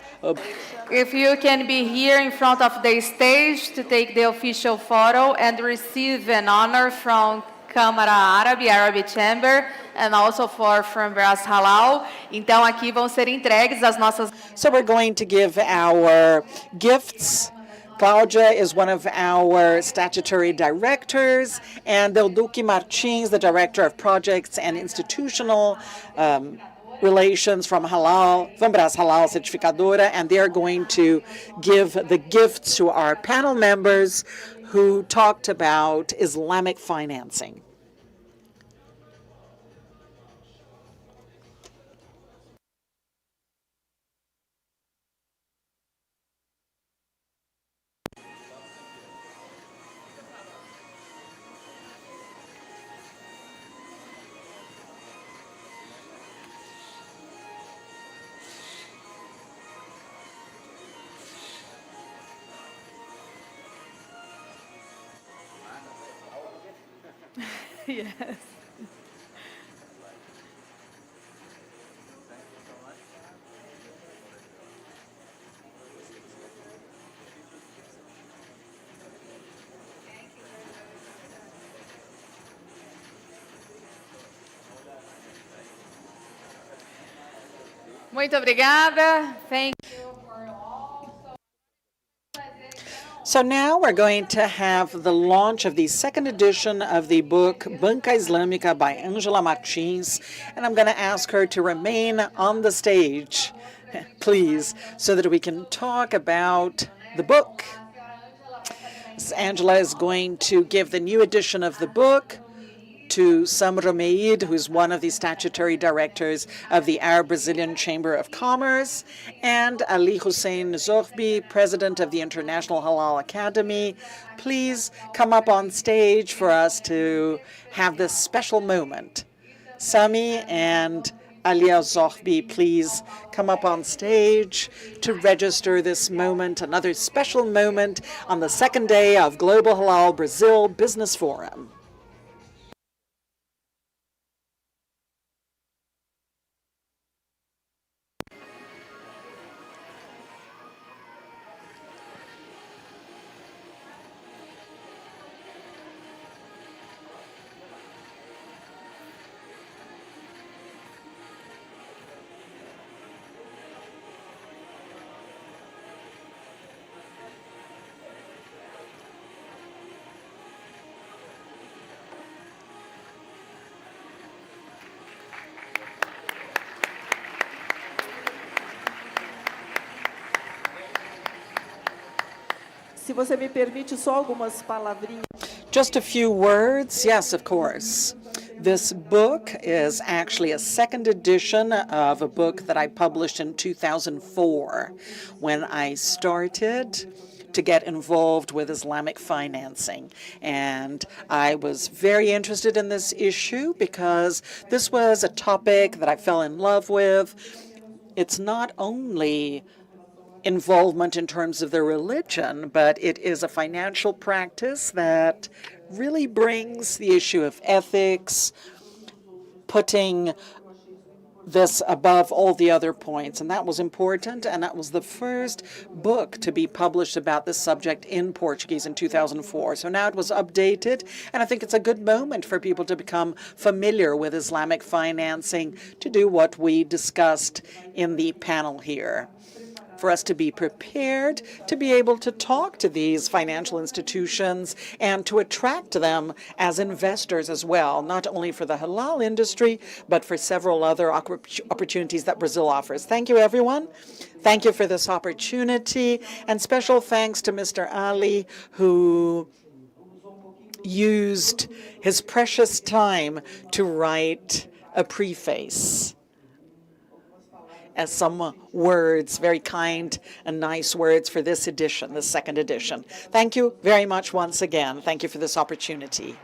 If you can be here in front of the stage to take the official photo and receive an honor from Câmara Árabe, Arabic Chamber, and also from Brás Halal. Então aqui vão ser entregues as nossas. So we're going to give our gifts. Cláudia is one of our statutory directors, and Delduque Martins, the director of projects and institutional relations from Brás Halal Certificadora, and they're going to give the gifts to our panel members who talked about Islamic financing. Yes. Muito obrigada. Thank you for all. So now we're going to have the launch of the second edition of the book Banca Islâmica by Angela Martins, and I'm going to ask her to remain on the stage, please, so that we can talk about the book. Angela is going to give the new edition of the book to Sam Romeid, who is one of the statutory directors of the Arab-Brazilian Chamber of Commerce, and Ali Hussein Zohbi, president of the International Halal Academy. Please come up on stage for us to have this special moment. Sami and Alia Zohbi, please come up on stage to register this moment, another special moment on the second day of Global Halal Brazil Business Forum. Se você me permite, só algumas palavrinhas. Just a few words, yes, of course. This book is actually a second edition of a book that I published in 2004 when I started to get involved with Islamic financing. And I was very interested in this issue because this was a topic that I fell in love with. It's not only involvement in terms of their religion, but it is a financial practice that really brings the issue of ethics, putting this above all the other points, and that was important, and that was the first book to be published about this subject in Portuguese in 2004. So now it was updated, and I think it's a good moment for people to become familiar with Islamic financing, to do what we discussed in the panel here, for us to be prepared to be able to talk to these financial institutions and to attract them as investors as well, not only for the halal industry, but for several other opportunities that Brazil offers. Thank you, everyone. Thank you for this opportunity, and special thanks to Mr. Ali, who used his precious time to write a preface as some words, very kind and nice words for this edition, the second edition. Thank you very much once again. Thank you for this opportunity.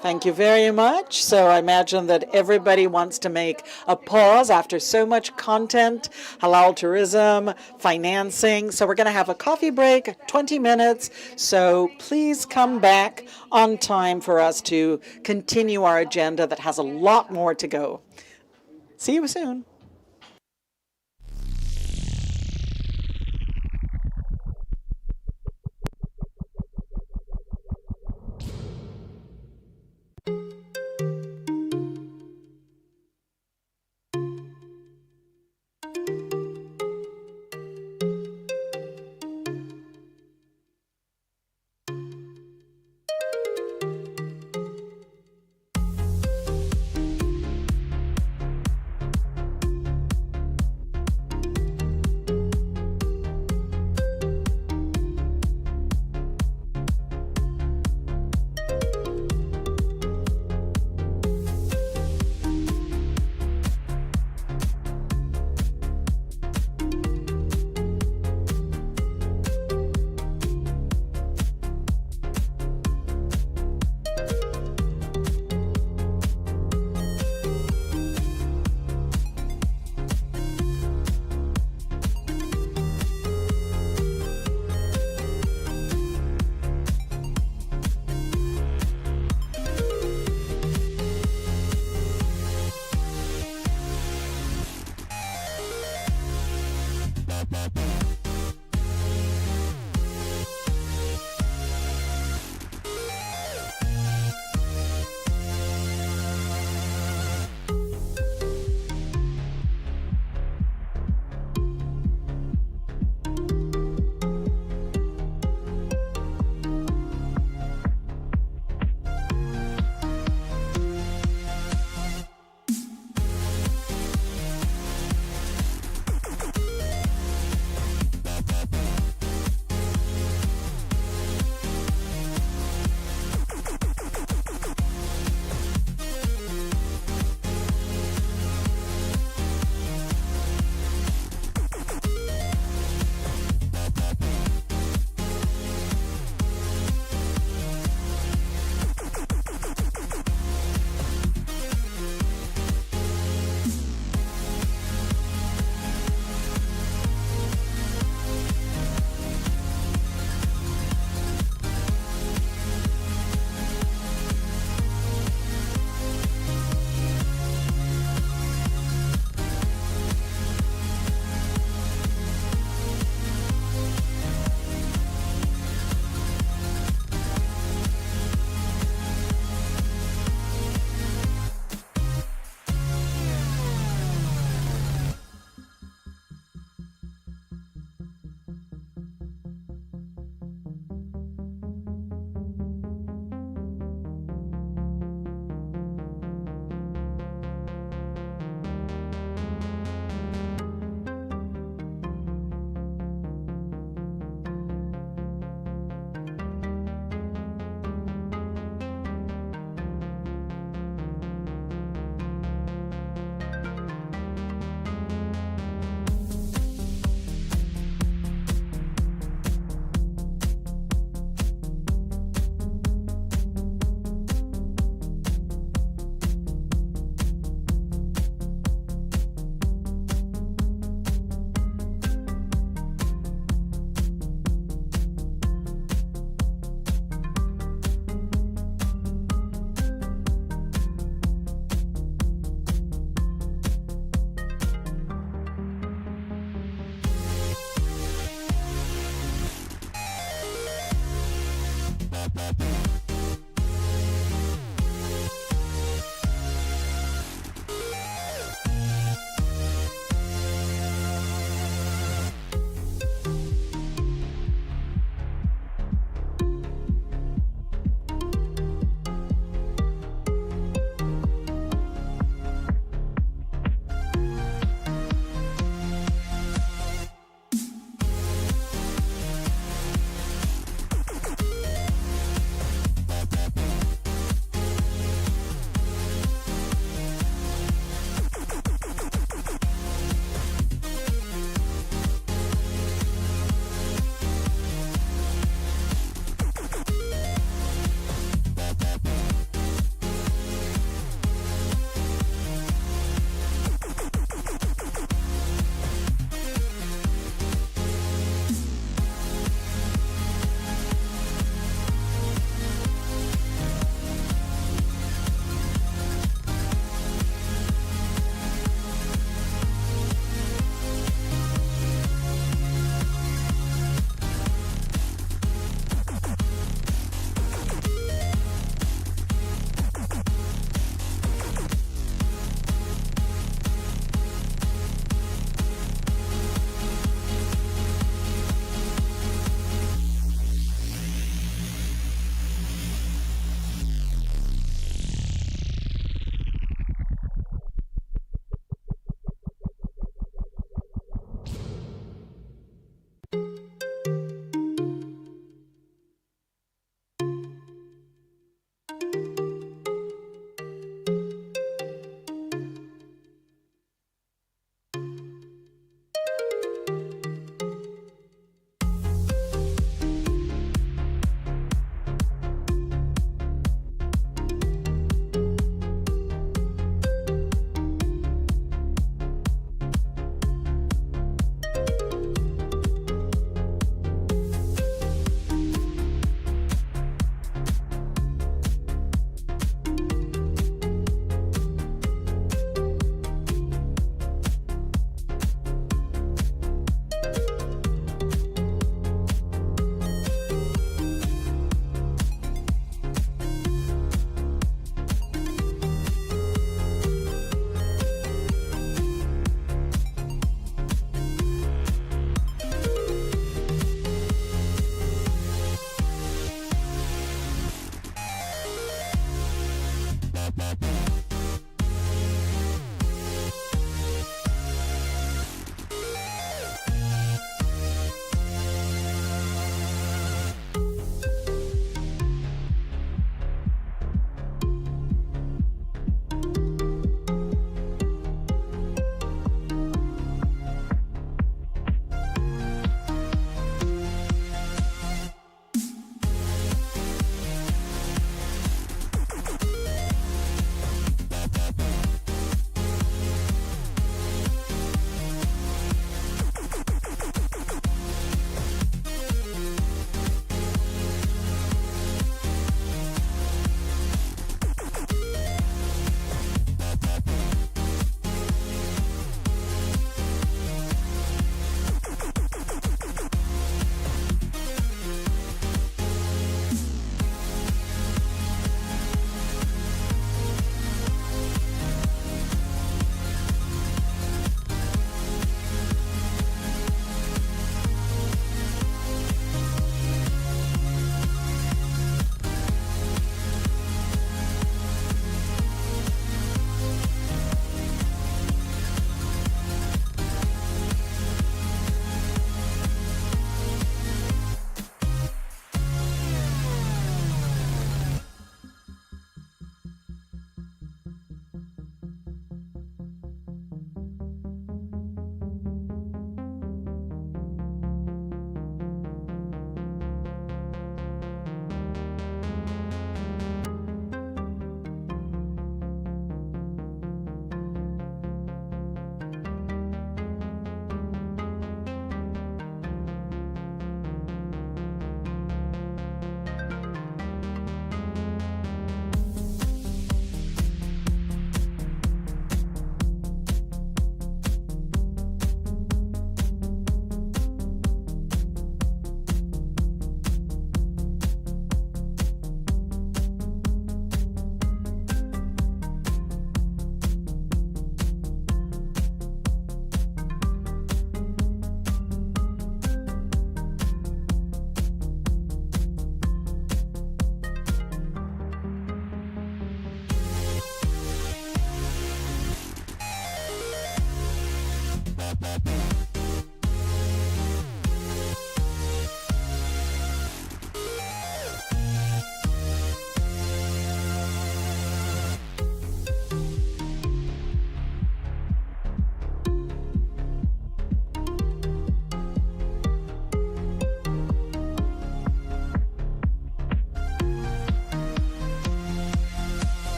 Thank you very much. So I imagine that everybody wants to make a pause after so much content, halal tourism, financing. So we're going to have a coffee break, 20 minutes. So please come back on time for us to continue our agenda that has a lot more to go. See you soon.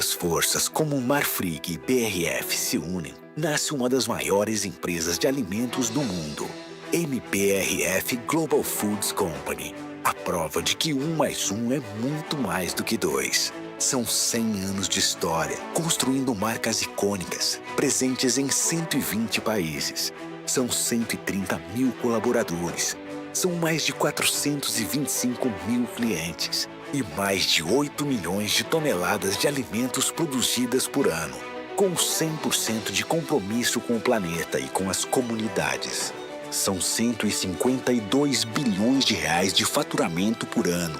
duas forças como Marfrig e BRF se unem, nasce uma das maiores empresas de alimentos do mundo, MPRF Global Foods Company. A prova de que 1 mais 1 é muito mais do que 2. São 100 anos de história, construindo marcas icônicas, presentes em 120 países. São 130 mil colaboradores. São mais de 425 mil clientes e mais de 8 milhões de toneladas de alimentos produzidas por ano, com 100% de compromisso com o planeta e com as comunidades. São 152 bilhões de reais de faturamento por ano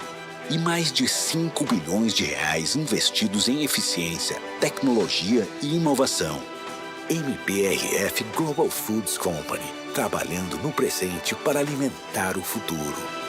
e mais de 5 bilhões de reais investidos em eficiência, tecnologia e inovação. MPRF Global Foods Company, trabalhando no presente para alimentar o futuro.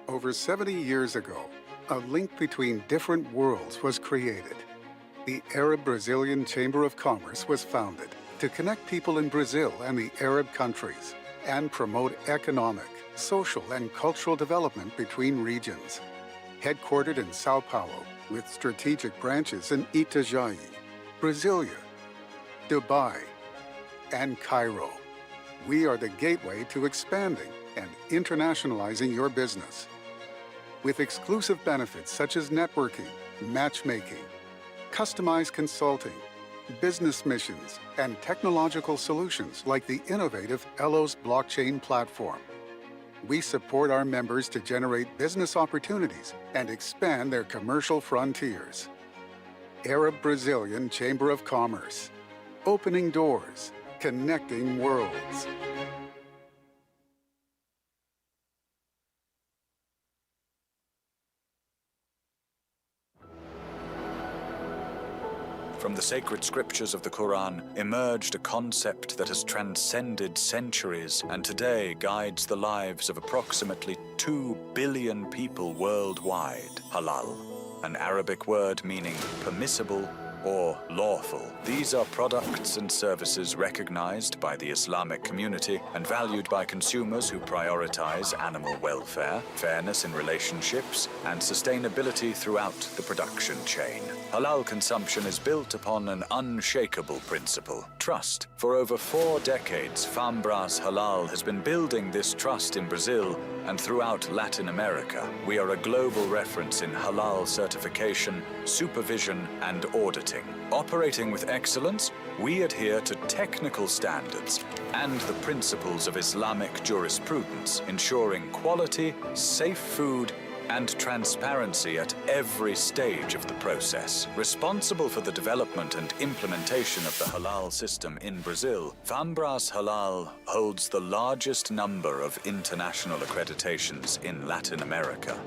Over 70 years ago, a link between different worlds was created. The Arab-Brazilian Chamber of Commerce was founded to connect people in Brazil and the Arab countries and promote economic, social, and cultural development between regions. Headquartered in Sao Paulo, with strategic branches in Itajaí, Brasilia, Dubai, and Cairo, we are the gateway to expanding and internationalizing your business. With exclusive benefits such as networking, matchmaking, customized consulting, business missions, and technological solutions like the innovative Elos blockchain platform. We support our members to generate business opportunities and expand their commercial frontiers. Arab-Brazilian Chamber of Commerce. Opening doors, connecting worlds. From the sacred scriptures of the Quran emerged a concept that has transcended centuries and today guides the lives of approximately 2 billion people worldwide. Halal, an Arabic word meaning permissible or lawful. These are products and services recognized by the Islamic community and valued by consumers who prioritize animal welfare, fairness in relationships, and sustainability throughout the production chain. Halal consumption is built upon an unshakable principle: trust. For over 4 decades, Fambras Halal has been building this trust in Brazil and throughout Latin America. We are a global reference in halal certification, supervision, and auditing. Operating with excellence, we adhere to technical standards and the principles of Islamic jurisprudence, ensuring quality, safe food, and transparency at every stage of the process. Responsible for the development and implementation of the halal system in Brazil, Fambras Halal holds the largest number of international accreditations in Latin America.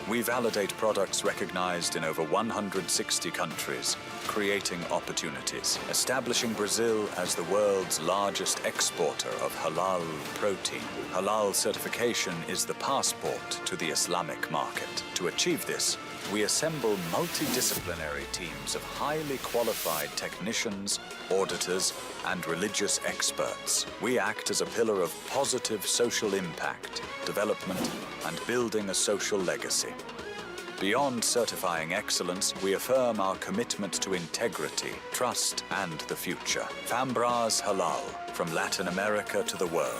We validate products recognized in over 160 countries, creating opportunities, establishing Brazil as the world's largest exporter of halal protein. Halal certification is the passport to the Islamic market. To achieve this, we assemble multidisciplinary teams of highly qualified technicians, auditors, and religious experts. We act as a pillar of positive social impact, development, and building a social legacy. Beyond certifying excellence, we affirm our commitment to integrity, trust, and the future. Fambras Halal, from Latin America to the world.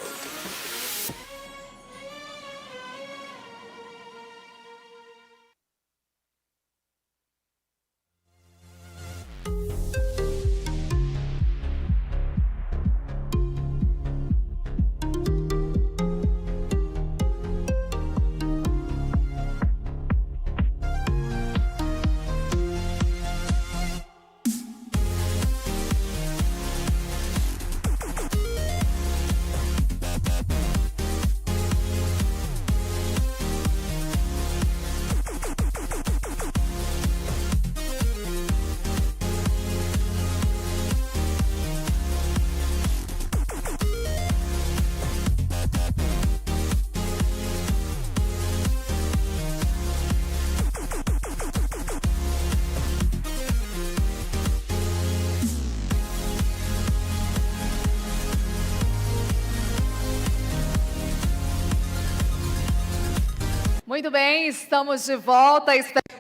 Muito bem, estamos de volta.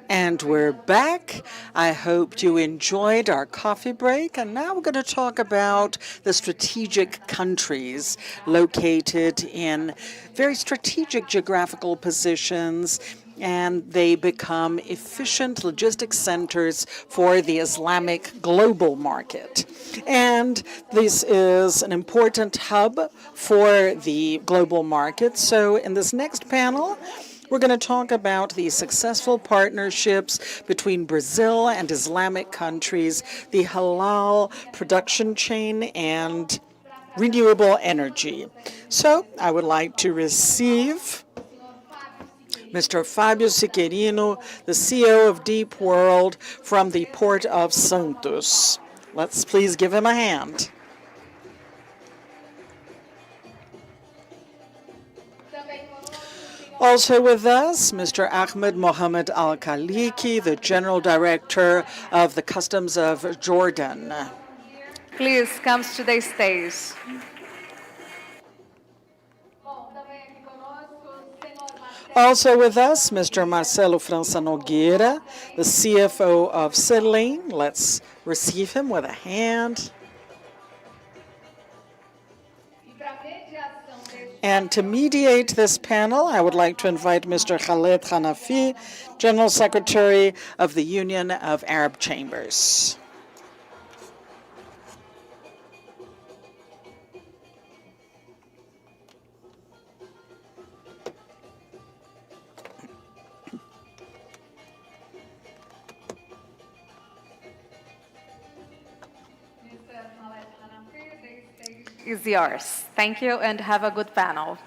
And we're back. I hope you enjoyed our coffee break. And now we're going to talk about the strategic countries located in very strategic geographical positions, and they become efficient logistics centers for the Islamic global market. And this is an important hub for the global market. So in this next panel, we're going to talk about the successful partnerships between Brazil and Islamic countries, the halal production chain, and renewable energy. So I would like to receive Mr. Fábio Siqueirino, the CEO of Deep World from the Port of Santos. Let's please give him a hand. Also with us, Mr. Ahmed Mohamed Al-Khaliki, the General Director of the Customs of Jordan. Please come to the stage. Also with us, Mr. Marcelo França Nogueira, the CFO of Selene. Let's receive him with a hand. And to mediate this panel, I would like to invite Mr. Khaled Hanafi, General Secretary of the Union of Arab Chambers. Is yours. Thank you and have a good panel.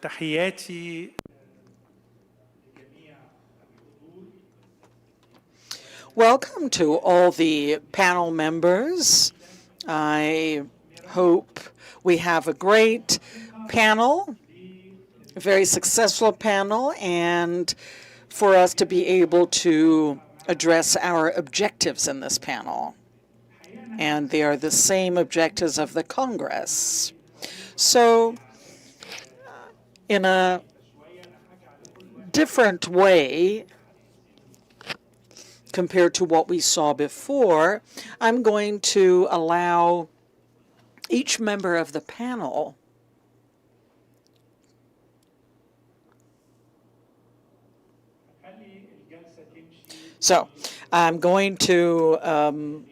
تحياتي. Welcome to all the panel members. I hope we have a great panel, a very successful panel, and for us to be able to address our objectives in this panel. And they are the same objectives of the Congress. So, in a different way compared to what we saw before, I'm going to allow each member of the panel So I'm going to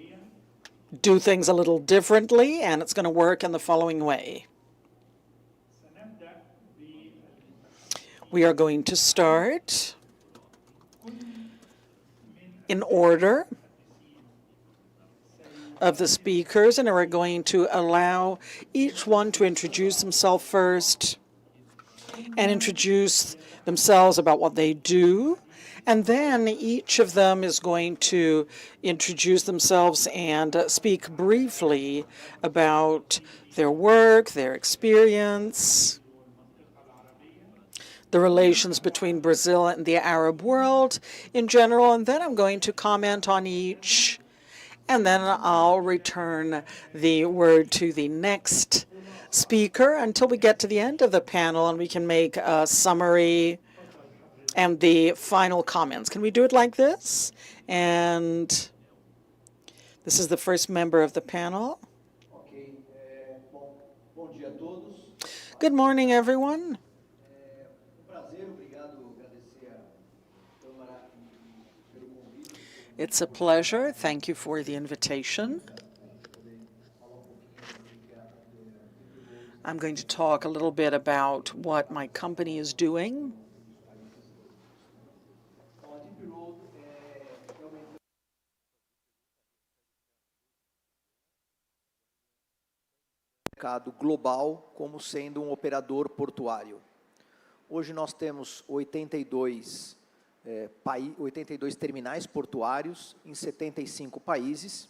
do things a little differently, and it's going to work in the following way. We are going to start in order of the speakers, and we're going to allow each one to introduce themselves first and introduce themselves about what they do. And then each of them is going to introduce themselves and speak briefly about their work, their experience, the relations between Brazil and the Arab world in general. And then I'm going to comment on each, and then I'll return the word to the next speaker until we get to the end of the panel and we can make a summary and the final comments. Can we do it like this? And this is the first member of the panel. Good morning, everyone. It's a pleasure. Thank you for the invitation. I'm going to talk a little bit about what my company is doing. Mercado global como sendo operador portuário. Hoje nós temos 82 terminais portuários em 75 países.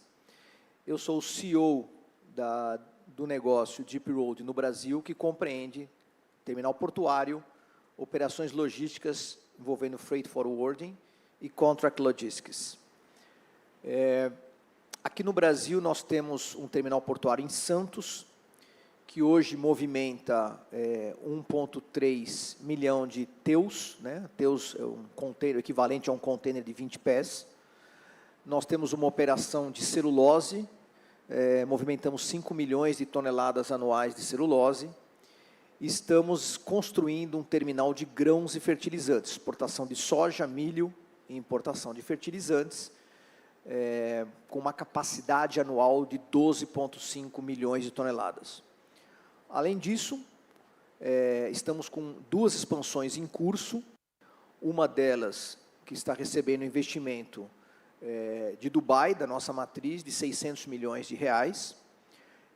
Eu sou o CEO do negócio Deep Road no Brasil, que compreende terminal portuário, operações logísticas envolvendo freight forwarding e Contract Logistics. Aqui no Brasil, nós temos um terminal portuário em Santos, que hoje movimenta 1,3 milhão de teus, né? Teus é um container equivalente a um container de 20 pés. Nós temos uma operação de celulose, movimentamos 5 milhões de toneladas anuais de celulose. Estamos construindo um terminal de grãos e fertilizantes, exportação de soja, milho e importação de fertilizantes, com uma capacidade anual de 12,5 milhões de toneladas. Além disso, estamos com 2 expansões em curso, uma delas que está recebendo investimento de Dubai, da nossa matriz, de 600 milhões de reais.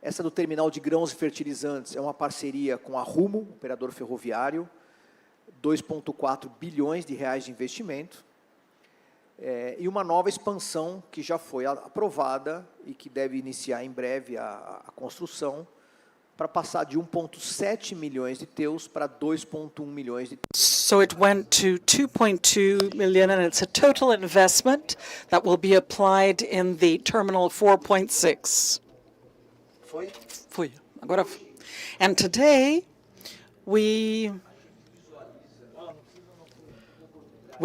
Essa do terminal de grãos e fertilizantes é uma parceria com a Rumo, operador ferroviário, 2,4 bilhões de reais de investimento. E uma nova expansão que já foi aprovada e que deve iniciar em breve a construção, para passar de 1,7 milhões de teus para 2,1 milhões de teus. So it went to 2.2 million, and it's a total investment that will be applied in the terminal 4.6. Foi. Agora foi. And today we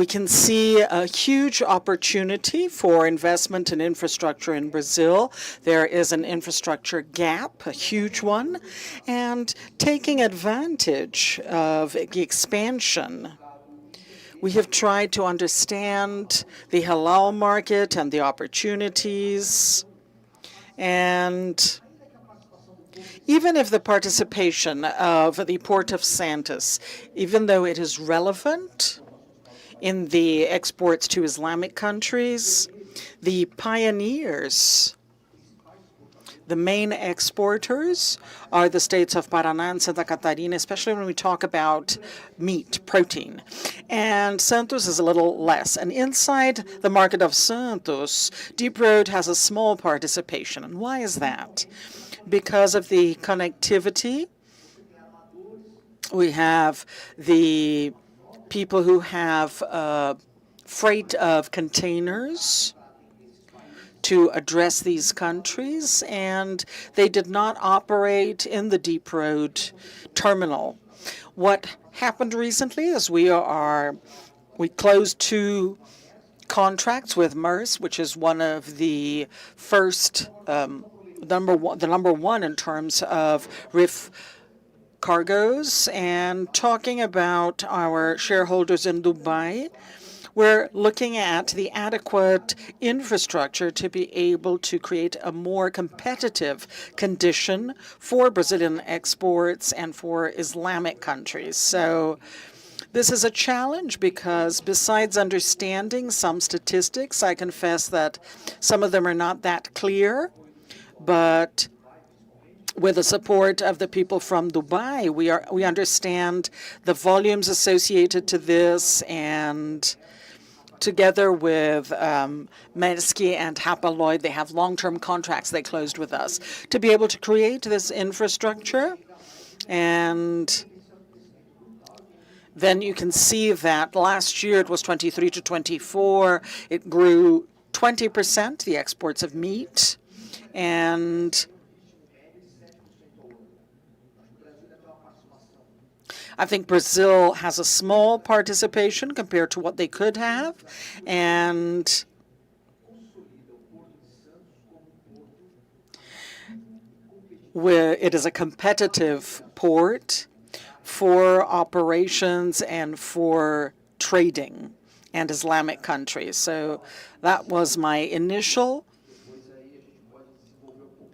can see a huge opportunity for investment in infrastructure in Brazil. There is an infrastructure gap, a huge one, and taking advantage of the expansion, we have tried to understand the halal market and the opportunities. And even if the participation of the Port of Santos, even though it is relevant in the exports to Islamic countries, the pioneers, the main exporters, are the states of Paraná and Santa Catarina, especially when we talk about meat, protein. And Santos is a little less. And inside the market of Santos, Deep Road has a small participation. And why is that? Because of the connectivity. We have the people who have freight of containers to address these countries, and they did not operate in the Deep Road terminal. What happened recently is we closed 2 contracts with Maersk, which is one of the first, the number one in terms of RIF cargoes. And talking about our shareholders in Dubai, we're looking at the adequate infrastructure to be able to create a more competitive condition for Brazilian exports and for Islamic countries. So this is a challenge because besides understanding some statistics, I confess that some of them are not that clear, but with the support of the people from Dubai, we understand the volumes associated to this, and together with Maersk and Hapag-Lloyd, they have long-term contracts they closed with us to be able to create this infrastructure. And then you can see that last year it was 23 to 24. It grew 20%, the exports of meat. And I think Brazil has a small participation compared to what they could have, and it is a competitive port for operations and for trading and Islamic countries. So that was my initial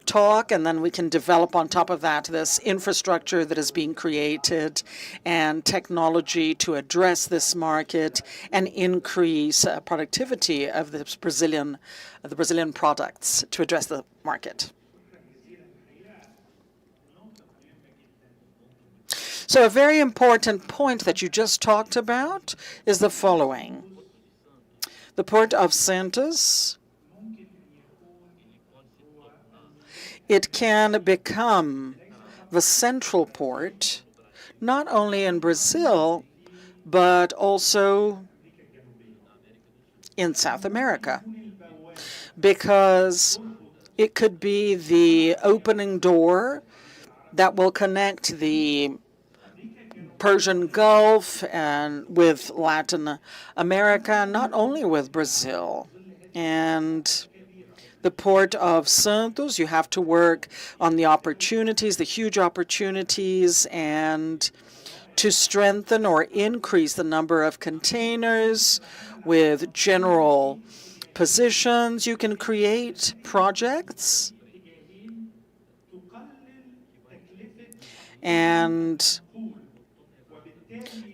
talk, and then we can develop on top of that this infrastructure that is being created and technology to address this market and increase productivity of the Brazilian products to address the market. So a very important point that you just talked about is the following. The Port of Santos, it can become the central port, not only in Brazil, but also in South America, because it could be the opening door that will connect the Persian Gulf and with Latin America, not only with Brazil. And the port of Santos, you have to work on the opportunities, the huge opportunities, and to strengthen or increase the number of containers with general positions. You can create projects, and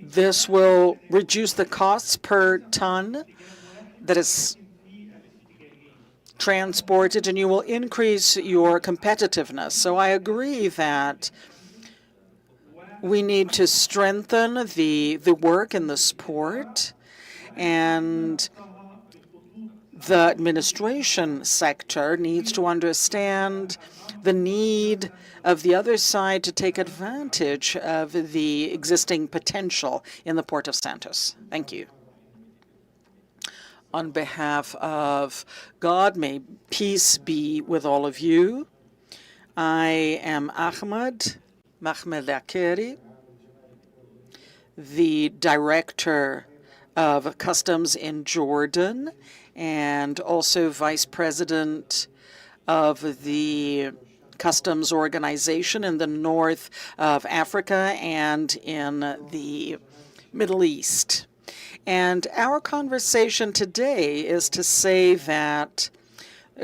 this will reduce the costs per ton that is transported, and you will increase your competitiveness. So I agree that we need to strengthen the work in the sport, and the administration sector needs to understand the need of the other side to take advantage of the existing potential in the Port of Santos. Thank you. On behalf of God, may peace be with all of you. I am Ahmed Akeri, the Director of Customs in Jordan, and also Vice President of the Customs Organization in the north of Africa and in the Middle East. And our conversation today is to say that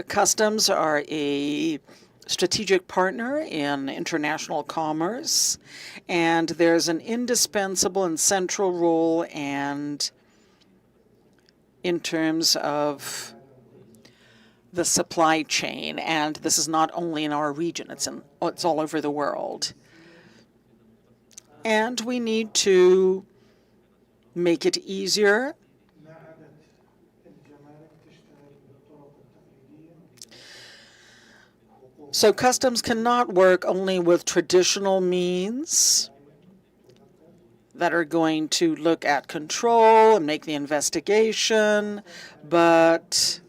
customs are a strategic partner in international commerce, and there's an indispensable and central role and in terms of the supply chain. And this is not only in our region, it's all over the world. And we need to make it easier so customs cannot work only with traditional means that are going to look at control and make the investigation, but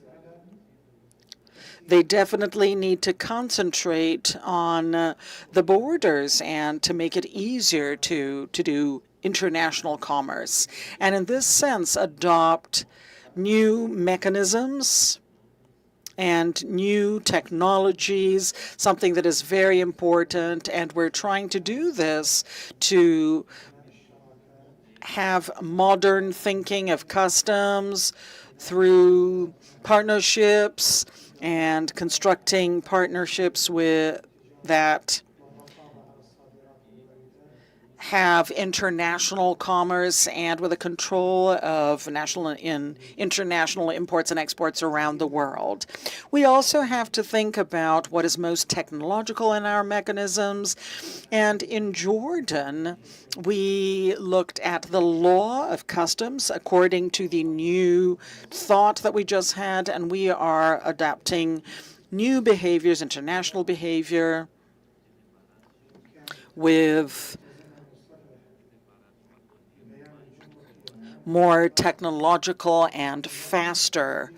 they definitely need to concentrate on the borders and to make it easier to do international commerce, and in this sense adopt new mechanisms and new technologies, something that is very important. And we're trying to do this to have modern thinking of customs through partnerships and constructing partnerships with that have international commerce and with a control of national and international imports and exports around the world. We also have to think about what is most technological in our mechanisms. And in Jordan, we looked at the law of customs according to the new thought that we just had, and we are adapting new behaviors, international behavior, with more technological and faster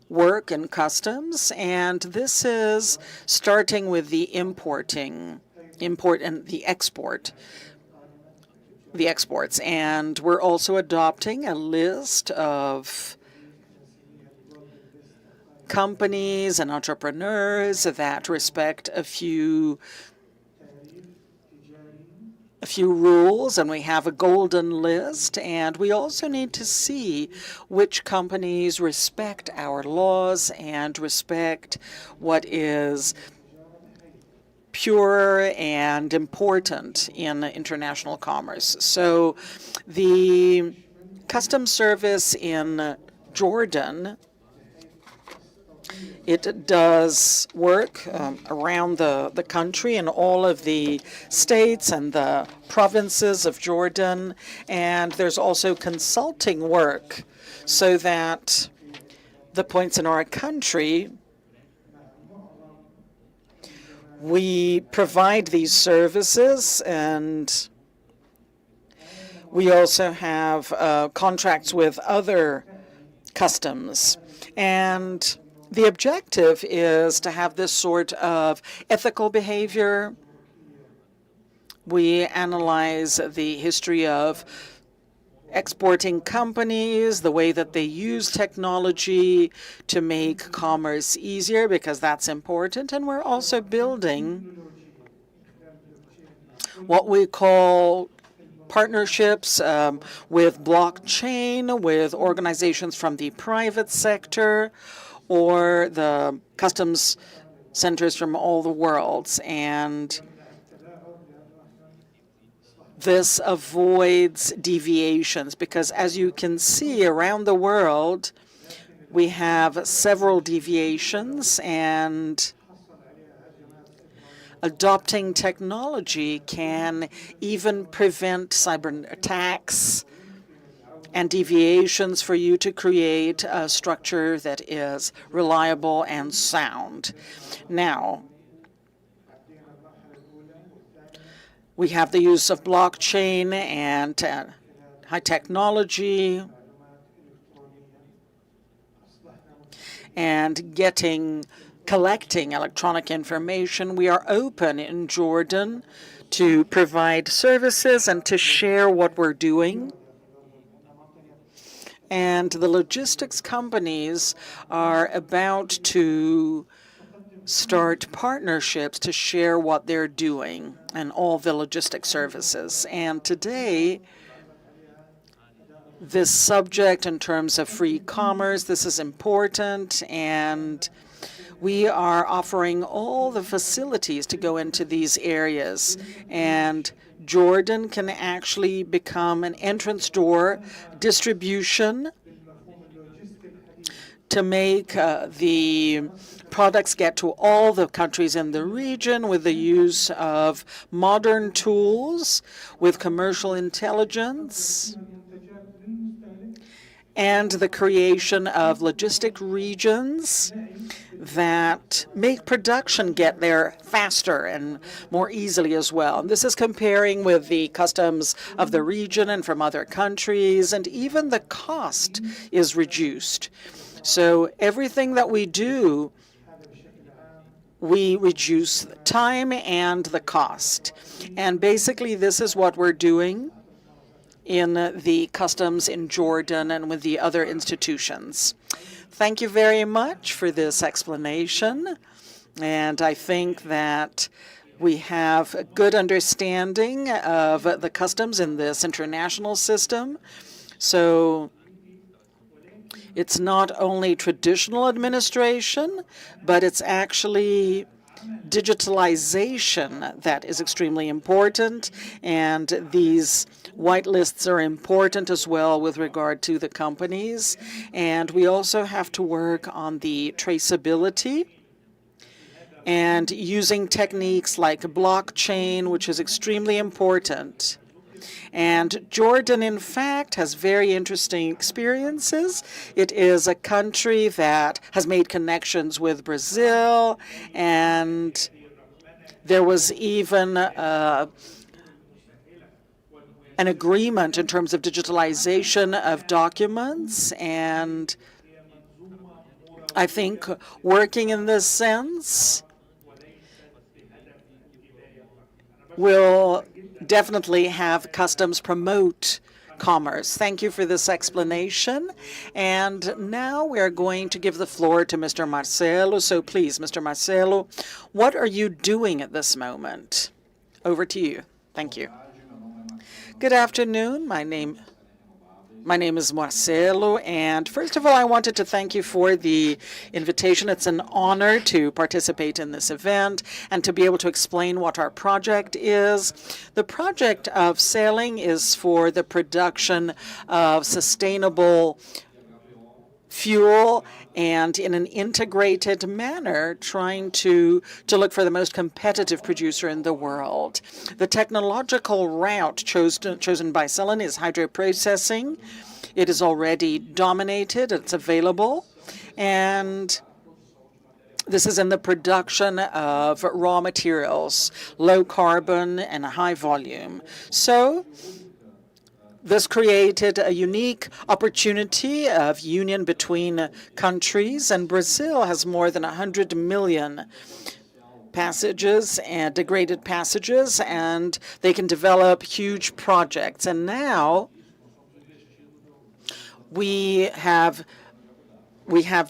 work in customs. And this is starting with the import and the exports. And we're also adopting a list of companies and entrepreneurs that respect a few rules, and we have a golden list. And we also need to see which companies respect our laws and respect what is pure and important in international commerce. So the customs service in Jordan, it does work around the country in all of the states and the provinces of Jordan. And there's also consulting work so that the points in our country, we provide these services. And we also have contracts with other customs. And the objective is to have this sort of ethical behavior. We analyze the history of exporting companies, the way that they use technology to make commerce easier, because that's important. And we're also building what we call partnerships with blockchain, with organizations from the private sector, or the customs centers from all the worlds. And this avoids deviations because, as you can see around the world, we have several deviations, and adopting technology can even prevent cyber attacks and deviations for you to create a structure that is reliable and sound. Now, we have the use of blockchain and high technology and collecting electronic information. We are open in Jordan to provide services and to share what we're doing. And the logistics companies are about to start partnerships to share what they're doing and all the logistic services. And today, this subject in terms of free commerce, this is important, and we are offering all the facilities to go into these areas. And Jordan can actually become an entrance door distribution to make the products get to all the countries in the region with the use of modern tools, with commercial intelligence, and the creation of logistic regions that make production get there faster and more easily as well. And this is comparing with the customs of the region and from other countries, and even the cost is reduced. So everything that we do, we reduce time and the cost. And basically, this is what we're doing in the customs in Jordan and with the other institutions. Thank you very much for this explanation. And I think that we have a good understanding of the customs in this international system. So it's not only traditional administration, but it's actually digitalization that is extremely important. And these white lists are important as well with regard to the companies. And we also have to work on the traceability and using techniques like blockchain, which is extremely important. And Jordan, in fact, has very interesting experiences. It is a country that has made connections with Brazil, and there was even an agreement in terms of digitalization of documents. And I think working in this sense will definitely have customs promote commerce. Thank you for this explanation. And now we're going to give the floor to Mr. Marcelo. So please, Mr. Marcelo, what are you doing at this moment? Over to you. Thank you. Good afternoon. My name is Marcelo, and first of all, I wanted to thank you for the invitation. It's an honor to participate in this event and to be able to explain what our project is. The project of sailing is for the production of sustainable fuel and in an integrated manner, trying to look for the most competitive producer in the world. The technological route chosen by Ceylon is hydroprocessing. It is already dominated, it's available, and this is in the production of raw materials, low carbon and high volume. So this created a unique opportunity of union between countries, and Brazil has more than 100 million passages and degraded passages, and they can develop huge projects. And now we have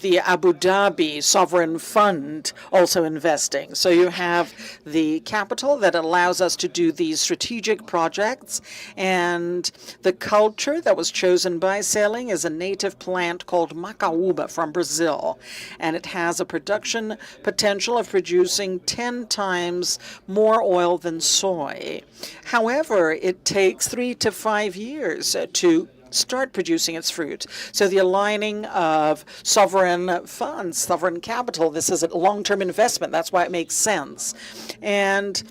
the Abu Dhabi Sovereign Fund also investing. So you have the capital that allows us to do these strategic projects, and the culture that was chosen by sailing is a native plant called macaúba from Brazil, and it has a production potential of producing 10 times more oil than soy. However, it takes 3 to 5 years to start producing its fruit. So the aligning of sovereign funds, sovereign capital, this is a long-term investment. That's why it makes sense. And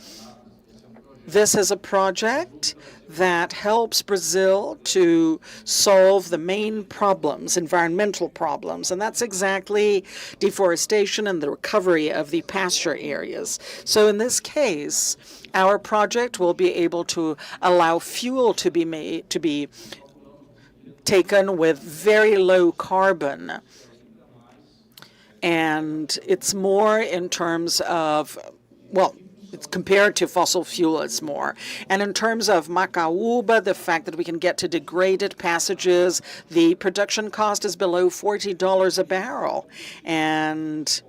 this is a project that helps Brazil to solve the main problems, environmental problems, and that's exactly deforestation and the recovery of the pasture areas. So in this case, our project will be able to allow fuel to be taken with very low carbon, and it's more in terms of, well, it's compared to fossil fuel, it's more. And in terms of macaúba, the fact that we can get to degraded passages, the production cost is below $40 a barrel, and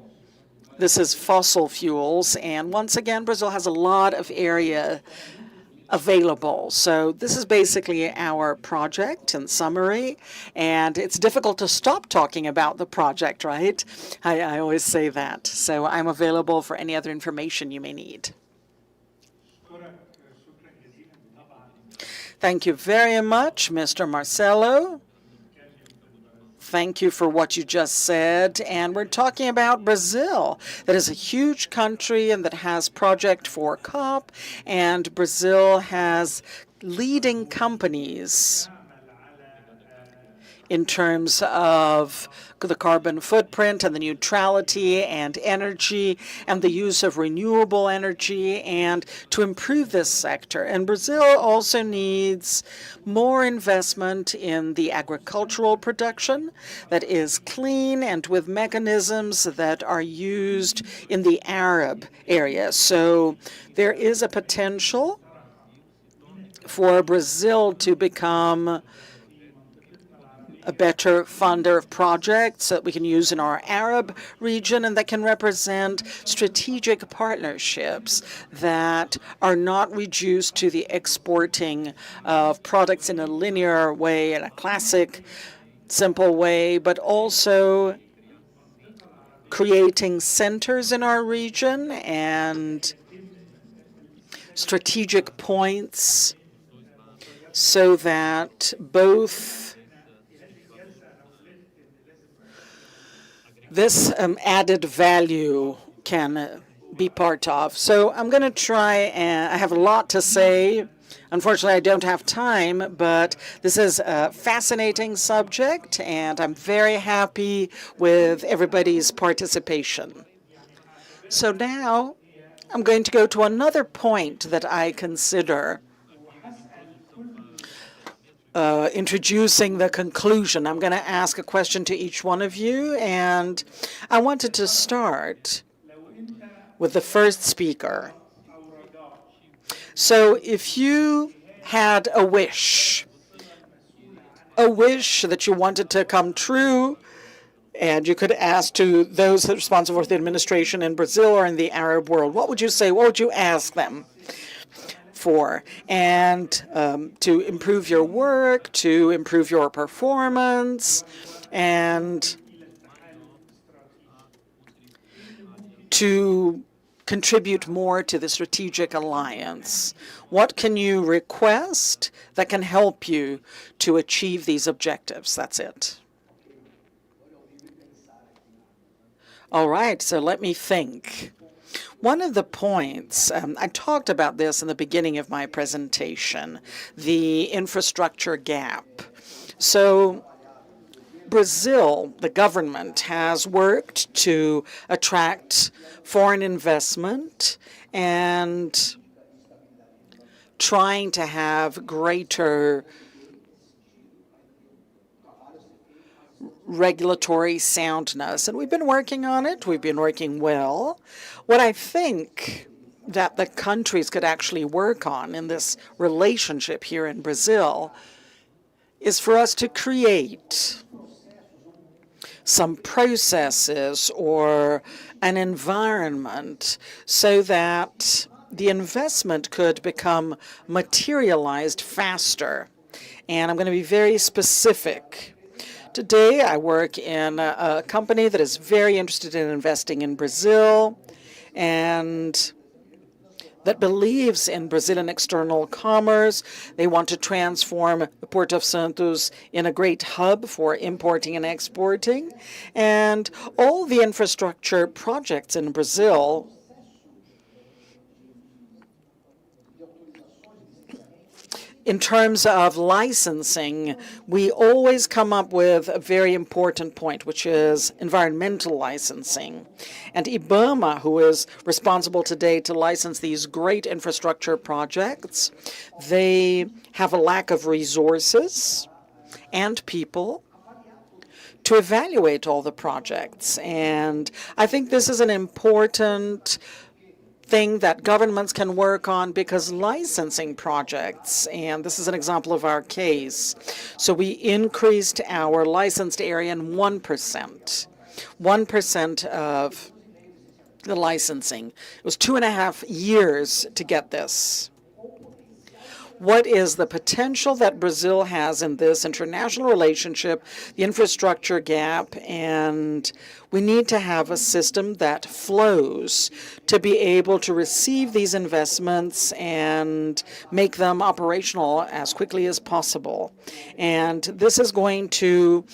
this is fossil fuels. And once again, Brazil has a lot of area available. So this is basically our project in summary, and it's difficult to stop talking about the project, right? I always say that. So I'm available for any other information you may need. Thank you very much, Mr. Marcelo. Thank you for what you just said. And we're talking about Brazil. That is a huge country and that has Project for COP. And Brazil has leading companies in terms of the carbon footprint and the neutrality and energy and the use of renewable energy and to improve this sector. And Brazil also needs more investment in the agricultural production that is clean and with mechanisms that are used in the Arab area. So there is a potential for Brazil to become a better funder of projects that we can use in our Arab region and that can represent strategic partnerships that are not reduced to the exporting of products in a linear way, in a classic, simple way, but also creating centers in our region and strategic points so that both this added value can be part of. So I'm going to try, and I have a lot to say. Unfortunately, I don't have time, but this is a fascinating subject, and I'm very happy with everybody's participation. So now I'm going to go to another point that I consider introducing the conclusion. I'm going to ask a question to each one of you, and I wanted to start with the first speaker. So if you had a wish that you wanted to come true, and you could ask to those responsible for the administration in Brazil or in the Arab world, what would you say? What would you ask them for? And to improve your work, to improve your performance, and to contribute more to the strategic alliance. What can you request that can help you to achieve these objectives? That's it. All right, so let me think. One of the points, I talked about this in the beginning of my presentation, the infrastructure gap. So Brazil, the government, has worked to attract foreign investment and trying to have greater regulatory soundness. And we've been working on it. We've been working well. What I think that the countries could actually work on in this relationship here in Brazil is for us to create some processes or an environment so that the investment could become materialized faster. And I'm going to be very specific. Today, I work in a company that is very interested in investing in Brazil and that believes in Brazilian external commerce. They want to transform the Port of Santos in a great hub for importing and exporting. And all the infrastructure projects in Brazil in terms of licensing, we always come up with a very important point, which is environmental licensing. And IBAMA, who is responsible today to license these great infrastructure projects, they have a lack of resources and people to evaluate all the projects. And I think this is an important thing that governments can work on, because licensing projects, and this is an example of our case, so we increased our licensed area in 1% of the licensing. It was 2.5 years to get this. What is the potential that Brazil has in this international relationship, the infrastructure gap, and we need to have a system that flows to be able to receive these investments and make them operational as quickly as possible. And this is going to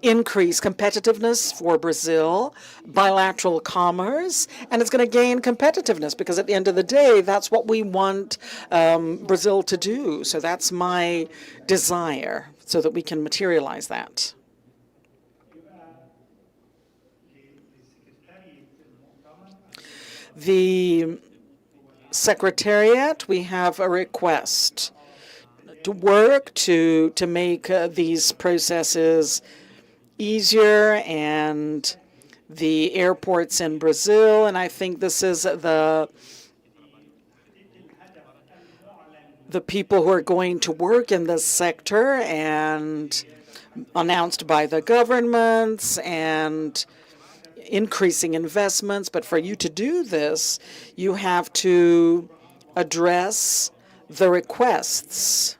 increase competitiveness for Brazil, bilateral commerce, and it's going to gain competitiveness, because at the end of the day, that's what we want Brazil to do. So that's my desire, so that we can materialize that. The Secretariat, we have a request to work to make these processes easier, and the airports in Brazil, and I think this is the people who are going to work in this sector, and announced by the governments, and increasing investments. But for you to do this, you have to address the requests.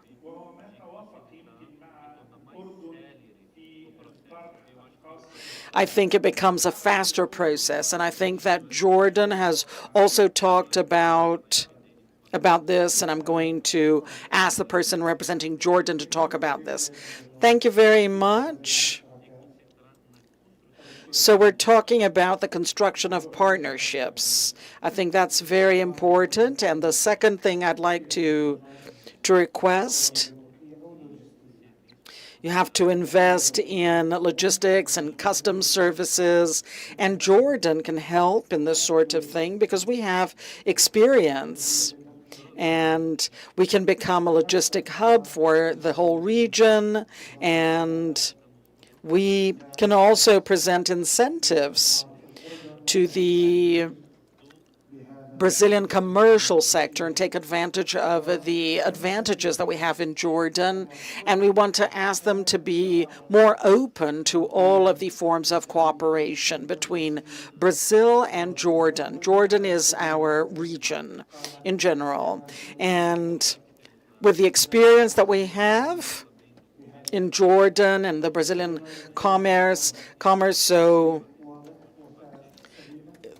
I think it becomes a faster process, and I think that Jordan has also talked about this, and I'm going to ask the person representing Jordan to talk about this. Thank you very much. So we're talking about the construction of partnerships. I think that's very important. And the second thing I'd like to request, you have to invest in logistics and customs services, and Jordan can help in this sort of thing because we have experience, and we can become a logistic hub for the whole region, and we can also present incentives to the Brazilian commercial sector and take advantage of the advantages that we have in Jordan. And we want to ask them to be more open to all of the forms of cooperation between Brazil and Jordan. Jordan is our region in general. And with the experience that we have in Jordan and the Brazilian commerce, so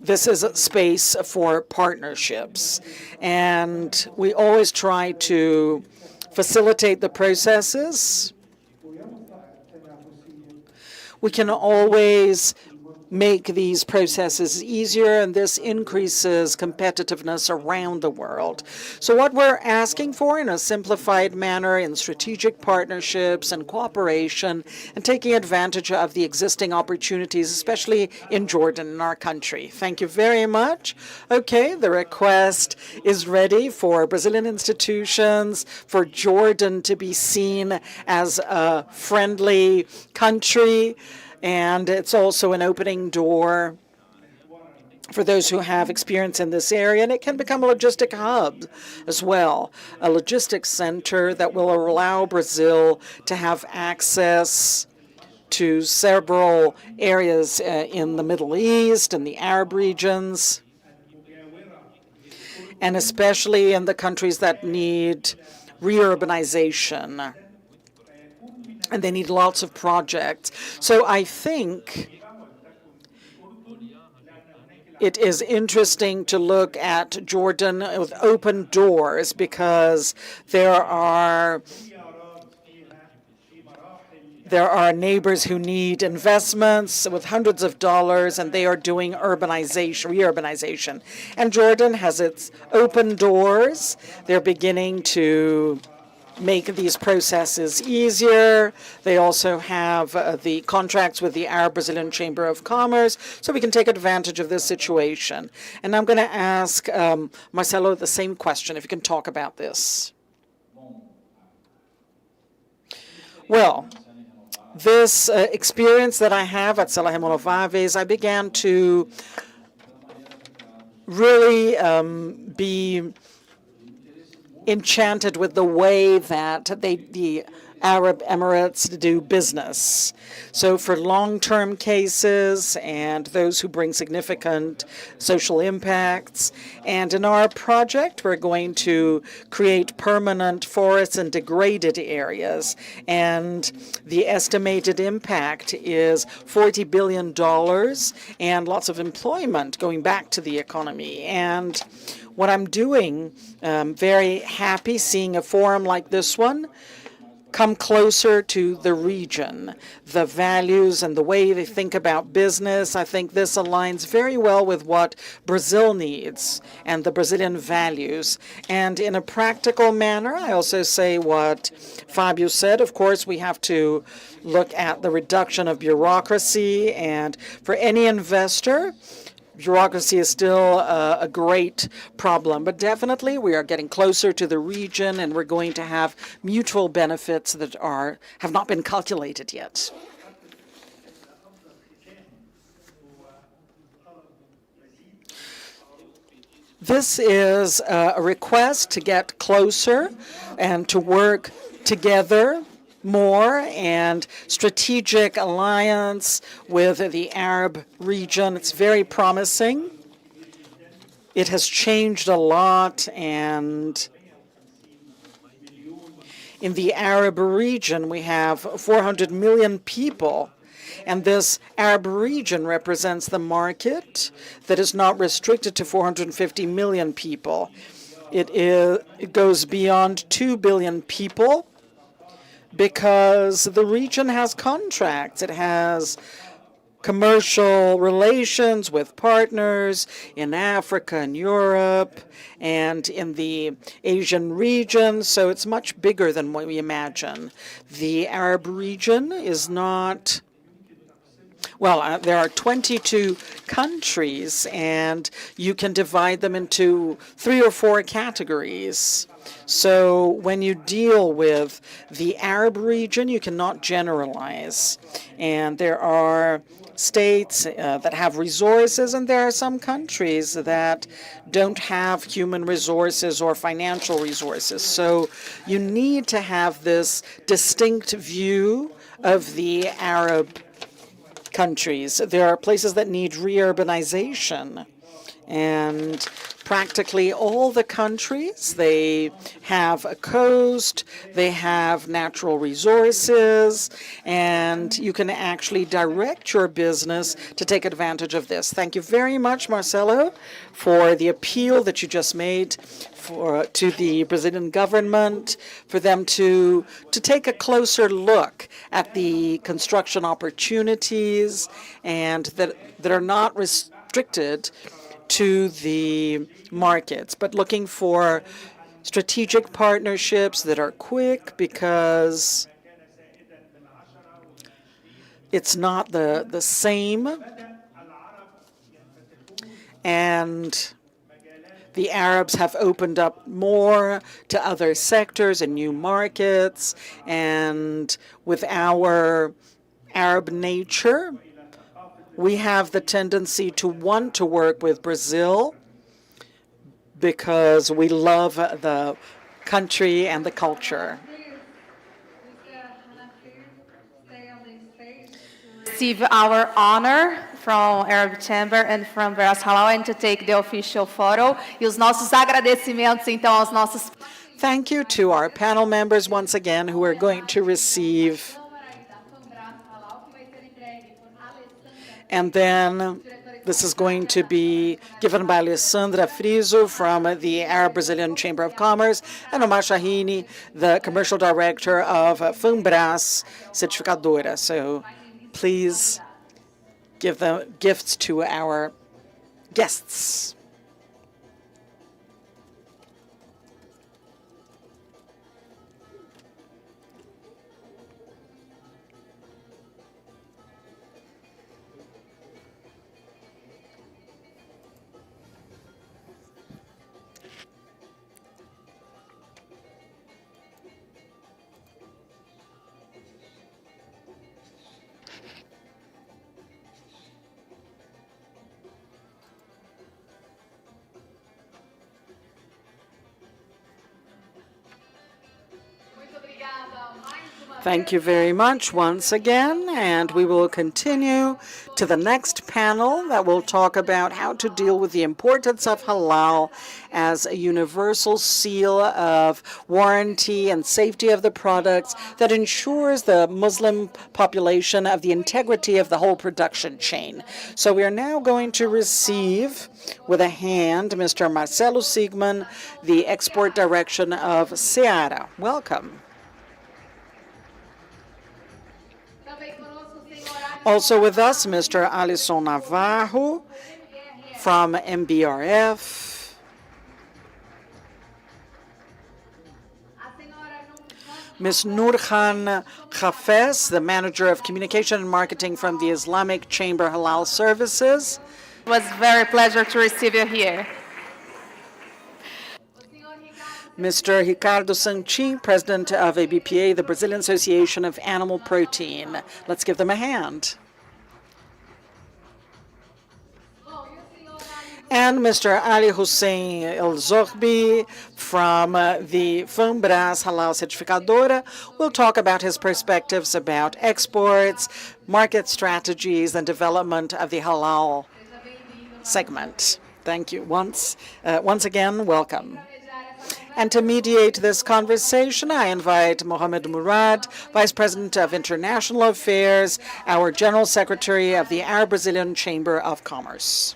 this is a space for partnerships, and we always try to facilitate the processes. We can always make these processes easier, and this increases competitiveness around the world. So what we're asking for in a simplified manner in strategic partnerships and cooperation and taking advantage of the existing opportunities, especially in Jordan, in our country. Thank you very much. Okay, the request is ready for Brazilian institutions, for Jordan to be seen as a friendly country, and it's also an opening door for those who have experience in this area, and it can become a logistic hub as well, a logistics center that will allow Brazil to have access to several areas in the Middle East and the Arab regions, and especially in the countries that need reurbanization, and they need lots of projects. So I think it is interesting to look at Jordan with open doors, because there are neighbors who need investments with hundreds of dollars, and they are doing reurbanization. And Jordan has its open doors. They're beginning to make these processes easier. They also have the contracts with the Arab-Brazilian Chamber of Commerce, so we can take advantage of this situation. And I'm going to ask Marcelo the same question, if you can talk about this. Well, this experience that I have at Salar Renováveis, I began to really be enchanted with the way that the Arab Emirates do business. So for long-term cases and those who bring significant social impacts. And in our project, we're going to create permanent forests in degraded areas. And the estimated impact is $40 billion and lots of employment going back to the economy. And what I'm doing, very happy seeing a forum like this one come closer to the region, the values and the way they think about business. I think this aligns very well with what Brazil needs and the Brazilian values. And in a practical manner, I also say what Fabio said. Of course, we have to look at the reduction of bureaucracy, and for any investor, bureaucracy is still a great problem, but definitely we are getting closer to the region, and we're going to have mutual benefits that have not been calculated yet. This is a request to get closer and to work together more, and strategic alliance with the Arab region. It's very promising. It has changed a lot, and in the Arab region we have 400 million people, and this Arab region represents the market that is not restricted to 450 million people. It goes beyond 2 billion people, because the region has contracts. It has commercial relations with partners in Africa and Europe and in the Asian region, so it's much bigger than what we imagine. The Arab region is not... Well, there are 22 countries, and you can divide them into 3 or 4 categories. So when you deal with the Arab region, you cannot generalize. And there are states that have resources, and there are some countries that don't have human resources or financial resources. So you need to have this distinct view of the Arab countries. There are places that need reurbanization, and practically all the countries. They have a coast, they have natural resources, and you can actually direct your business to take advantage of this. Thank you very much, Marcelo, for the appeal that you just made to the Brazilian government for them to take a closer look at the construction opportunities and that are not restricted to the markets, but looking for strategic partnerships that are quick, because it's not the same. And the Arabs have opened up more to other sectors and new markets. And with our Arab nature, we have the tendency to want to work with Brazil because we love the country and the culture. Receive our honor from Arab Chamber and from Brás Halal and to take the official photo. E os nossos agradecimentos, então, aos nossos... Thank you to our panel members once again who are going to receive. And then this is going to be given by Alessandra Friso from the Arab Brazilian Chamber of Commerce and Omar Shahini, the Commercial Director of Funbras Certificadora. So please give the gifts to our guests. Thank you very much once again, and we will continue to the next panel that will talk about how to deal with the importance of halal as a universal seal of warranty and safety of the products that ensures the Muslim population of the integrity of the whole production chain. So we are now going to receive with a hand Mr. Marcelo Sigman, the Export Direction of Seara. Welcome. Also with us, Mr. Alisson Navarro from MBRF. Ms. Nurhan Hafez, the Manager of Communication and Marketing from the Islamic Chamber Halal Services. It was a very pleasure to receive you here. Mr. Ricardo Santin, President of ABPA, the Brazilian Association of Animal Protein. Let's give them a hand. And Mr. Ali Hussein El Zohbi from the Funbras Halal Certificadora will talk about his perspectives about exports, market strategies, and development of the halal segment. Thank you. Once again, welcome. And to mediate this conversation, I invite Mohamed Murad, Vice President of International Affairs, our General Secretary of the Arab Brazilian Chamber of Commerce.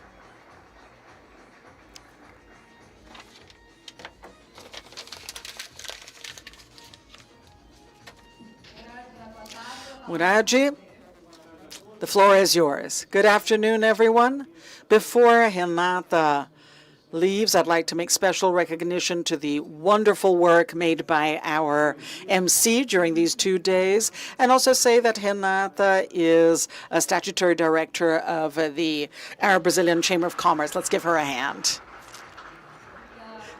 Murad, the floor is yours. Good afternoon, everyone. Before Renata leaves, I'd like to make special recognition to the wonderful work made by our MC during these 2 days, and also say that Renata is a statutory director of the Arab Brazilian Chamber of Commerce. Let's give her a hand.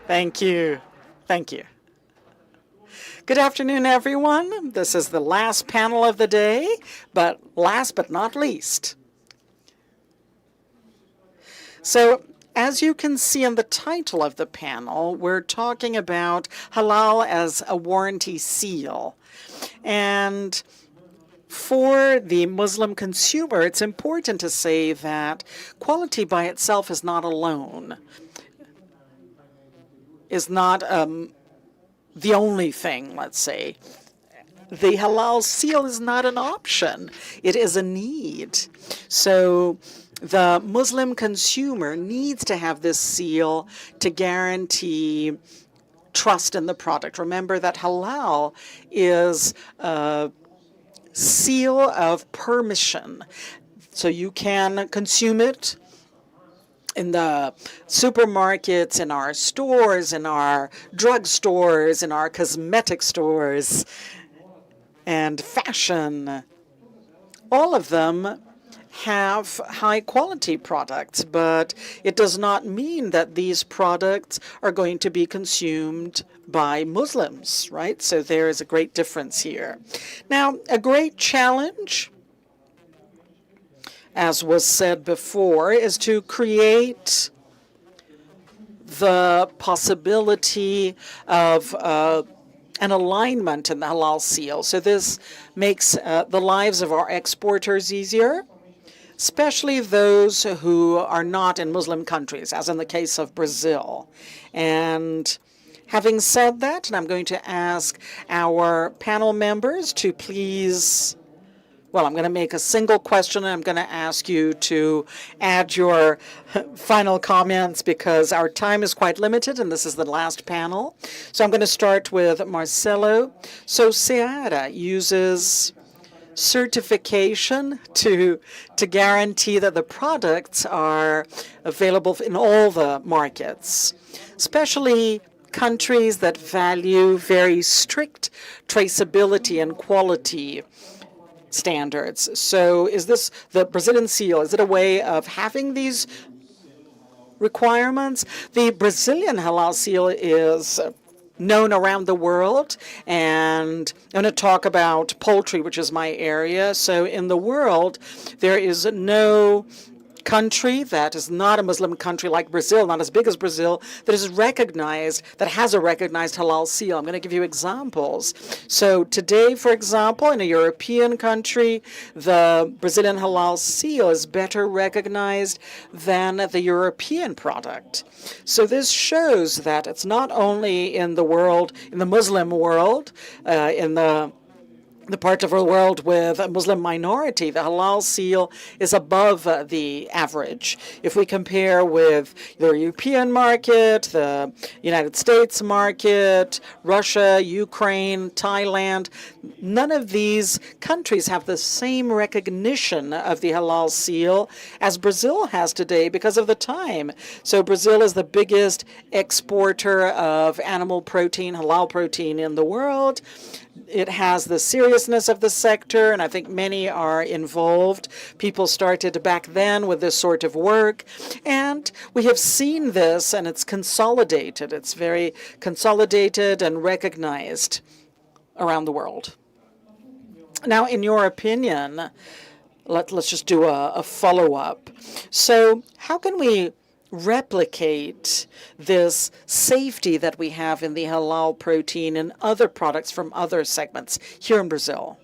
Thank you. Thank you. Good afternoon, everyone. This is the last panel of the day, but last but not least. So, as you can see in the title of the panel, we're talking about halal as a warranty seal. And for the Muslim consumer, it's important to say that quality by itself is not alone. is not the only thing, let's say. The halal seal is not an option. It is a need. So the Muslim consumer needs to have this seal to guarantee trust in the product. Remember that halal is a seal of permission. So you can consume it in the supermarkets, in our stores, in our drugstores, in our cosmetic stores, and fashion. All of them have high quality products, but it does not mean that these products are going to be consumed by Muslims, right? So there is a great difference here. Now, a great challenge, as was said before, is to create the possibility of an alignment in the halal seal. So this makes the lives of our exporters easier, especially those who are not in Muslim countries, as in the case of Brazil. And having said that, and I'm going to ask our panel members to please, well, I'm going to make a single question, and I'm going to ask you to add your final comments because our time is quite limited, and this is the last panel. So I'm going to start with Marcelo. So Seara uses certification to guarantee that the products are available in all the markets, especially countries that value very strict traceability and quality standards. So is this the Brazilian seal? Is it a way of having these requirements? The Brazilian halal seal is known around the world, and I'm going to talk about poultry, which is my area. So in the world, there is no country that is not a Muslim country like Brazil, not as big as Brazil, that is recognized, that has a recognized halal seal. I'm going to give you examples. So today, for example, in a European country, the Brazilian halal seal is better recognized than the European product. So this shows that it's not only in the world, in the Muslim world, in the part of the world with a Muslim minority, the halal seal is above the average. If we compare with the European market, the United States market, Russia, Ukraine, Thailand, none of these countries have the same recognition of the halal seal as Brazil has today because of the time. So Brazil is the biggest exporter of animal protein, halal protein in the world. It has the seriousness of the sector, and I think many are involved. People started back then with this sort of work, and we have seen this, and it's consolidated. It's very consolidated and recognized around the world. Now, in your opinion, let's just do a follow-up. So how can we replicate this safety that we have in the halal protein and other products from other segments here in Brazil?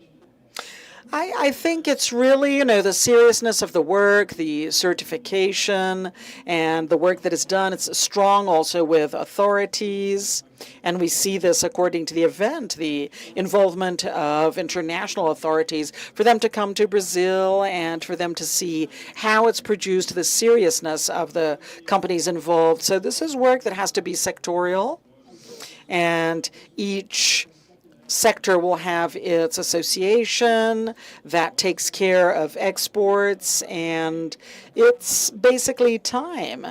I think it's really, the seriousness of the work, the certification, and the work that is done. It's strong also with authorities. And we see this according to the event, the involvement of international authorities for them to come to Brazil and for them to see how it's produced, the seriousness of the companies involved. So this is work that has to be sectorial, and each sector will have its association that takes care of exports, and it's basically time.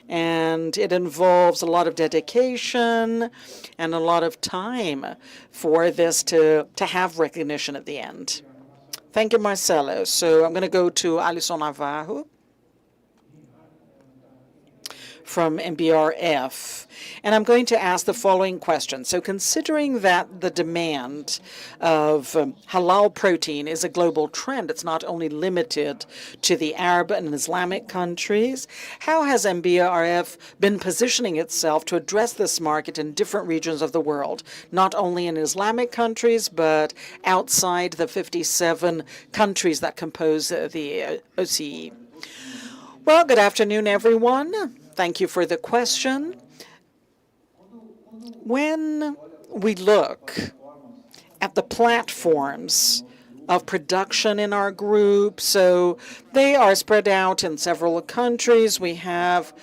And it involves a lot of dedication and a lot of time for this to have recognition at the end. Thank you, Marcelo. So I'm going to go to Alisson Navarro from MBRF. And I'm going to ask the following question. So considering that the demand of halal protein is a global trend, it's not only limited to the Arab and Islamic countries, how has MBRF been positioning itself to address this market in different regions of the world, not only in Islamic countries, but outside the 57 countries that compose the OCE? Well, good afternoon, everyone. Thank you for the question. When we look at the platforms of production in our group, so they are spread out in several countries. We have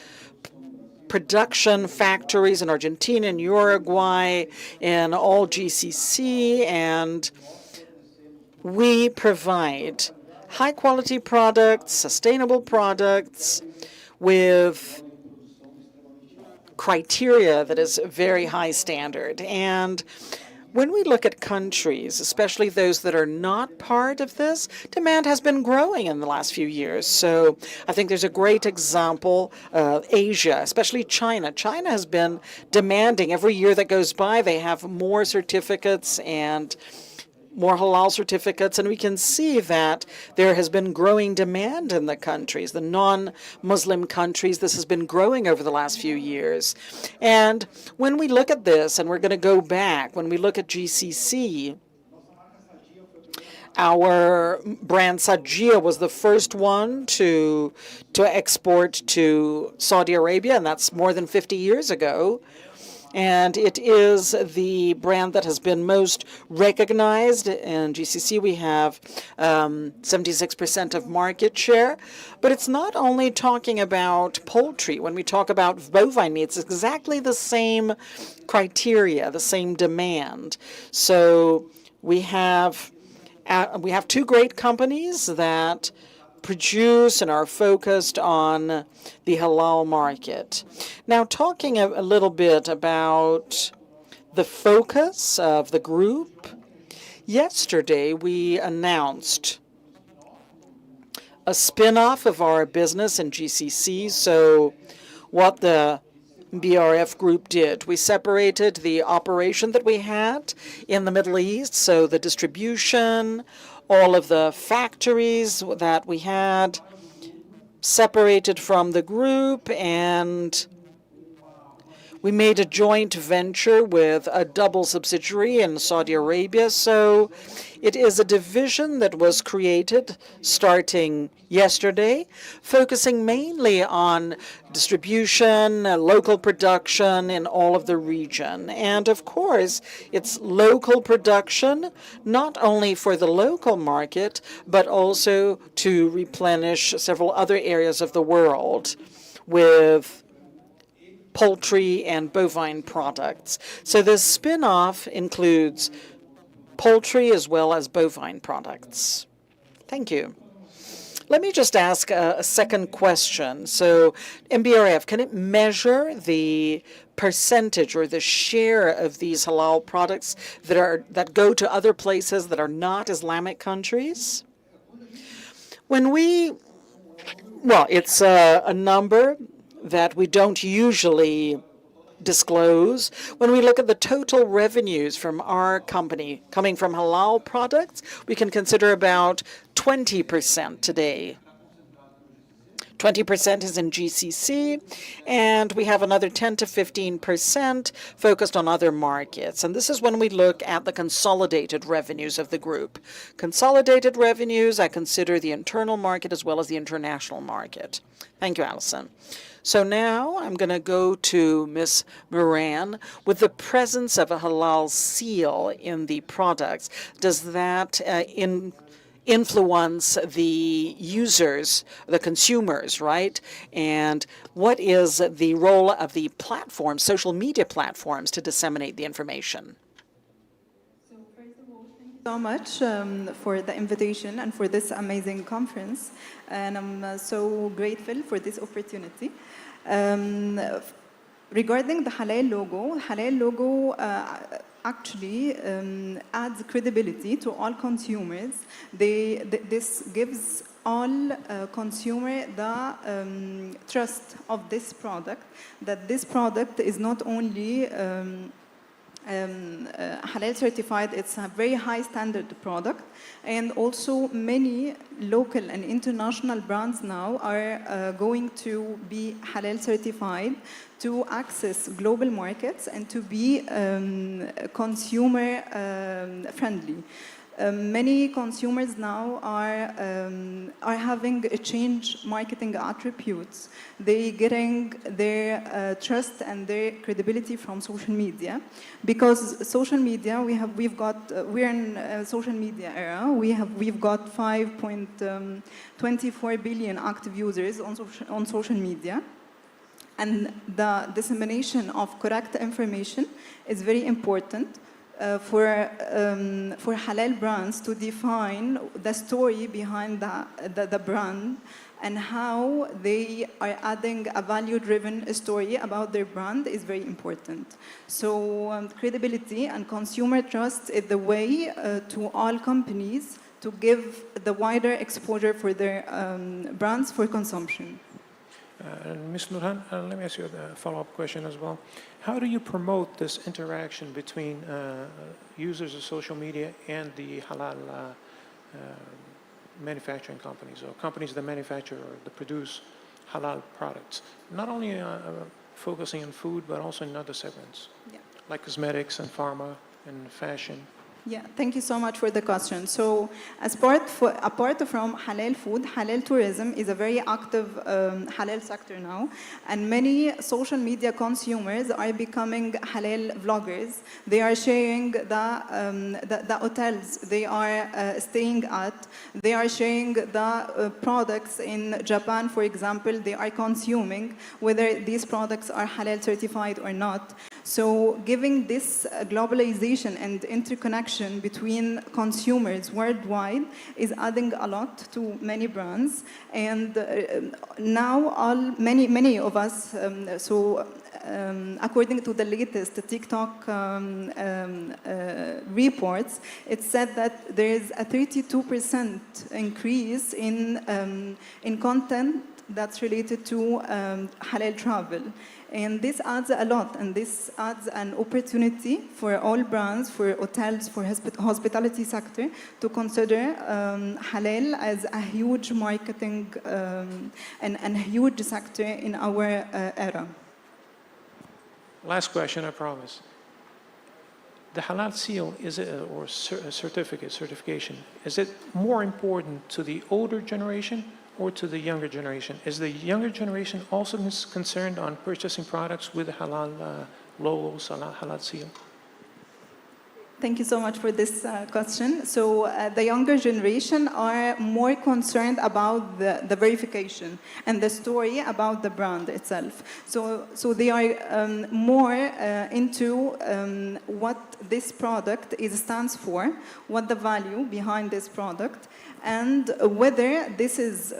production factories in Argentina and Uruguay and all GCC, and we provide high-quality products, sustainable products with criteria that is very high standard. And when we look at countries, especially those that are not part of this, demand has been growing in the last few years. So I think there's a great example of Asia, especially China. China has been demanding every year that goes by. They have more certificates and more halal certificates, and we can see that there has been growing demand in the countries, the non-Muslim countries. This has been growing over the last few years. And when we look at this, and we're going to go back, when we look at GCC, our brand Sajia was the first one to export to Saudi Arabia, and that's more than 50 years ago. And it is the brand that has been most recognized. In GCC, we have 76% of market share. But it's not only talking about poultry. When we talk about bovine meat, it's exactly the same criteria, the same demand. So we have two great companies that produce and are focused on the halal market. Now, talking a little bit about the focus of the group, yesterday we announced a spin-off of our business in GCC. So what the BRF group did, we separated the operation that we had in the Middle East, so the distribution, all of the factories that we had separated from the group, and we made a joint venture with a double subsidiary in Saudi Arabia. So it is a division that was created starting yesterday, focusing mainly on distribution, local production in all of the region. And of course, it's local production, not only for the local market, but also to replenish several other areas of the world with poultry and bovine products. So this spin-off includes poultry as well as bovine products. Thank you. Let me just ask a second question. So MBRF, can it measure the percentage or the share of these halal products that go to other places that are not Islamic countries? Well, it's a number that we don't usually disclose. When we look at the total revenues from our company coming from halal products, we can consider about 20% today. 20% is in GCC, and we have another 10 to 15% focused on other markets. And this is when we look at the consolidated revenues of the group. Consolidated revenues, I consider the internal market as well as the international market. Thank you, Alison. So now I'm going to go to Ms. Moran. With the presence of a halal seal in the products, does that influence the users, the consumers, right? And what is the role of the platforms, social media platforms, to disseminate the information? So much for the invitation and for this amazing conference, and I'm so grateful for this opportunity. Regarding the Halal logo actually adds credibility to all consumers. This gives all consumer the trust of this product, that this product is not only Halal certified, it's a very high standard product, and also many local and international brands now are going to be Halal certified to access global markets and to be consumer friendly. Many consumers now are having a change marketing attributes. They getting their trust and their credibility from social media, because social media we're in a social media era. We've got 5.24 billion active users on social media. And the dissemination of correct information is very important for halal brands to define the story behind the brand and how they are adding a value-driven story about their brand is very important. So credibility and consumer trust is the way to all companies to give the wider exposure for their brands for consumption. Ms. Nurhan, let me ask you a follow-up question as well. How do you promote this interaction between users of social media and the halal manufacturing companies, or companies that manufacture or that produce halal products? Not only focusing on food, but also in other segments, like cosmetics and pharma and fashion. Yeah, thank you so much for the question. So, apart from halal food, halal tourism is a very active halal sector now, and many social media consumers are becoming halal vloggers. They are sharing the hotels they are staying at. They are sharing the products in Japan, for example, they are consuming, whether these products are halal certified or not. So giving this globalization and interconnection between consumers worldwide is adding a lot to many brands. And now many of us, according to the latest TikTok reports, it said that there is a 32% increase in content that's related to halal travel. And this adds a lot, and this adds an opportunity for all brands, for hotels, for hospitality sector to consider halal as a huge marketing and a huge sector in our era. Last question, I promise. The halal seal or certification, is it more important to the older generation or to the younger generation? Is the younger generation also concerned on purchasing products with halal logos, halal seal? Thank you so much for this question. So the younger generation are more concerned about the verification and the story about the brand itself. So they are more into what this product stands for, what the value behind this product, and whether this is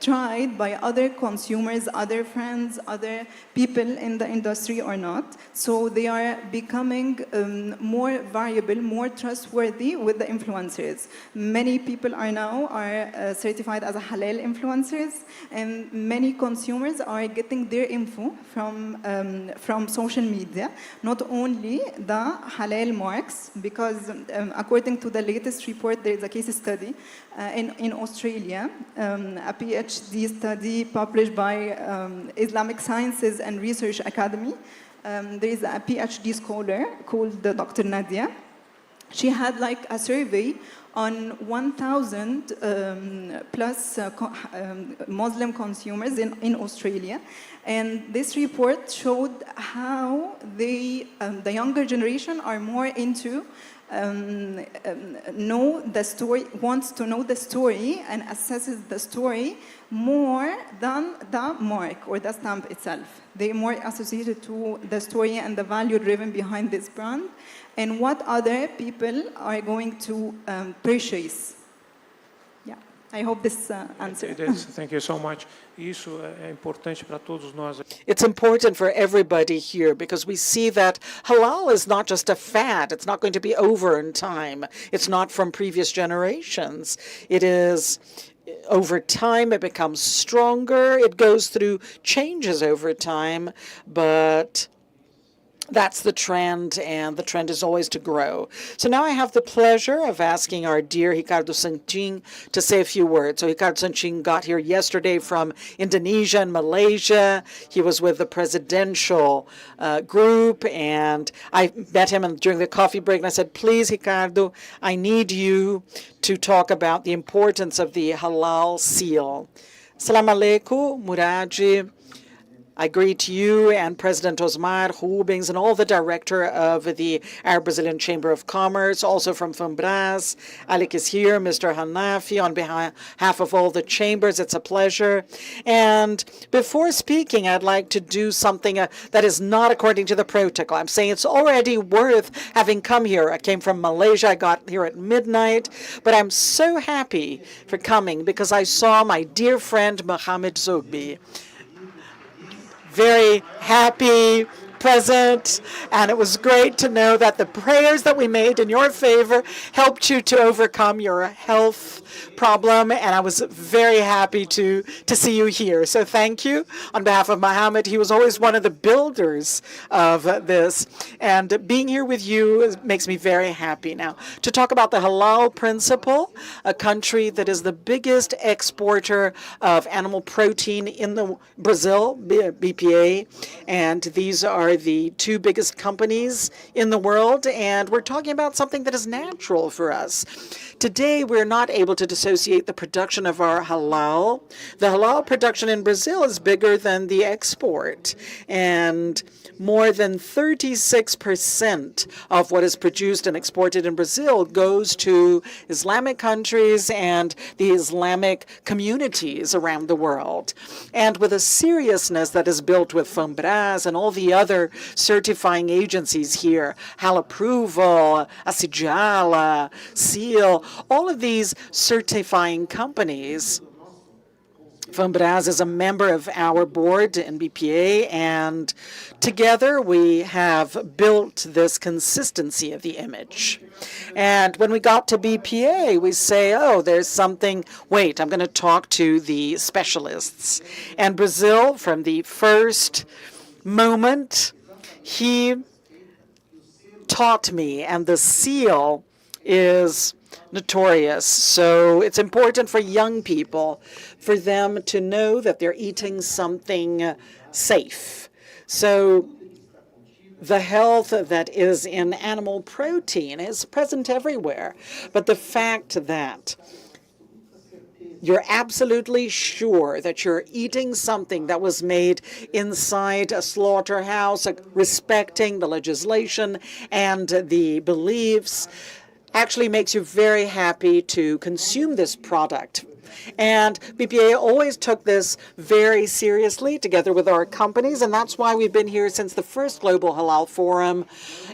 tried by other consumers, other friends, other people in the industry or not. So they are becoming more variable, more trustworthy with the influencers. Many people are certified as a halal influencers, and many consumers are getting their info from social media, not only the halal marks, because according to the latest report, there is a case study in Australia, a PhD study published by Islamic Sciences and Research Academy. There is a PhD scholar called Dr. Nadia. She had like a survey on 1,000 plus Muslim consumers in Australia. And this report showed how the younger generation are more into know the story, wants to know the story and assesses the story more than the mark or the stamp itself. They're more associated to the story and the value driven behind this brand and what other people are going to purchase. Yeah, I hope this answers. It is. Thank you so much. Isso é importante para todos nós. It's important for everybody here because we see that halal is not just a fad. It's not going to be over in time. It's not from previous generations. It is over time, it becomes stronger. It goes through changes over time, but That's the trend, and the trend is always to grow. So now I have the pleasure of asking our dear Ricardo Santin to say a few words. So Ricardo Santin got here yesterday from Indonesia and Malaysia. He was with the presidential group, and I met him during the coffee break, and I said, please, Ricardo, I need you to talk about the importance of the halal seal. Salam alaikum, Murad. I greet you and President Osmar Rubens and all the director of the Arab Brazilian Chamber of Commerce, also from FAMBRAS. Alec is here, Mr. Hanafi, on behalf of all the chambers. It's a pleasure. And before speaking, I'd like to do something that is not according to the protocol. I'm saying it's already worth having come here. I came from Malaysia. I got here at midnight. But I'm so happy for coming because I saw my dear friend Mohamed Zogbi. Very happy, present, and it was great to know that the prayers that we made in your favor helped you to overcome your health problem, and I was very happy to see you here. So thank you on behalf of Mohammed. He was always one of the builders of this, and being here with you makes me very happy. Now, to talk about the halal principle, a country that is the biggest exporter of animal protein in Brazil, BPA, and these are the two biggest companies in the world, and we're talking about something that is natural for us. Today, we're not able to dissociate the production of our halal. The halal production in Brazil is bigger than the export, and more than 36% of what is produced and exported in Brazil goes to Islamic countries and the Islamic communities around the world. And with a seriousness that is built with FAMBRAS and all the other certifying agencies here, HAL Approval, Acijala, SEAL, all of these certifying companies. FAMBRAS is a member of our board in BPA, and together we have built this consistency of the image. And when we got to BPA, we say, oh, there's something, wait, I'm going to talk to the specialists. And Brazil, from the first moment, he taught me, and the seal is notorious. So it's important for young people, for them to know that they're eating something safe. So the health that is in animal protein is present everywhere. But the fact that you're absolutely sure that you're eating something that was made inside a slaughterhouse, respecting the legislation and the beliefs, actually makes you very happy to consume this product. And BPA always took this very seriously together with our companies, and that's why we've been here since the first Global Halal Forum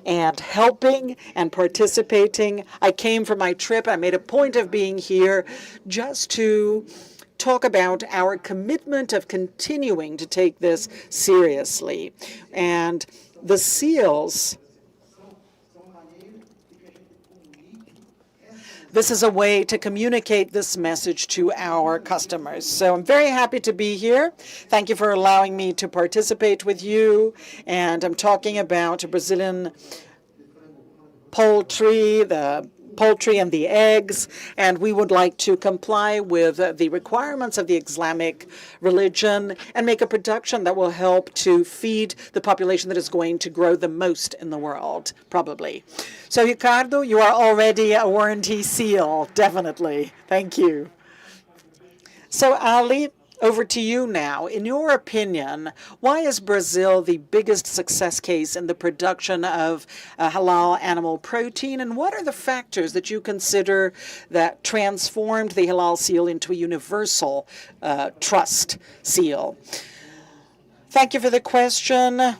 and helping and participating. I came from my trip. I made a point of being here just to talk about our commitment of continuing to take this seriously. And the seals, this is a way to communicate this message to our customers. So I'm very happy to be here. Thank you for allowing me to participate with you. And I'm talking about Brazilian poultry, the poultry and the eggs, and we would like to comply with the requirements of the Islamic religion and make a production that will help to feed the population that is going to grow the most in the world, probably. So, Ricardo, you are already a warranty seal, definitely. Thank you. So, Ali, over to you now. In your opinion, why is Brazil the biggest success case in the production of halal animal protein, and what are the factors that you consider that transformed the halal seal into a universal trust seal? Thank you for the question.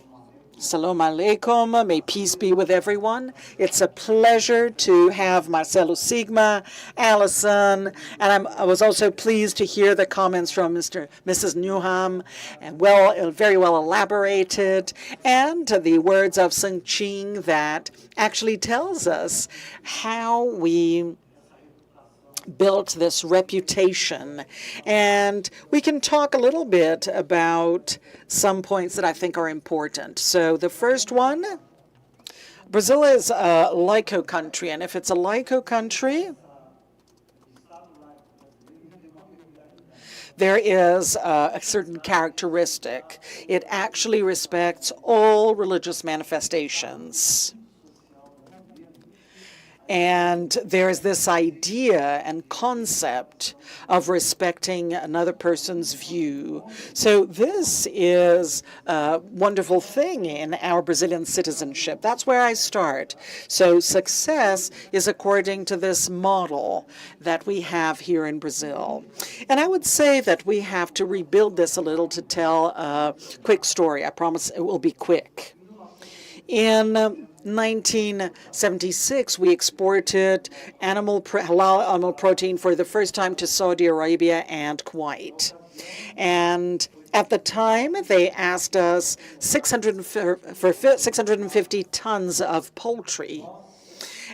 Salam alaikum. May peace be with everyone. It's a pleasure to have Marcelo Sigma, Allison, and I was also pleased to hear the comments from Mrs. Newham, and very well elaborated, and the words of Sung Ching that actually tells us how we built this reputation. And we can talk a little bit about some points that I think are important. So the first one, Brazil is a LICO country, and if it's a LICO country, there is a certain characteristic. It actually respects all religious manifestations. And there's this idea and concept of respecting another person's view. So this is a wonderful thing in our Brazilian citizenship. That's where I start. So success is according to this model that we have here in Brazil. And I would say that we have to rebuild this a little to tell a quick story. I promise it will be quick. In 1976, we exported halal animal protein for the first time to Saudi Arabia and Kuwait. And at the time, they asked us for 650 tons of poultry.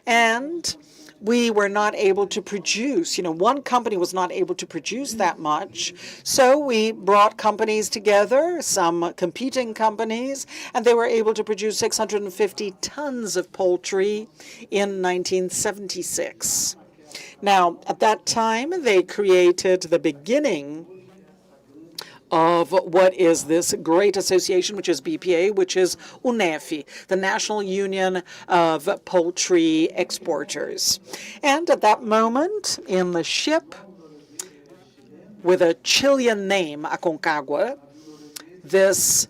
And we were not able to produce. One company was not able to produce that much. So we brought companies together, some competing companies, and they were able to produce 650 tons of poultry in 1976. Now, at that time, they created the beginning of what is this great association, which is BPA, which is UNEF, the National Union of Poultry Exporters. And at that moment, in the ship with a Chilean name, Aconcagua, this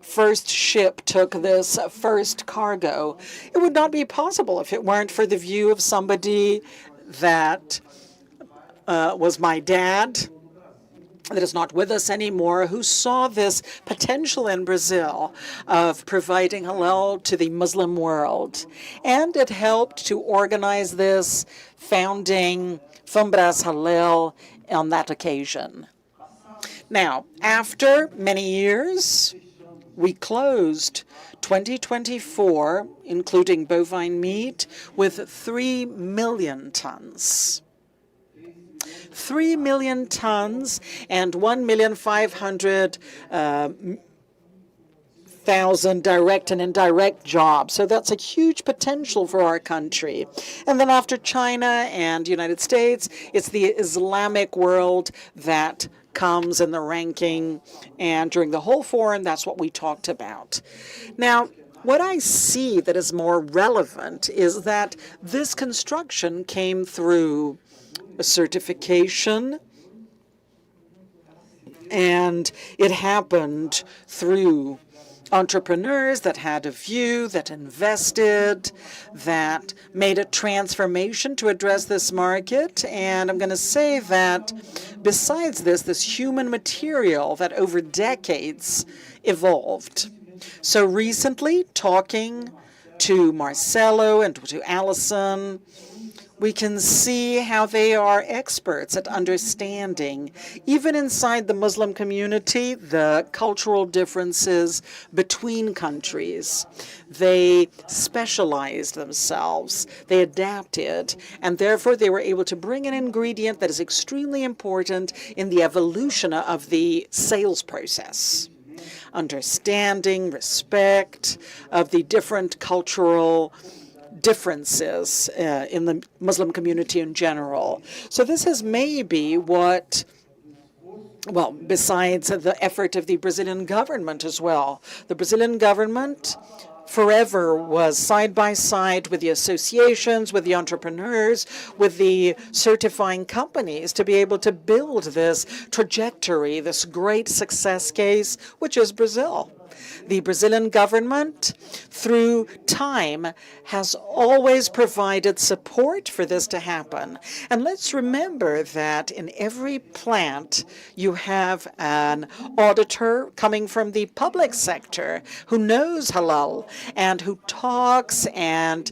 first ship took this first cargo. It would not be possible if it weren't for the view of somebody that was my dad, that is not with us anymore, who saw this potential in Brazil of providing halal to the Muslim world. And it helped to organize this, founding Fambras Halal on that occasion. Now, after many years, we closed 2024, including bovine meat, with 3 million tons. 3 million tons and 1,500,000 direct and indirect jobs. So that's a huge potential for our country. And then after China and United States, it's the Islamic world that comes in the ranking. And during the whole forum, that's what we talked about. Now, what I see that is more relevant is that this construction came through a certification, and it happened through entrepreneurs that had a view, that invested, that made a transformation to address this market. And I'm going to say that besides this human material that over decades evolved. So recently, talking to Marcelo and to Allison, we can see how they are experts at understanding, even inside the Muslim community, the cultural differences between countries. They specialized themselves, they adapted, and therefore they were able to bring an ingredient that is extremely important in the evolution of the sales process. Understanding, respect of the different cultural differences in the Muslim community in general. So this is maybe what, well, besides the effort of the Brazilian government as well. The Brazilian government forever was side by side with the associations, with the entrepreneurs, with the certifying companies to be able to build this trajectory, this great success case, which is Brazil. The Brazilian government, through time, has always provided support for this to happen. And let's remember that in every plant, you have an auditor coming from the public sector who knows halal and who talks and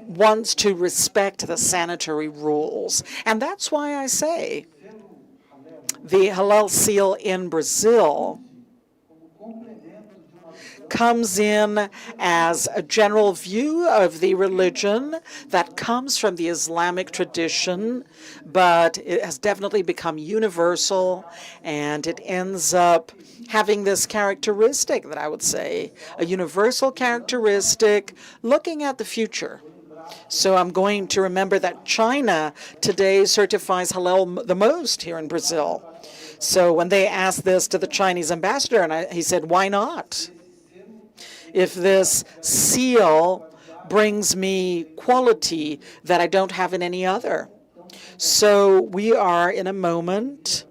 wants to respect the sanitary rules. And that's why I say the halal seal in Brazil comes in as a general view of the religion that comes from the Islamic tradition, but it has definitely become universal, and it ends up having this characteristic that I would say, a universal characteristic looking at the future. So I'm going to remember that China today certifies halal the most here in Brazil. So when they asked this to the Chinese ambassador, and he said, why not? If this seal brings me quality that I don't have in any other. So we are in a moment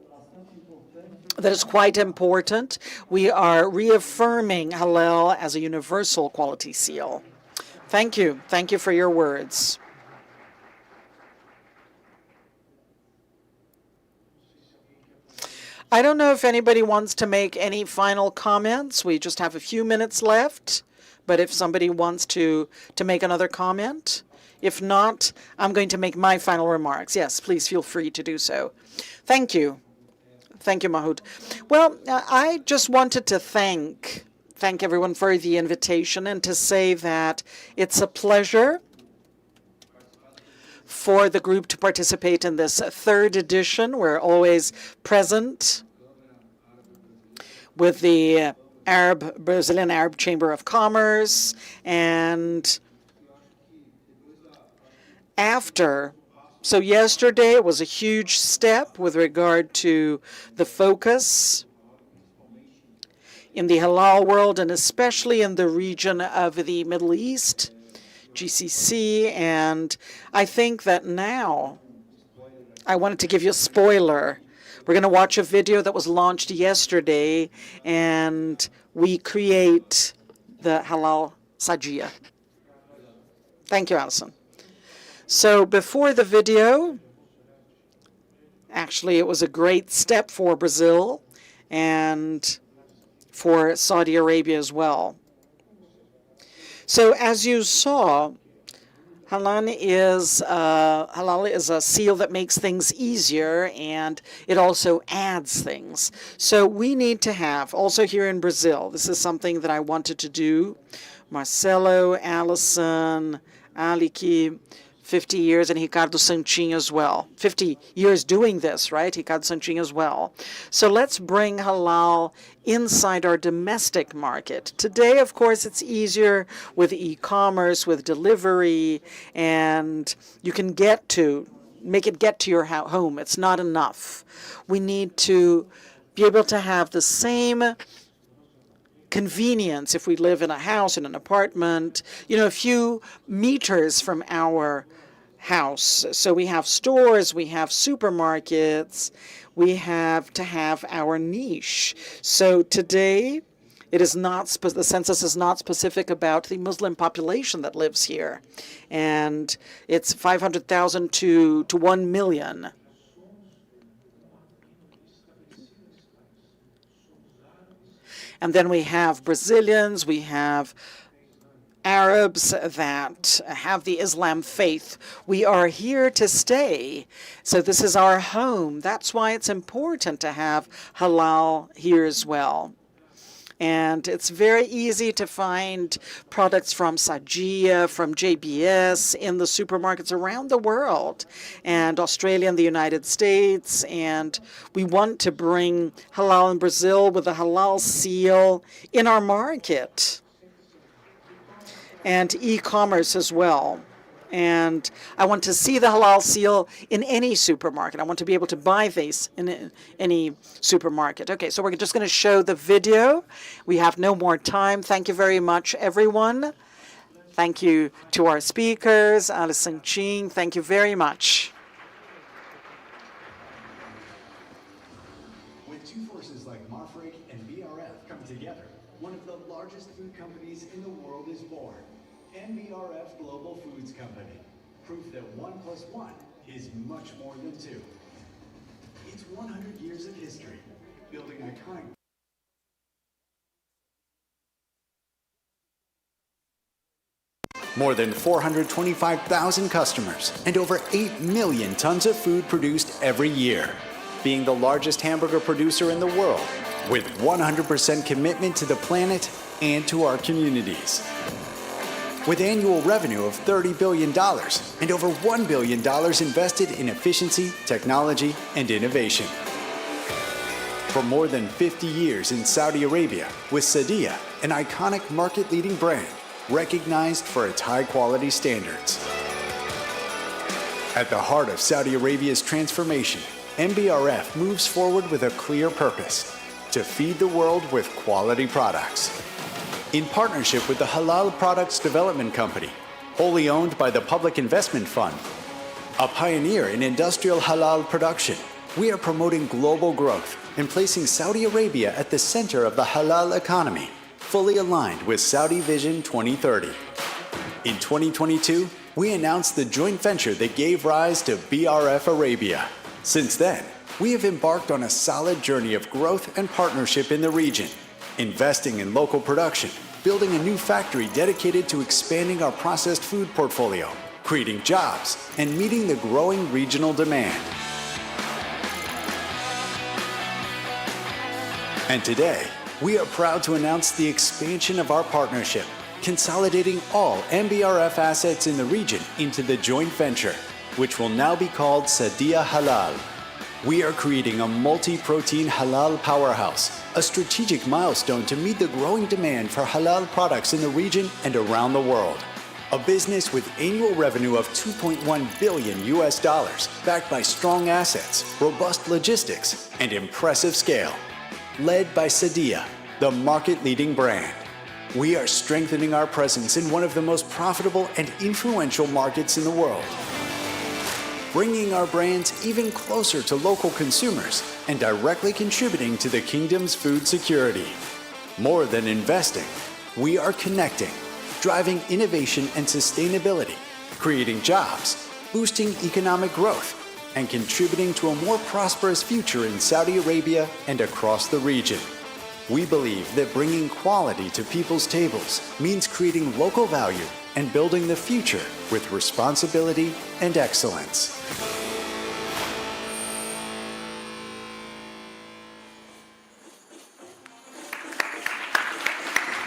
that is quite important. We are reaffirming halal as a universal quality seal. Thank you. Thank you for your words. I don't know if anybody wants to make any final comments. We just have a few minutes left, but if somebody wants to make another comment. If not, I'm going to make my final remarks. Yes, please feel free to do so. Thank you. Thank you, Mahout. Well, I just wanted to thank everyone for the invitation and to say that it's a pleasure for the group to participate in this third edition. We're always present with the Brazilian Arab Chamber of Commerce, and so yesterday was a huge step with regard to the focus in the halal world, and especially in the region of the Middle East, GCC, and I think that now, I wanted to give you a spoiler. We're going to watch a video that was launched yesterday, and we create the halal sajia. Thank you, Alison. So before the video, actually it was a great step for Brazil and for Saudi Arabia as well. So as you saw, halal is a seal that makes things easier, and it also adds things. So we need to have, also here in Brazil, this is something that I wanted to do. Marcelo, Alison, Aliki, 50 years, and Ricardo Santin as well. 50 years doing this, right? Ricardo Santin as well. So let's bring halal inside our domestic market. Today, of course, it's easier with e-commerce, with delivery, and you can make it get to your home. It's not enough. We need to be able to have the same convenience if we live in a house, in an apartment, a few meters from our house. So we have stores, we have supermarkets, we have to have our niche. So today, it is not, the census is not specific about the Muslim population that lives here. And it's 500,000 to 1 million. And then we have Brazilians, we have Arabs that have the Islam faith. We are here to stay. So this is our home. That's why it's important to have halal here as well. And it's very easy to find products from Sadia, from JBS in the supermarkets around the world, and Australia and the United States. And we want to bring halal in Brazil with a halal seal in our market, and e-commerce as well. And I want to see the halal seal in any supermarket. I want to be able to buy these in any supermarket. Okay, so we're just going to show the video. We have no more time. Thank you very much, everyone. Thank you to our speakers, Alison Ching. Thank you very much. When two forces like Marfrig and BRF come together, one of the largest food companies in the world is born. NBRF Global Foods Company. Proof that 1 + 1 is much more than 2. It's 100 years of history, building iconic. More than 425,000 customers and over 8 million tons of food produced every year. Being the largest hamburger producer in the world with 100% commitment to the planet and to our communities. With annual revenue of $30 billion and over $1 billion invested in efficiency, technology, and innovation. For more than 50 years in Saudi Arabia, with Sadia, an iconic market-leading brand recognized for its high-quality standards. At the heart of Saudi Arabia's transformation, MBRF moves forward with a clear purpose: to feed the world with quality products. In partnership with the Halal Products Development Company, wholly owned by the Public Investment Fund, a pioneer in industrial halal production, we are promoting global growth and placing Saudi Arabia at the center of the halal economy, fully aligned with Saudi Vision 2030. In 2022, we announced the joint venture that gave rise to BRF Arabia. Since then, we have embarked on a solid journey of growth and partnership in the region, investing in local production, building a new factory dedicated to expanding our processed food portfolio, creating jobs, and meeting the growing regional demand. And today, we are proud to announce the expansion of our partnership, consolidating all MBRF assets in the region into the joint venture, which will now be called Sadia Halal. We are creating a multi-protein halal powerhouse, a strategic milestone to meet the growing demand for halal products in the region and around the world. A business with annual revenue of $2.1 billion, backed by strong assets, robust logistics, and impressive scale. Led by Sadia, the market-leading brand. We are strengthening our presence in one of the most profitable and influential markets in the world, bringing our brands even closer to local consumers and directly contributing to the kingdom's food security. More than investing, we are connecting, driving innovation and sustainability, creating jobs, boosting economic growth, and contributing to a more prosperous future in Saudi Arabia and across the region. We believe that bringing quality to people's tables means creating local value and building the future with responsibility and excellence.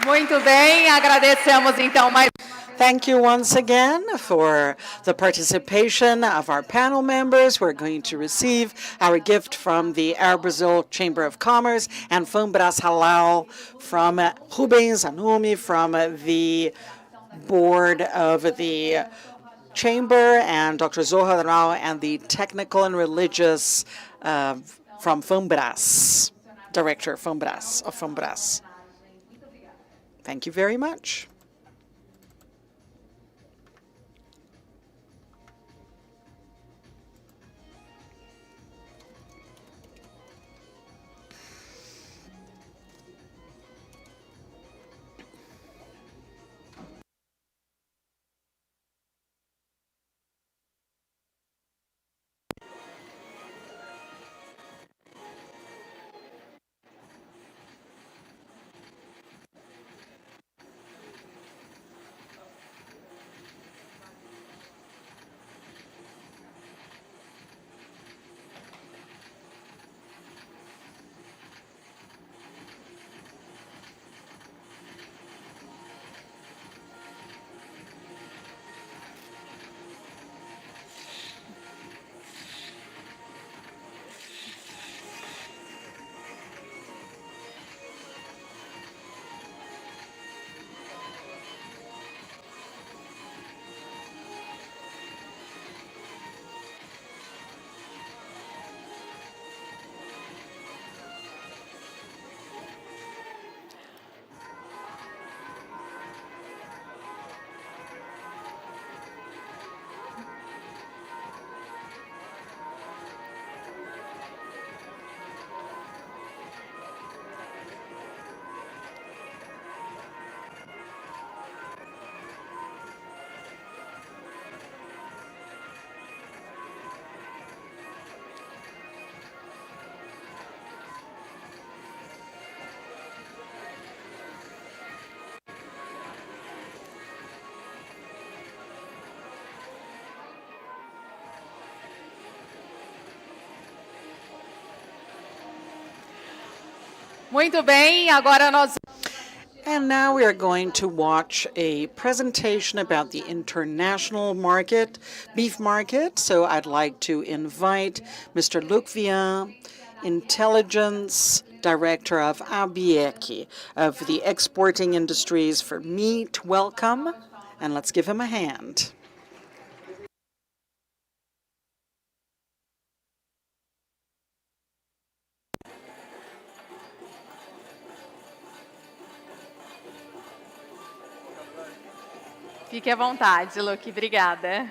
Muito bem, agradecemos então mais. Thank you once again for the participation of our panel members. We're going to receive our gift from the Arab Brazil Chamber of Commerce and Fambras Halal from Rubens Anumi from the board of the Chamber, and Dr. Zohar Rao and the technical and religious from Fambras, Director of Fambras. Thank you very much. Muito bem, agora nós. And now we are going to watch a presentation about the international market, beef market. So I'd like to invite Mr. Luc Vian, Intelligence Director of ABIEC, of the Exporting Industries for Meat. Welcome, and let's give him a hand. Fique à vontade, Luke. Obrigada.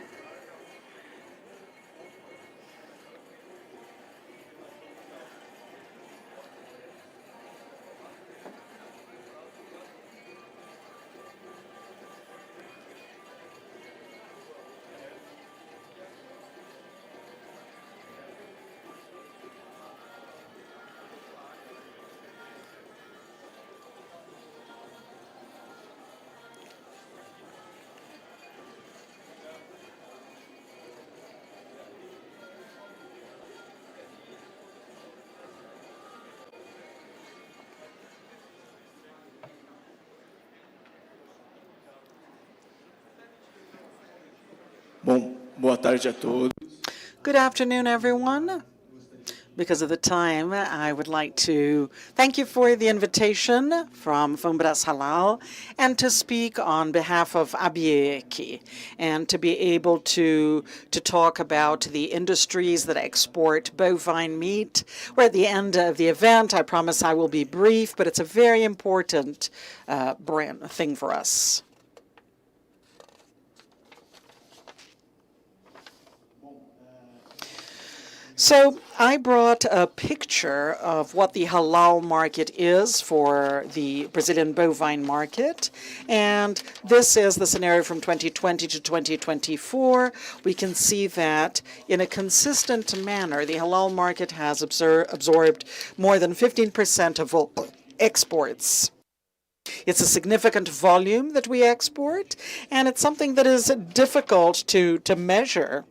Boa tarde a todos. Good afternoon, everyone. Because of the time, I would like to thank you for the invitation from Fombras Halal and to speak on behalf of ABIEC and to be able to talk about the industries that export bovine meat. We're at the end of the event. I promise I will be brief, but it's a very important thing for us. So I brought a picture of what the halal market is for the Brazilian bovine market. And this is the scenario from 2020 to 2024. We can see that in a consistent manner, the halal market has absorbed more than 15% of all exports. It's a significant volume that we export, and it's something that is difficult to measure,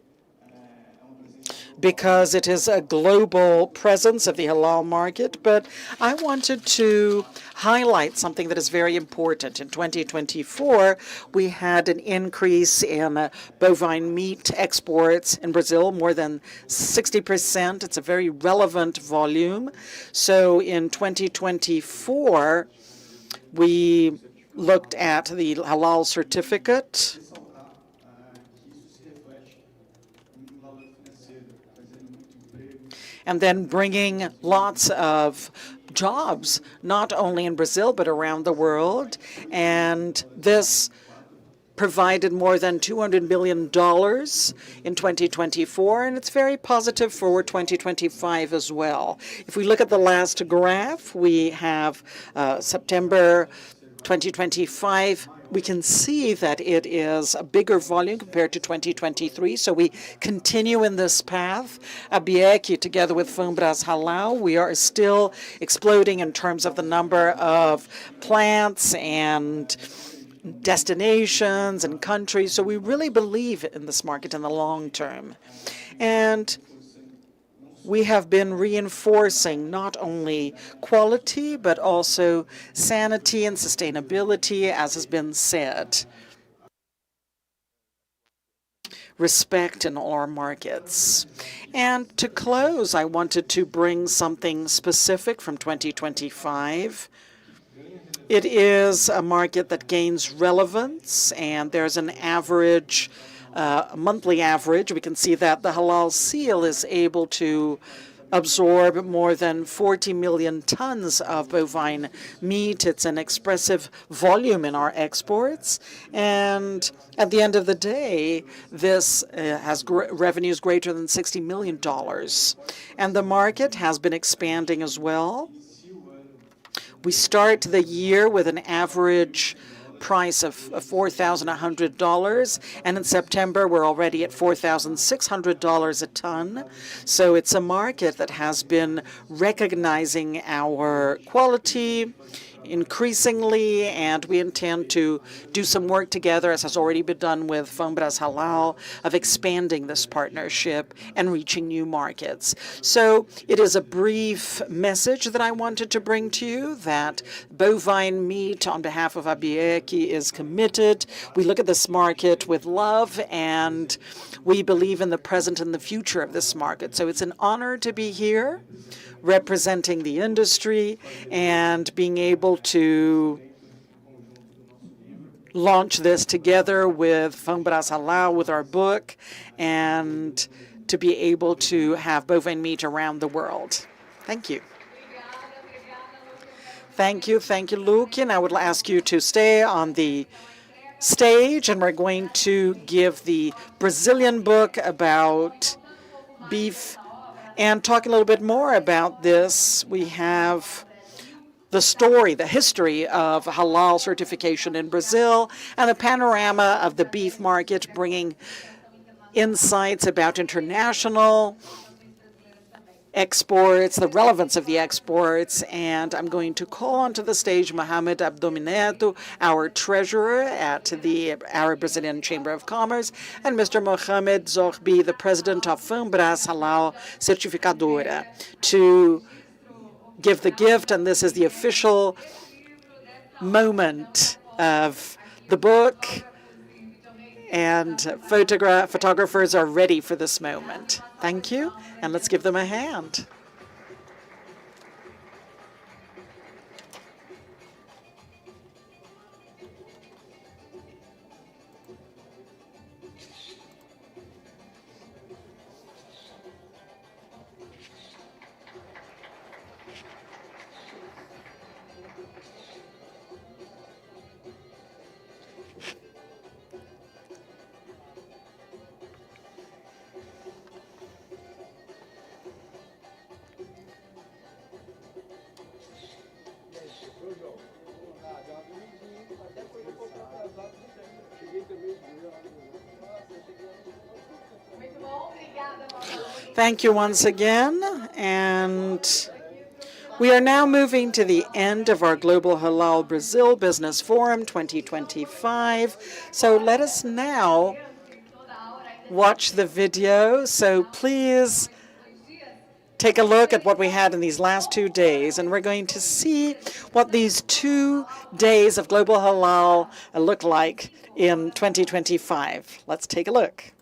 because it is a global presence of the halal market. But I wanted to highlight something that is very important. In 2024, we had an increase in bovine meat exports in Brazil, more than 60%. It's a very relevant volume. So in 2024, we looked at the halal certificate, and then bringing lots of jobs, not only in Brazil, but around the world. And this provided more than $200 million in 2024, and it's very positive for 2025 as well. If we look at the last graph, we have September 2025. We can see that it is a bigger volume compared to 2023, so we continue in this path. ABIEC, together with Fombras Halal, we are still exploding in terms of the number of plants and destinations and countries, so we really believe in this market in the long term. And we have been reinforcing not only quality, but also sanity and sustainability, as has been said. Respect in all our markets. And to close, I wanted to bring something specific from 2025. It is a market that gains relevance, and there's an average monthly average. We can see that the halal seal is able to absorb more than 40 million tons of bovine meat. It's an expressive volume in our exports. And at the end of the day, this has revenues greater than $60 million. And the market has been expanding as well. We start the year with an average price of $4,100, and in September we're already at $4,600 a ton. So it's a market that has been recognizing our quality increasingly, and we intend to do some work together, as has already been done with Fambras Halal, of expanding this partnership and reaching new markets. So it is a brief message that I wanted to bring to you that bovine meat, on behalf of Abieki, is committed. We look at this market with love, and we believe in the present and the future of this market. So it's an honor to be here representing the industry and being able to launch this together with Fambras Halal, with our book, and to be able to have bovine meat around the world. Thank you. Thank you, Luke. And I would ask you to stay on the stage, and we're going to give the Brazilian book about beef and talk a little bit more about this. We have the story, the history of halal certification in Brazil, and a panorama of the beef market, bringing insights about international exports, the relevance of the exports. And I'm going to call onto the stage Mohamed Abdomineto, our treasurer at the Arab Brazilian Chamber of Commerce, and Mr. Mohamed Zohbi, the president of Fambras Halal Certificadora, to give the gift. And this is the official moment of the book, and photographers are ready for this moment. Thank you, and let's give them a hand. Thank you once again, and we are now moving to the end of our Global Halal Brazil Business Forum 2025. So let us now watch the video. So please take a look at what we had in these last 2 days, and we're going to see what these 2 days of Global Halal look like in 2025. Let's take a look.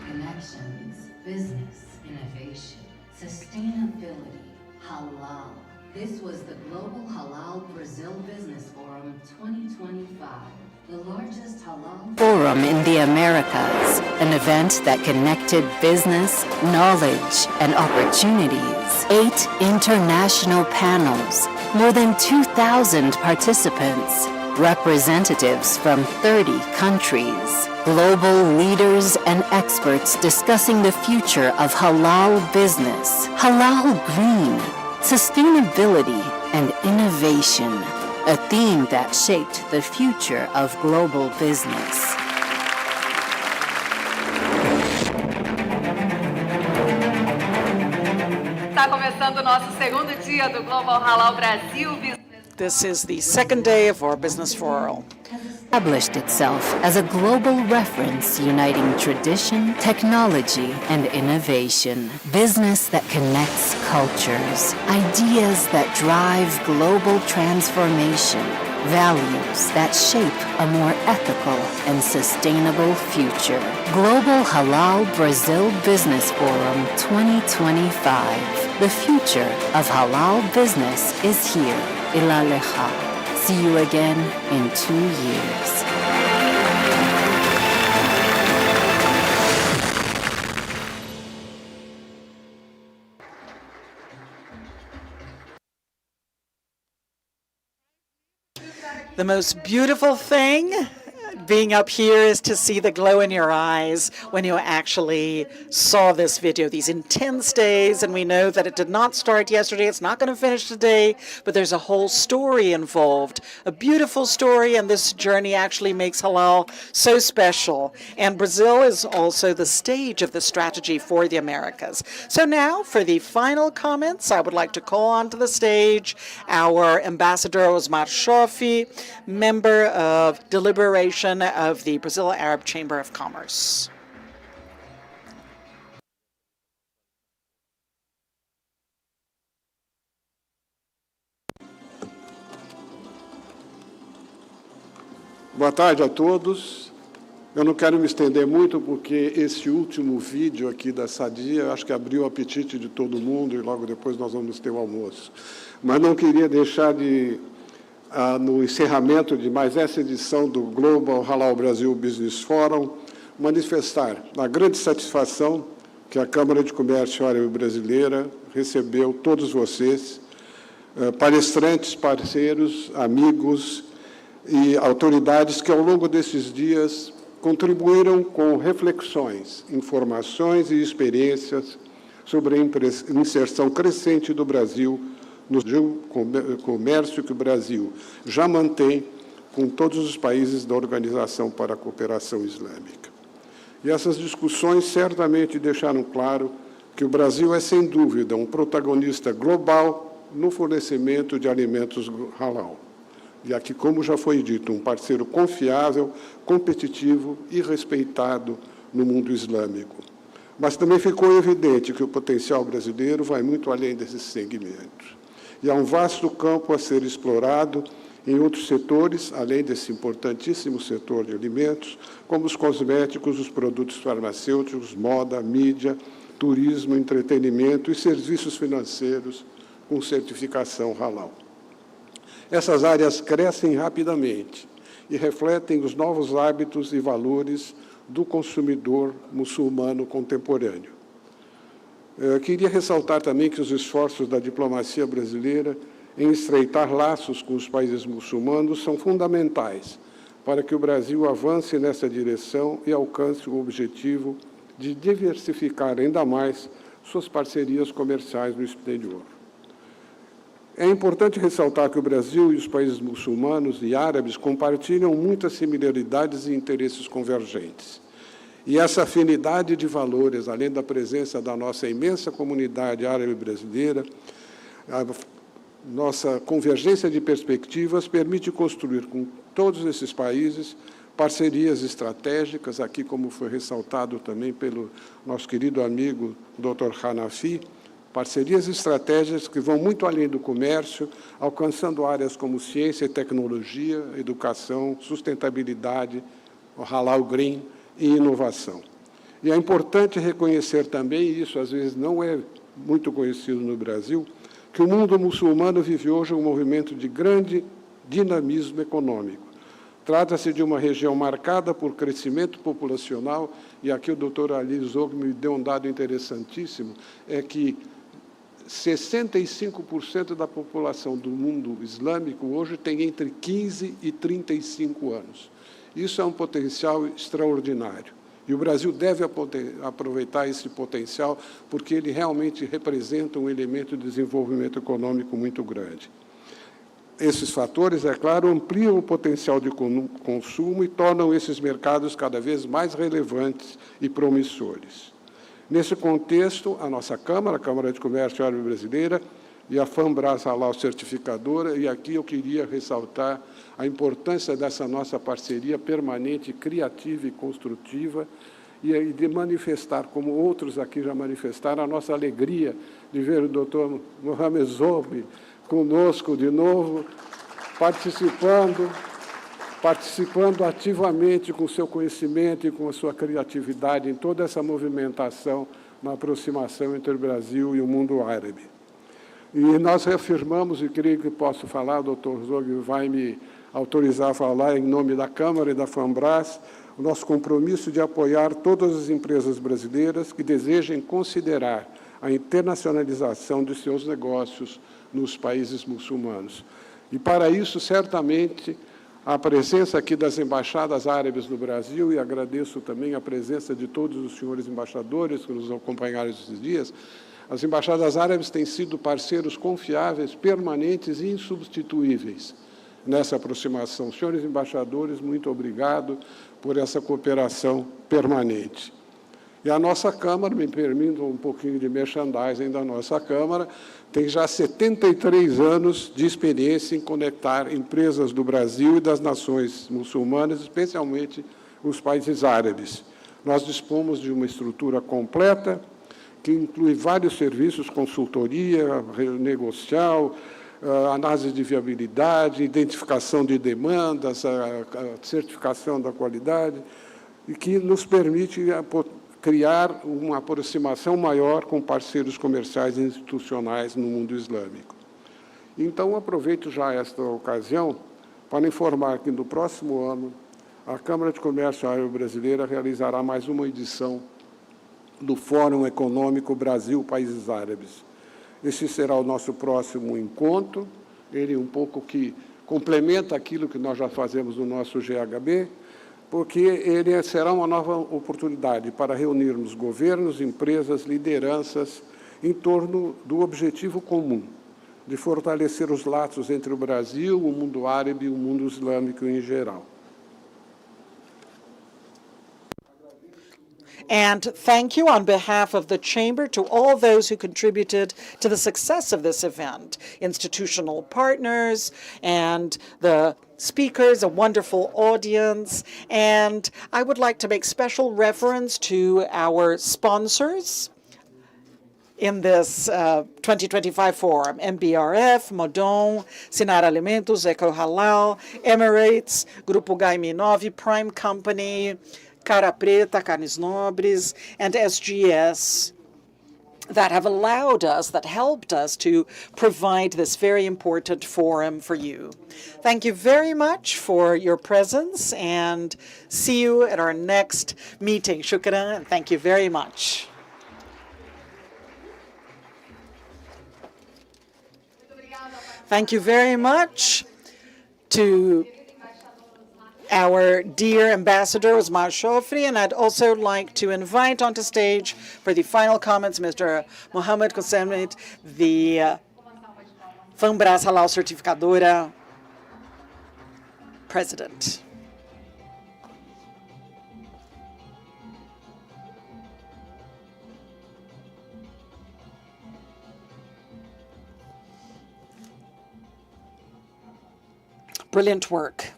Connections, business, innovation, sustainability, halal. This was the Global Halal Brazil Business Forum 2025, the largest halal forum in the Americas, an event that connected business, knowledge, and opportunities. 8 international panels, more than 2,000 participants, representatives from 30 countries, global leaders and experts discussing the future of halal business, halal green, sustainability, and innovation, a theme that shaped the future of global business. Está começando o nosso segundo dia do Global Halal Brasil Business. This is the second day of our Business Forum. Established itself as a global reference uniting tradition, technology, and innovation. Business that connects cultures, ideas that drive global transformation, values that shape a more ethical and sustainable future. Global Halal Brazil Business Forum 2025. The future of halal business is here. Ilalecha. See you again in 2 years. The most beautiful thing being up here is to see the glow in your eyes when you actually saw this video, these intense days, and we know that it did not start yesterday, it's not going to finish today, but there's a whole story involved, a beautiful story, and this journey actually makes halal so special. And Brazil is also the stage of the strategy for the Americas. So now, for the final comments, I would like to call onto the stage our Ambassador Osmar Shofi, member of Deliberation of the Brazil Arab Chamber of Commerce. Boa tarde a todos. Eu não quero me estender muito, porque esse último vídeo aqui da Sadia, acho que abriu o apetite de todo mundo, e logo depois nós vamos ter o almoço. Mas não queria deixar de, no encerramento de mais essa edição do Global Halal Brasil Business Forum, manifestar a grande satisfação que a Câmara de Comércio Árabe Brasileira recebeu todos vocês, palestrantes, parceiros, amigos e autoridades que, ao longo desses dias, contribuíram com reflexões, informações e experiências sobre a inserção crescente do Brasil no comércio que o Brasil já mantém com todos os países da Organização para a Cooperação Islâmica. E essas discussões certamente deixaram claro que o Brasil é, sem dúvida, um protagonista global no fornecimento de alimentos halal. E aqui, como já foi dito, um parceiro confiável, competitivo e respeitado no mundo islâmico. Mas também ficou evidente que o potencial brasileiro vai muito além desses segmentos. E há um vasto campo a ser explorado em outros setores, além desse importantíssimo setor de alimentos, como os cosméticos, os produtos farmacêuticos, moda, mídia, turismo, entretenimento e serviços financeiros com certificação halal. Essas áreas crescem rapidamente e refletem os novos hábitos e valores do consumidor muçulmano contemporâneo. Eu queria ressaltar também que os esforços da diplomacia brasileira em estreitar laços com os países muçulmanos são fundamentais para que o Brasil avance nessa direção e alcance o objetivo de diversificar ainda mais suas parcerias comerciais no exterior. É importante ressaltar que o Brasil e os países muçulmanos e árabes compartilham muitas similaridades e interesses convergentes. E essa afinidade de valores, além da presença da nossa imensa comunidade árabe brasileira, a nossa convergência de perspectivas permite construir com todos esses países parcerias estratégicas, aqui como foi ressaltado também pelo nosso querido amigo Dr. Hanafi, parcerias estratégicas que vão muito além do comércio, alcançando áreas como ciência e tecnologia, educação, sustentabilidade, o halal green e inovação. E é importante reconhecer também, e isso às vezes não é muito conhecido no Brasil, que o mundo muçulmano vive hoje um movimento de grande dinamismo econômico. Trata-se de uma região marcada por crescimento populacional, e aqui o Dr. Ali Zog me deu um dado interessantíssimo, é que 65% da população do mundo islâmico hoje tem entre 15 e 35 anos. Isso é um potencial extraordinário. E o Brasil deve aproveitar esse potencial, porque ele realmente representa um elemento de desenvolvimento econômico muito grande. Esses fatores, é claro, ampliam o potencial de consumo e tornam esses mercados cada vez mais relevantes e promissores. Nesse contexto, a nossa Câmara, a Câmara de Comércio Árabe Brasileira, e a FAMBRAS Halal Certificadora, e aqui eu queria ressaltar a importância dessa nossa parceria permanente, criativa e construtiva, e de manifestar, como outros aqui já manifestaram, a nossa alegria de ver o Dr. Mohamed Zobi conosco de novo, participando ativamente com o seu conhecimento e com a sua criatividade em toda essa movimentação na aproximação entre o Brasil e o mundo árabe. E nós reafirmamos, e creio que posso falar, o doutor Zog vai me autorizar a falar em nome da Câmara e da FAMBRAS, o nosso compromisso de apoiar todas as empresas brasileiras que desejem considerar a internacionalização de seus negócios nos países muçulmanos. E, para isso, certamente, A presença aqui das embaixadas árabes no Brasil, e agradeço também a presença de todos os senhores embaixadores que nos acompanharam esses dias. As embaixadas árabes têm sido parceiros confiáveis, permanentes e insubstituíveis nessa aproximação. Senhores embaixadores, muito obrigado por essa cooperação permanente. E a nossa Câmara, me permitam um pouquinho de merchandising da nossa Câmara, tem já 73 anos de experiência em conectar empresas do Brasil e das nações muçulmanas, especialmente os países árabes. Nós dispomos de uma estrutura completa, que inclui vários serviços, consultoria, negocial, análise de viabilidade, identificação de demandas, a certificação da qualidade, e que nos permite criar uma aproximação maior com parceiros comerciais e institucionais no mundo islâmico. Então, aproveito já esta ocasião para informar que, no próximo ano, a Câmara de Comércio Árabe Brasileira realizará mais uma edição do Fórum Econômico Brasil-Países Árabes. Esse será o nosso próximo encontro, ele um pouco que complementa aquilo que nós já fazemos no nosso GHB, porque ele será uma nova oportunidade para reunirmos governos, empresas, lideranças em torno do objetivo comum, de fortalecer os laços entre o Brasil, o mundo árabe e o mundo islâmico em geral. And thank you on behalf of the Chamber to all those who contributed to the success of this event, institutional partners and the speakers, a wonderful audience. And I would like to make special reference to our sponsors in this 2025 forum: MBRF, Modon, Sinar Alimentos, Eco Halal, Emirates, Grupo Gaimi9, Prime Company, Cara Preta, Carnes Nobres, and SGS that have allowed us, that helped us to provide this very important forum for you. Thank you very much for your presence, and see you at our next meeting. Shukran, and thank you very much. Thank you very much to our dear Ambassador Osmar Shofri, and I'd also like to invite onto stage for the final comments Mr. Mohammed Kosemit, the Fambras Halal Certificadora President. Brilliant work.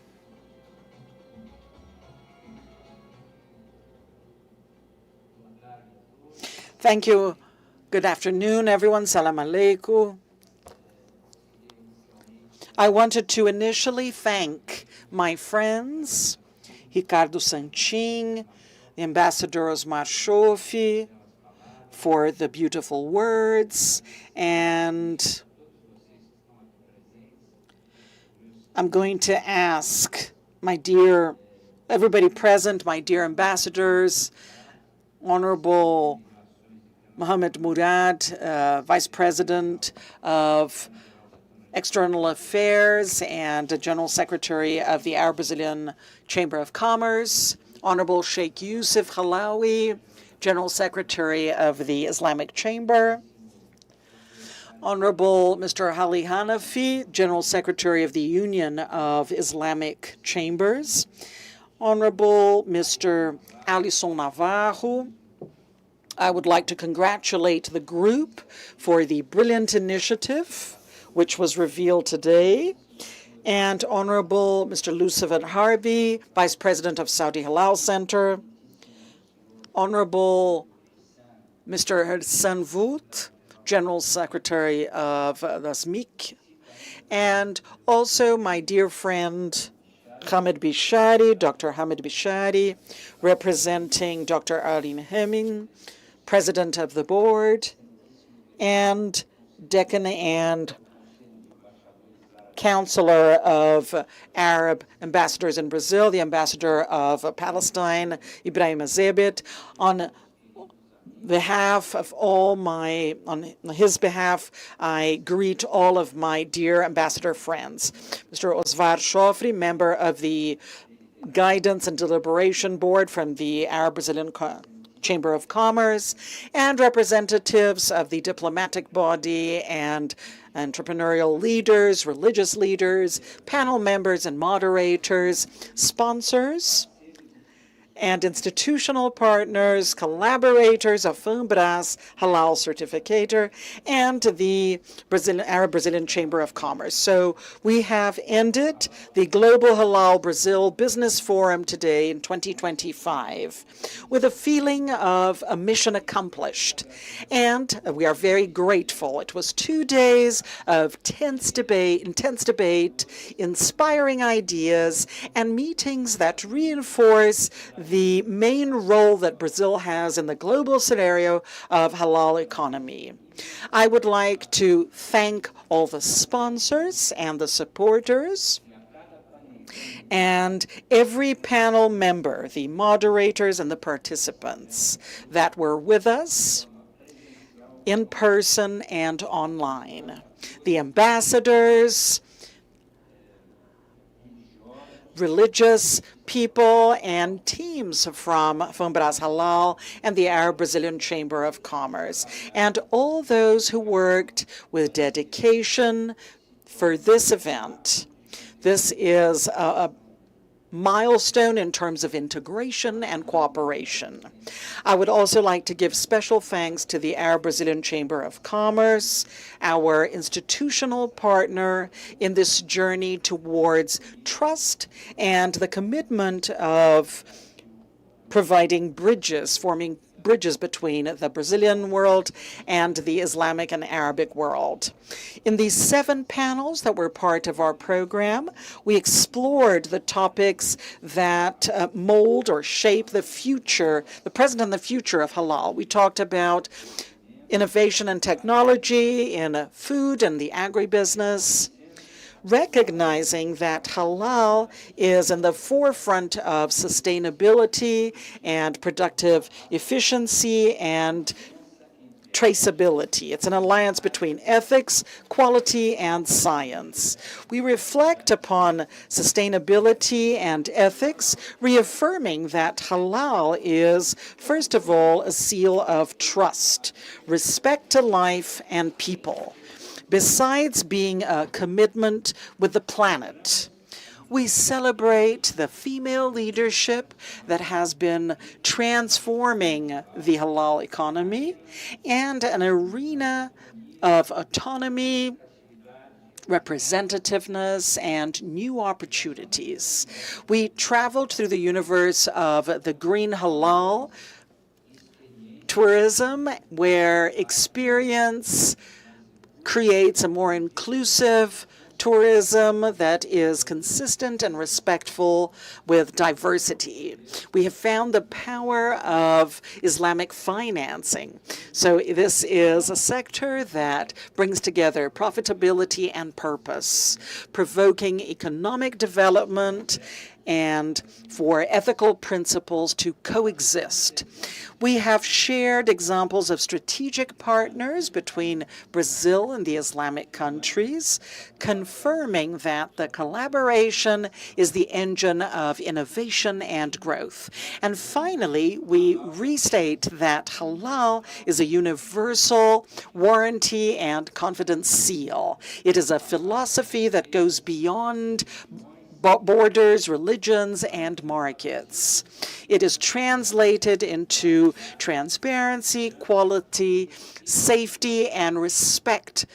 Thank you. Good afternoon, everyone. Salam alaikum. I wanted to initially thank my friends, Ricardo Santin, the Ambassador Osmar Shofi, for the beautiful words, and I'm going to ask everybody present, my dear ambassadors, Honorable Mohamed Murad, Vice President of External Affairs and General Secretary of the Arab Brazilian Chamber of Commerce, Honorable Sheikh Yusuf Halawi, General Secretary of the Islamic Chamber, Honorable Mr. Ali Hanafi, General Secretary of the Union of Islamic Chambers, Honorable Mr. Alisson Navarro. I would like to congratulate the group for the brilliant initiative which was revealed today, and Honorable Mr. Lucivan Harbi, Vice President of Saudi Halal Center, Honorable Mr. Hassan Vout, General Secretary of the SMIC, and also my dear friend Hamid Bishari, Dr. Hamid Bishari, representing Dr. Arlene Hemming, President of the Board, and Deccan and Counselor of Arab Ambassadors in Brazil, the Ambassador of Palestine, Ibrahim Azebit, on behalf of on his behalf, I greet all of my dear ambassador friends. Mr. Osvar Chofre, member of the Guidance and Deliberation Board from the Arab-Brazilian Chamber of Commerce, and representatives of the diplomatic body and entrepreneurial leaders, religious leaders, panel members and moderators, sponsors, and institutional partners, collaborators of FUNBRAS Halal Certificator, and the Arab-Brazilian Chamber of Commerce. So we have ended the Global Halal Brazil Business Forum today in 2025 with a feeling of a mission accomplished. And we are very grateful. It was 2 days of intense debate, inspiring ideas, and meetings that reinforce the main role that Brazil has in the global scenario of halal economy. I would like to thank all the sponsors and the supporters and every panel member, the moderators and the participants that were with us in person and online. The ambassadors, religious people and teams from FUNBRAS Halal and the Arab-Brazilian Chamber of Commerce, and all those who worked with dedication for this event. This is a milestone in terms of integration and cooperation. I would also like to give special thanks to the Arab-Brazilian Chamber of Commerce, our institutional partner in this journey towards trust and the commitment of providing bridges, forming bridges between the Brazilian world and the Islamic and Arabic world. In these 7 panels that were part of our program, we explored the topics that mold or shape the future, the present and the future of halal. We talked about innovation and technology in food and the agribusiness, recognizing that halal is in the forefront of sustainability and productive efficiency and traceability. It's an alliance between ethics, quality, and science. We reflect upon sustainability and ethics, reaffirming that halal is, first of all, a seal of trust, respect to life and people. Besides being a commitment with the planet, we celebrate the female leadership that has been transforming the halal economy and an arena of autonomy, representativeness, and new opportunities. We traveled through the universe of the green halal tourism, where experience creates a more inclusive tourism that is consistent and respectful with diversity. We have found the power of Islamic financing. So this is a sector that brings together profitability and purpose, provoking economic development and for ethical principles to coexist. We have shared examples of strategic partners between Brazil and the Islamic countries, confirming that the collaboration is the engine of innovation and growth. And finally, we restate that halal is a universal warranty and confidence seal. It is a philosophy that goes beyond borders, religions, and markets. It is translated into transparency, quality, safety, and respect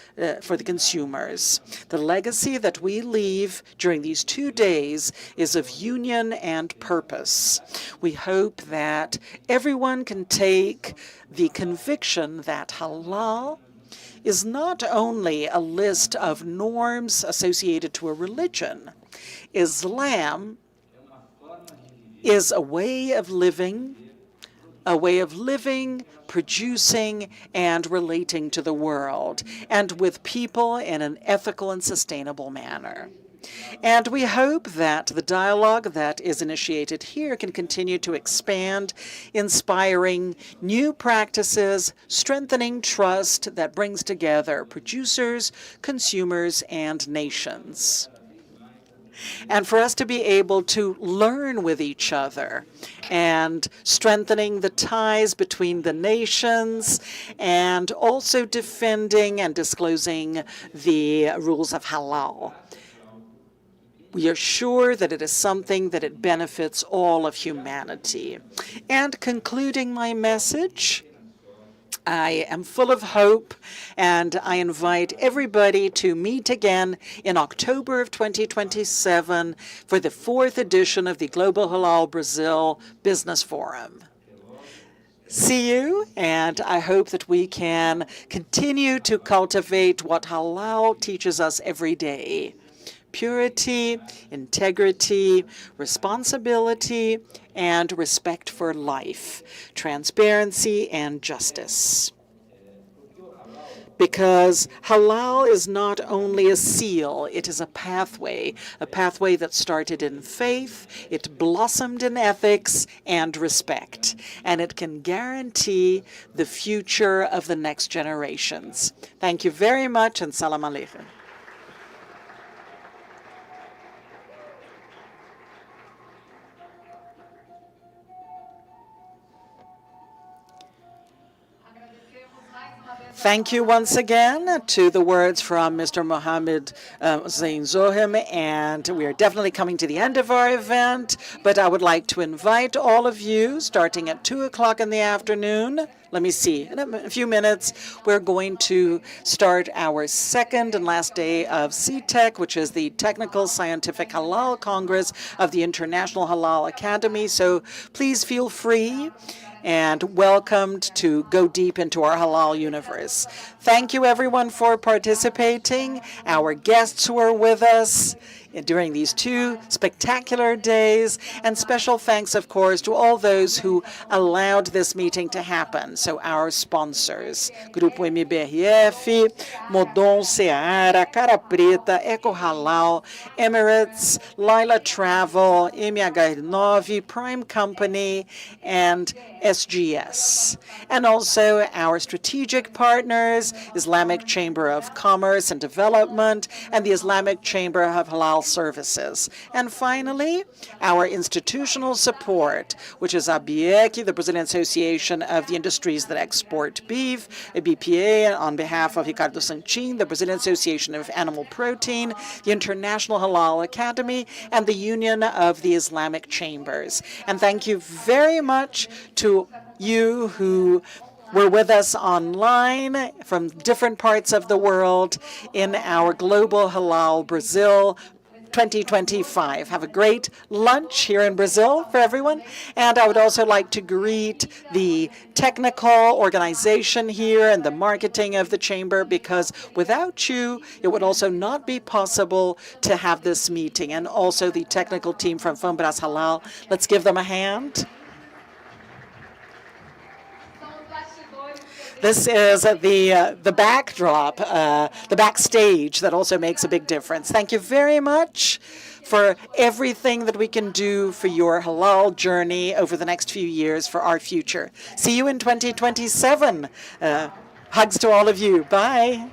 for the consumers. The legacy that we leave during these 2 days is of union and purpose. We hope that everyone can take the conviction that halal is not only a list of norms associated to a religion. Islam is a way of living, producing, and relating to the world, and with people in an ethical and sustainable manner. And we hope that the dialogue that is initiated here can continue to expand, inspiring new practices, strengthening trust that brings together producers, consumers, and nations. And for us to be able to learn with each other and strengthening the ties between the nations and also defending and disclosing the rules of halal. We are sure that it is something that it benefits all of humanity. And concluding my message, I am full of hope, and I invite everybody to meet again in October of 2027 for the 4th edition of the Global Halal Brazil Business Forum. See you, and I hope that we can continue to cultivate what halal teaches us every day: purity, integrity, responsibility, and respect for life, transparency, and justice. Because halal is not only a seal, it is a pathway that started in faith, it blossomed in ethics and respect, and it can guarantee the future of the next generations. Thank you very much, and salam alaikum. Thank you once again to the words from Mr. Mohammed Zain Zohim, and we are definitely coming to the end of our event, but I would like to invite all of you, starting at 2 o'clock in the afternoon. Let me see, in a few minutes, we're going to start our second and last day of CTEC, which is the Technical Scientific Halal Congress of the International Halal Academy. So please feel free and welcomed to go deep into our halal universe. Thank you, everyone, for participating. Our guests who are with us during these 2 spectacular days, and special thanks, of course, to all those who allowed this meeting to happen. So our sponsors, Grupo MBRF, Modon Seara, Cara Preta, Eco Halal, Emirates, Lila Travel, MH9, Prime Company, and SGS. And also our strategic partners, Islamic Chamber of Commerce and Development, and the Islamic Chamber of Halal Services. And finally, our institutional support, which is ABIEC, the Brazilian Association of the Industries that Export Beef, BPA, on behalf of Ricardo Sanchin, the Brazilian Association of Animal Protein, the International Halal Academy, and the Union of the Islamic Chambers. And thank you very much to you who were with us online from different parts of the world in our Global Halal Brazil 2025. Have a great lunch here in Brazil for everyone. And I would also like to greet the technical organization here and the marketing of the chamber, because without you, it would also not be possible to have this meeting. And also the technical team from Fambras Halal. Let's give them a hand. This is the backdrop, the backstage that also makes a big difference. Thank you very much for everything that we can do for your halal journey over the next few years for our future. See you in 2027. Hugs to all of you. Bye.